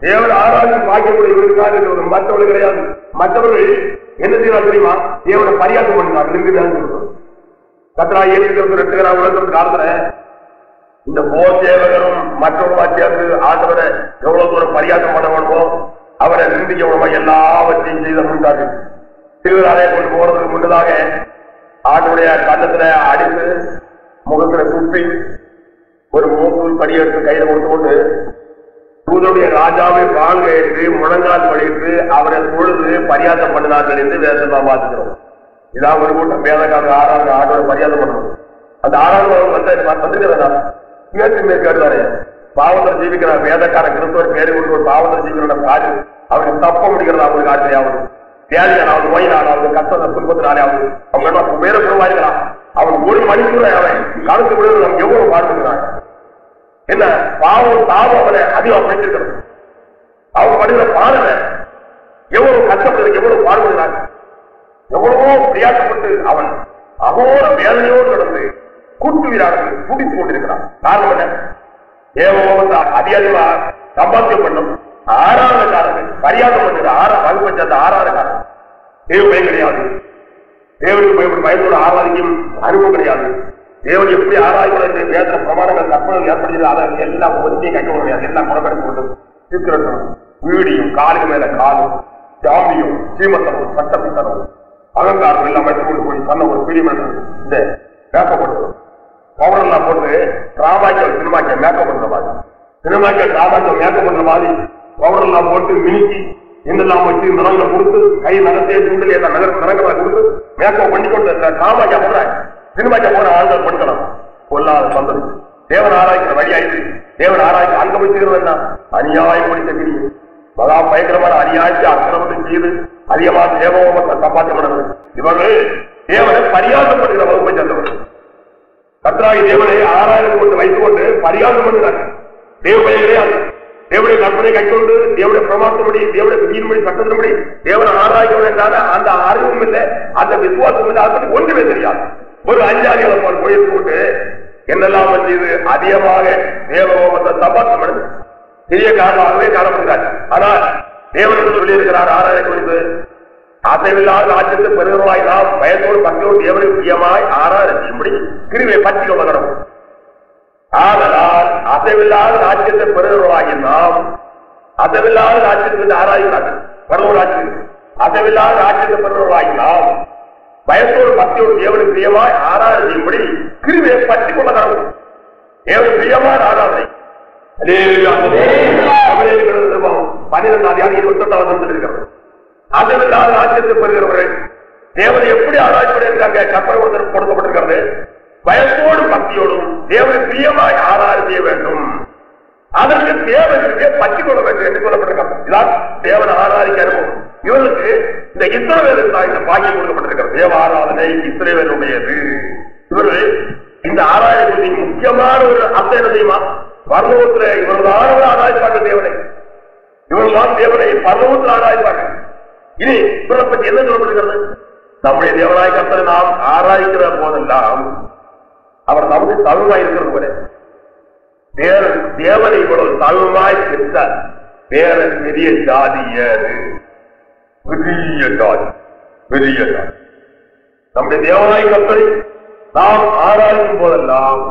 தேவன் ஆராதனையும் பாக்கியம் கூட இவனுக்கு மற்றவர்கள் கிடையாது. மற்றவர்கள் என்ன செய்யலாம் தெரியுமா? தேவனை பரியாசம் பண்ணினார். கத்தராய் இயேசு ரட்சகராக உலகத்தின் காலத்துல இந்த போசேவகரும் மற்றவர்களும் சேர்ந்து ஆண்டவரை எவ்வளவு தூரம் பரியாசம் பண்ண வேண்டுமோ அவரை நின்று எவ்வளவு எல்லாவற்றையும் செய்த முடிந்தார்கள். திருவிழாவை கொண்டு போறதுக்கு முன்னதாக ஆண்டவருடைய கண்ணத்துல அடித்து முகத்துல துப்பி ஒரு மூக்கூல் படி எடுத்து கையில கொடுத்து கொண்டு தூதருடைய ராஜாவை வாங்க என்று முழங்கால் படித்து அவரை பொழுது பரியாசம் பண்ணினார்கள் என்று வேதத்தை பார்த்துக்கிறோம். இதான் ஒரு கூட்டம் வேதக்காரங்க ஆறாவது ஆண்டோட மரியாதை பண்ணணும். அந்த ஆறாவது கேட்டுவாரு, பாவத்தை ஜீவிக்கிறார் வேதக்கார கிறிஸ்தவர் பேரை கொண்டு ஒரு பாவத்தை ஜீவிக்கிற காடு அவருக்கு தப்ப முடிகிறது. அவங்களுக்கு ஆச்சரியாவது தேவையானாவது நோயினாலாவது கஷ்டத்தை துன்பத்தினாலாவது அவங்க பேரை பெறுவார்களாம். அவன் ஒரு மணிக்கூட அவன் காலத்து முடிவு நம்ம எவ்வளவு பாடுகிறாங்க. என்ன பாவம் தாவம் அவனை அதிகம் படிச்சிருக்கிறது. அவங்க படிக்கிற பாடல எவ்வளவு கஷ்டப்படுறது, எவ்வளவு பாடுபடுகிறாங்க, எவ்வளவோ பிரயாசப்பட்டு அவன் அகோர வேதனையோடு நடந்து கூட்டு வீராளர்கள் கூட்டித்துக் கொண்டிருக்கிறான். காரணம் என்ன? தேவ அதிகமா சம்பாத்தியம் பண்ணும் 6வது காரணம் பரியாசம் பண்ணது. வகுப்பு சேர்ந்த 6வது காரணம் தேவ பயம் கிடையாது. தேவனுக்கு பயப்படும் பயத்தோடு ஆராதிக்கும் அனுபவம் கிடையாது. தேவன் எப்படி ஆராய்ச்சி வேத பிரமாணங்கள் கற்பனைகள் ஏற்படுகிறது அதை எல்லாம் ஒதுக்கியும் கைக்க முடியாது. எல்லாம் புறக்கணித்து கொண்டு சீக்கிரம் வீடியும் காலுக்கு மேல காலும் ஜாமியும் சீமத்தனும் சட்டப்பித்தனும் அகங்காரம் எல்லாம் அமைத்து கொண்டு போய் பண்ண ஒரு பிரிவு இந்த மேக்கப்படுறது பவுடர்லாம் போட்டு ராமாய்ச்சல் சினிமாக்க மேக்கப்படுற மாதிரி சினிமாக்கள் ராமாஜம் மேக்கப் பண்ற மாதிரி பவுடர் எல்லாம் போட்டு மினிக்கி இதெல்லாம் வச்சு நிறங்களை கொடுத்து கை நகத்தையே தூண்டல் எல்லாம் நிறங்களை கொடுத்து மேக்கப் பண்ணி கொண்டு ராமாஜா போடுறாங்க. சினிமாக்கா போற ஆண்கள் கொடுக்கலாம் கொல்லாத சந்ததி தேவன் ஆராய்க்கிற வழியாயிட்டு தேவன் ஆராய்ச்சி அங்க போய் செய்யறது அநியாயம் படித்த பிரிவு மகா பயங்கரமான அநியாயத்தை அக்கிரமத்தை செய்து அதிகமாக தேவத்தை காப்பாற்றம் நடந்தது. இவர்கள் தேவனை பரியாசப்படுகிற வகுப்பை சேர்ந்தவர்கள். கர்த்தராகிய தேவனை ஆராய்ச்சி கொண்டு வைத்துக் கொண்டு பரியாசம் பண்ணுகிறார்கள். தேவனை கிடையாது. தேவனுடைய கற்பனை கைக்கொண்டு தேவனுடைய பிரமாணத்தின்படி தேவனுடைய விதியின்படி சட்டத்தின்படி தேவனை ஆராய்க்கணும் என்றால அந்த அறிவும் இல்லை, அந்த விசுவாசம் இல்லை, அதை ஒன்றுமே தெரியாது. ஒரு அஞ்சாதிகளை போல் போயிட்டு கொண்டு என்னெல்லாம் செய்து அதிகமாக தேவத்தை தப்பாசம் பண்ணது சிறிய காரணமாகவே காணப்படுகிறார். ஆனால் தேவன் சொல்லியிருக்கிறார் ஆராய குறித்து அசைவில்லாத ராஜ்யத்தை பெறுகிறவாய் நாம் பயத்தோடு பக்தியோடு தேவனை பிரியமாய் ஆராய்ச்சியும்படி கிருவை பற்றி கொள்ளணும். ஆதலால் அசைவில்லாத ராஜ்யத்தை பெறுகிறவாய் நாம் அசைவில்லாத ராஜ்யத்தை ஆராய்கிறார்கள். பரலோக ராஜ்யம் அசைவில்லாத ராஜ்யத்தை பெறுகிறவாய் நாம் பயத்தோடு பக்தியோடு தேவனை பிரியமாய் ஆராய்ச்சியும்படி கிருவை பற்றி கொள்ளணும். தேவனை பிரியமான ஆராதனை 12 இருக்கிறது. அதில்லாத ராஜ்யத்தை பெறுகிறவர்கள் தேவனை எப்படி ஆராய்ச்சி கற்பனை கொடுக்கப்பட்டிருக்கிறது. பயத்தோடு பக்தியோடும் தேவனை பிரியமாய் ஆராய்ச்சி வேண்டும். அதற்கு தேவனுக்கு பற்றி கொள்ள வேண்டும் என்று சொல்லப்பட்டிருக்கிறது. இதான் தேவனை ஆராய்ச்சி அனுபவம். இவர்களுக்கு இந்த இஸ்ரவேலுக்கு இந்த பாக்கியம் கொடுக்கப்பட்டிருக்கிறது. தேவ ஆராதனை இஸ்ரவேலுடையது. இவர்கள் இந்த ஆராய்ச்சி முக்கியமான ஒரு அர்த்தம் என்ன தெரியுமா? பரலோகத்தில் இவர்களான ஆராய்ப்பார்கள் தேவனை. இவர்கள்தான் தேவனை பரலோகத்தில் ஆராய்ப்பார்கள். இனி இவரை பற்றி என்ன சொல்லப்படுகிறது? நம்முடைய தேவனாய் கர்த்தரை நாம் ஆராய்க்கிற போதெல்லாம் அவர் நமக்கு தழுவாய் இருக்கிறது போல தேவனை இவ்வளவு தழுவாய் பெற்றார். வேற பெரிய ஜாதியது, பெரிய ஜாதி, பெரிய ஜாதி. நம்முடைய தேவனாய் கர்த்தரை நாம் ஆராயும் போதெல்லாம்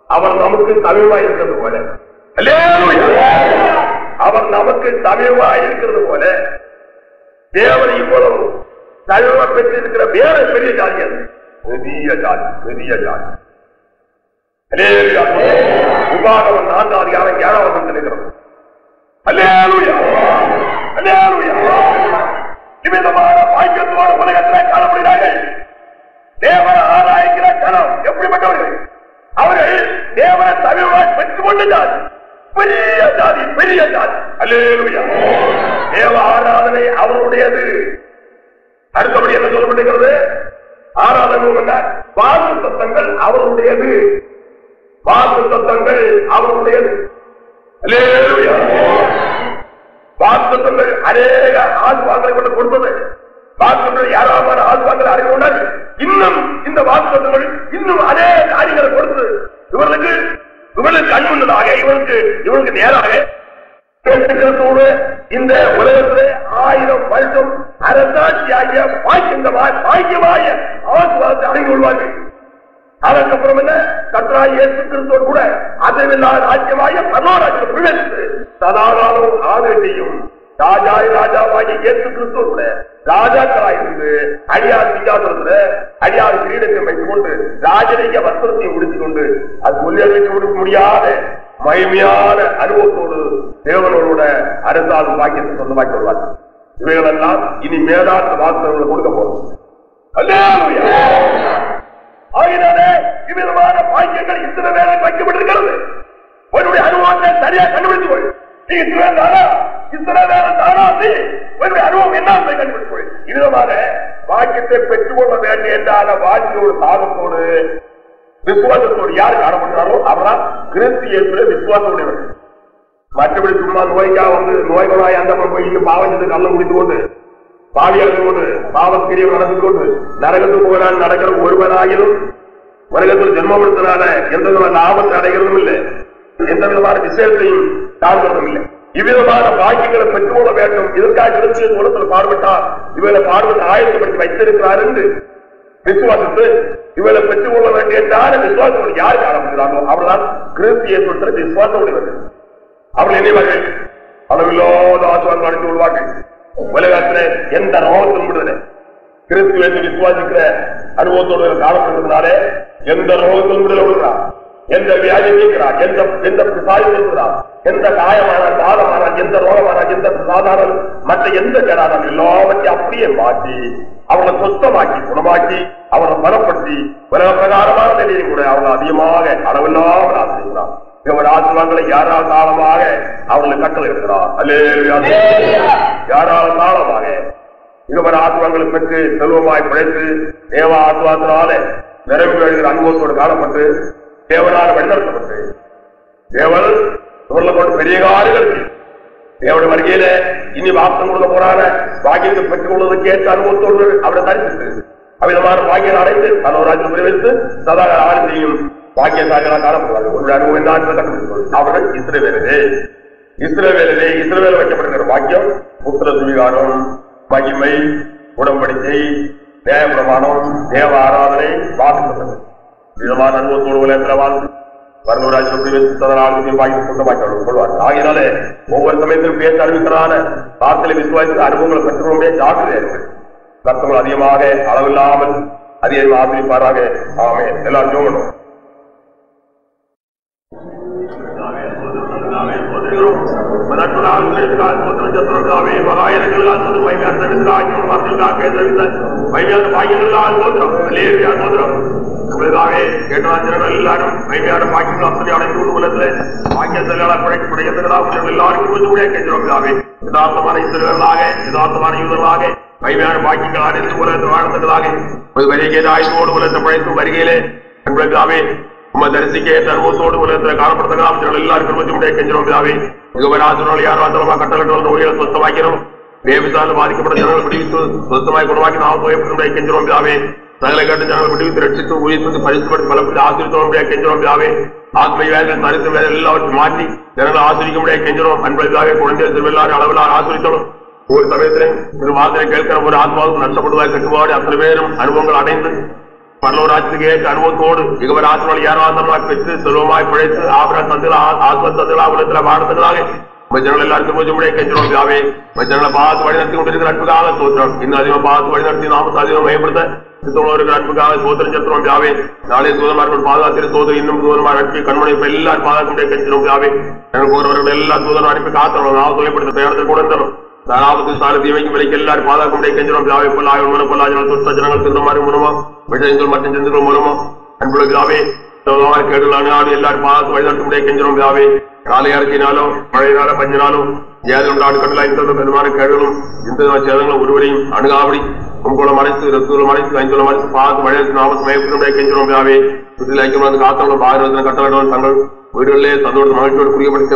அவர் நமக்கு தமிழ்வாய் இருக்கிறது போல, அவர் நமக்கு தமிழ்வாய் இருக்கிறது போல தேவனை இவ்வளவு தழுவ பெற்றிருக்கிற வேற பெரிய ஜாதி, அது பெரிய ஜாதி, பெரிய ஜாதி. உபாகமம் 4 அதிகாரம் 7 இருக்கிறது. நிமிதமான பாக்கியத்தோடு உலகத்தில் காணப்படுகிறார்கள். தேவனை ஆராய்கிற கணம் எப்படிப்பட்டவர்கள்? அவர்கள் தேவனை தமிழாய் பெற்றுக் கொண்ட ஜாதி, பெரிய ஜாதி, பெரிய ஜாதி. அல்லேலூயா. தேவ ஆராதனை அவருடையது. அடுத்தபடி என்ன சொல்லப்பட்டிருக்கிறது? ஆராதனை வாக்கு தத்தங்கள் அவருடையது, வாக்கு தத்தங்கள் அவருடையது. அல்லேலூயா. வாக்கு தத்தங்கள் அநேக ஆத்மாக்களை கொண்டு கொடுத்தது. வாக்குகள் யாராவது ஆத்மாக்களை அறிந்து கொண்டார்கள். இன்னும் இந்த வாக்குகள் இன்னும் அநேக காரியங்களை கொடுத்து இவர்களுக்கு அன்புள்ளதாக இவர்களுக்கு நேராக இந்த உலகத்திலே 1000 வருஷம் அரசாட்சியாகிய பாக்கியமாய ஆசீர்வாதத்தை அடைந்து கொள்வார்கள். அதற்கப்புறம் என்ன? கர்த்தராகிய இயேசு கிறிஸ்துவோடு கூட அசைவில்லாத ராஜ்யமாகிய பரலோகத்தில் பிழைத்து சதாகாலம் ஆதரவையும் ராஜாவாகிய இயேசு கிறிஸ்துவோடு ராஜாக்களாயிருந்து அடியார் சிங்காசனத்துல அடியார் கிரீடத்தை வைத்துக் கொண்டு ராஜரீக வஸ்திரத்தை முடித்துக் கொண்டு அது சொல்லி கொடுக்க முடியாத மகிமையான அனுபவத்தோடு தேவனோட அரசாலும் பாக்கியத்தை சொந்தமாக்கி வருவார்கள். இவைகளெல்லாம் இனி மேலாட்டு வாசகங்களை கொடுக்க போறோம். ஆகினாலே இவ்விதமான பாக்கியங்கள் இத்தனை வேலை வைக்கப்பட்டிருக்கிறது. உன்னுடைய அனுபவத்தை சரியா கண்டுபிடித்து கொள். நீ இத்தனை தானா அனுபவம் என்ன கண்டுபிடித்து கொள். இவ்விதமான பாக்கியத்தை பெற்றுக்கொள்ள வேண்டும் என்றால வாழ்க்கையோடு சாதத்தோடு விசுவாசத்தோடு யார் காணப்படுறாரோ அவர்தான் கிறிஸ்து இயேசுவிலே விசுவாசமுடையவர்கள். மற்றபடி சும்மா நோய்க்காக நோய்களாய் அந்த போய் பாவஞ்சத்துக்கு கள்ளம் குடித்து கொண்டு பாவியர்கள் கொண்டு பாவஸ்கிரியம் நடந்து கொண்டு நரகத்துக்கு போகிறான் நடக்கிற ஒருவராகிலும் உலகத்தில் ஜென்மப்படுத்தினால எந்த விதமான லாபத்தை அடைகிறதும் இல்லை, எந்த விதமான விசேஷத்தையும் காண்கிறதும் இல்லை. இவ்விதமான பாக்கியங்களை பெற்றுக்கொள்ள வேண்டும். இதற்காக கிறிஸ்து உலகத்தில் பாடுபட்டார். இவரை பாடுபட்டு ஆயத்தப்படுத்தி வைத்திருக்கிறார் என்று விசுவாசத்து இவரை பெற்றுக் கொள்ள வேண்டிய விசுவாசம் யார் காணப்படுகிறார்களோ அவர்தான் கிறிஸ்து இயேசுவிடத்தில் விசுவாசம் உடையவர்கள். அவர்கள் நினைவார்கள் அளவில்லாத ஆசீர்வாதம் அடைந்து கொள்வார்கள். உலகத்திலே எந்த ரோகத்திலும் விடுதலை கிறிஸ்து இயேசு விசுவாசிக்கிற அனுபவத்தோடு காணப்படுவதனாலே எந்த ரோகத்திலும் விடுதலை விடுகிறார். எந்த வியாதி நீக்கிறார், எந்த பிசாசு இருக்கிறார், எந்த காயமானால் காலமானால் எந்த ரோகமானால் எந்த சாதாரண மற்ற எந்த ஜனாதான் எல்லாவற்றையும் அப்படியே மாற்றி அவங்களை சுத்தமாக்கி குணமாக்கி அவரை பலப்படுத்தி உலக பிரகாரமான நிலையில் கூட அவங்க அதிகமாக அளவில்லாமல் ஆசிரிக்கிறார். இவர் ஆசிர்வாதங்களை யாரால் காலமாக அவர்களை கட்டளை இருக்கிறார். யாரால் காலமாக இவர் ஆசிர்வாதங்களை பெற்று செல்வமாய் பிழைத்து தேவ ஆசிர்வாதத்தினால நிரம்பி எழுகிற அனுபவத்தோடு காணப்பட்டு தேவனாக வழிநடத்தப்பட்டு தேவன் இவர்களை கொண்டு பெரிய காரியங்களுக்கு தேவனுடைய வருகையில இனி வாசம் கொடுக்க போறான பாக்கியத்தை பெற்றுக் கொள்வதற்கு ஏற்ற அனுபவத்தோடு அவரை தரிசித்து அவ்விதமான பாக்கியம் அடைந்து தலைவராஜ்யம் பிரிவித்து சதா ஆளுநரையும் பாக்கியசாலிகளாக காணப்படுவார்கள். ஒரு அனுபவம் என்ன அவர்கள் இஸ்ரவேலிலே வைக்கப்படுகிற பாக்கியம் புத்திர சுவீகாரம், மகிமை, உடன்படிக்கை, தேவ பிரமாணம், தேவ ஆராதனை வாசிப்பது விதமான அனுபவத்தோடு உலகத்தில் வாழ்ந்து வரலாற்று கொள்வார்கள். ஆகினாலே ஒவ்வொரு சமயத்திலும் பேச அறிவிக்கிறான வார்த்தையை விசுவாசித்து அனுபவங்களை பெற்றுக்கொண்டே ஜாக்கிரதை இருக்கு. கர்த்தர்கள் அதிகமாக அளவில்லாமல் அதிகமாக ஆசிரிப்பாராக. ஆமே. எல்லாரும் ஜோங்கணும். எல்லாரும் மைமையான பாக்கியங்கள் அப்படி அடைந்து உலகத்தில் பாக்கியத்தலால் பிழைக்கப்படையதுகளாக எல்லாருக்கும் யதார்த்தமான இசைவர்களாக யதார்த்தமான யூதர்களாக மைமையான பாக்கியங்கள் அடைந்து உலகத்தில் வாழ்ந்ததாக ஒரு வருகையோடு உலகத்தை பழைத்து வருகையிலே என்பதற்காகவே உங்க தரிசிக்க தர்மத்தோடு உலகத்தில் காணப்படுத்தலாம். எல்லாருக்கும் கெஞ்சிரோம். மிகவராசனால் யாராந்தரமா கட்டளை நோய்களை சொத்தமாக்கிறோம். வேவிசாலும் பாதிக்கப்பட்ட ஜனங்கள் விடுவித்து சொத்தமாய் குணமாக்கி நாம் தோயப்பட்டு கெஞ்சிரோம். சகலை கேட்டு ஜனங்கள் விடுவித்து ரட்சித்து உயிர்த்து பரிசுப்படுத்தி பலப்பட்டு ஆசிரியத்தோம் கெஞ்சிரோம். ஆத்மை வேலை தரிசு வேலை எல்லாவற்றையும் மாற்றி ஜனங்கள் ஆசிரிக்க முடியாது கெஞ்சிரோம். அன்பதாக குழந்தை எல்லாரும் அளவிலான ஆசிரியத்தோம். ஒரு சமயத்திலே வாசனை கேட்கிற ஒரு ஆத்மாவுக்கு நஷ்டப்படுவதாக கட்டுப்பாடு அத்தனை பேரும் அனுபவங்கள் அடைந்து பரலோராட்சிக்கு ஏற்ற அனுபவத்தோடு மிகவர் ஆசிரியர்கள் யாராந்தமாக பெற்று செல்வமாய் பிழைத்து ஆபர தந்துகளா ஆத்ம தந்துகளா உலகத்தில் வாழ்ந்ததாக ஜனங்கள் எல்லாருக்கும் கொஞ்சம் முடிய கெஞ்சிரோம். ஜனங்களை பார்த்து வழி நடத்தி கொண்டிருக்கிற அன்புக்காக சோத்திரம். இன்னும் அதிகமாக பார்த்து வழி நடத்தி நாம அதிகம் மேம்படுத்த இருக்கிற அன்புக்காக சோத்திரம் செலுத்துறோம். நாளை தூதமார்கள் பாதுகாத்திரு சோதரி இன்னும் தூதமாக அனுப்பி கண்மணி இப்ப எல்லாரும் பாதுகாக்க முடிய கெஞ்சிரோம். எனக்கு ஒருவர்கள் எல்லா தூதரும் அனுப்பி காத்தணும். நான் சொல்லப்படுத்த பிரயாணத்தில் கூட இருந்தோம். தாராபத்து சாலை தீமைக்கு விலைக்கு எல்லாரும் பாதுகாக்க முடிய கெஞ்சிரோம். ஜனங்கள் திருந்த மாதிரி மூலமா விஷயங்கள் மற்றும் சிந்துகள் மூலமா அன்புகளுக்காவே கேடுகளான எல்லாரும் பாதுகாத்து வழிநடத்த முடிய கெஞ்சிரோம். காலை அரைச்சினாலும் மழையினால பஞ்சினாலும் ஏதோ நாடு கட்டலாம் பெருமான கேடுகளும் இந்த சேதங்களும் ஒருவரையும் அணுகாபடி கும்பலம் அடைத்து ரத்தூரம் அடைத்து ஐந்துலம் அடைத்து பார்த்து மழை நாம கெஞ்சிரோம். சுற்றில் ஐக்கியம் காத்தவங்களும் பாரதத்தின கட்டளை தங்கள் வீடுகளிலே சந்தோஷ மகிழ்ச்சியோடு புரியப்படுத்தி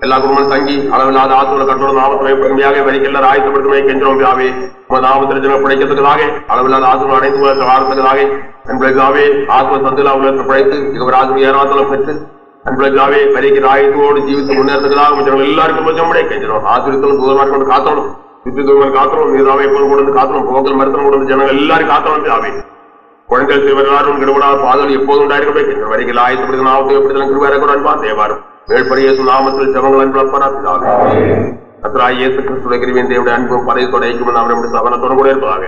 எல்லா குடும்பம் தங்கி அளவில்லாத ஆத்ம கட்டோடு நாமத்துமையாக வரிகள் ஆயத்தப்படுத்துமே கெஞ்சிரோம். நாமத்தில் ஜன பிழைக்கிறதுக்காக அளவில்லாத ஆத்ம அனைத்து உலகத்தை வாழ்றதுக்காக என்பதற்காகவே ஆத்ம சந்திலா உலகத்தை பிழைத்து இவர் ஆத்ம ஏராளம் பெற்று அன்புக்காகவே வரிக்கிற ஆயுதோடு ஜீவித்து முன்னேறதுக்காக எல்லாருக்கும் கொஞ்சம் முடிய கெஞ்சிரோம். ஆசிரியர்களும் தூதமாக கொண்டு காத்தணும், சுற்றி தூதங்கள் காத்தணும், நீதாவை போல கொண்டு காத்தணும், போகல் மருத்துவம் கொண்டு ஜனங்கள் எல்லாரும் காத்தணும். ஆவே குழந்தைகள் சிறுவர்களாரும் கிடுபடாத பாதல் எப்போதும் உண்டாயிருக்கவே கெஞ்சிரோம். வரிகள் ஆயத்தப்படுத்த நாமத்தை எப்படி கிருவார கூட அன்பா தேவாரும் மேற்படியேசு நாமத்தில் ஜபங்கள் அன்பளப்பராக கர்த்தராகிய இயேசு கிறிஸ்துவின் தேவனுடைய அன்பும் பரிசுத்தோடு ஐக்கியமும் நம்முடைய சபனத்தோடு கூட இருப்பதாக.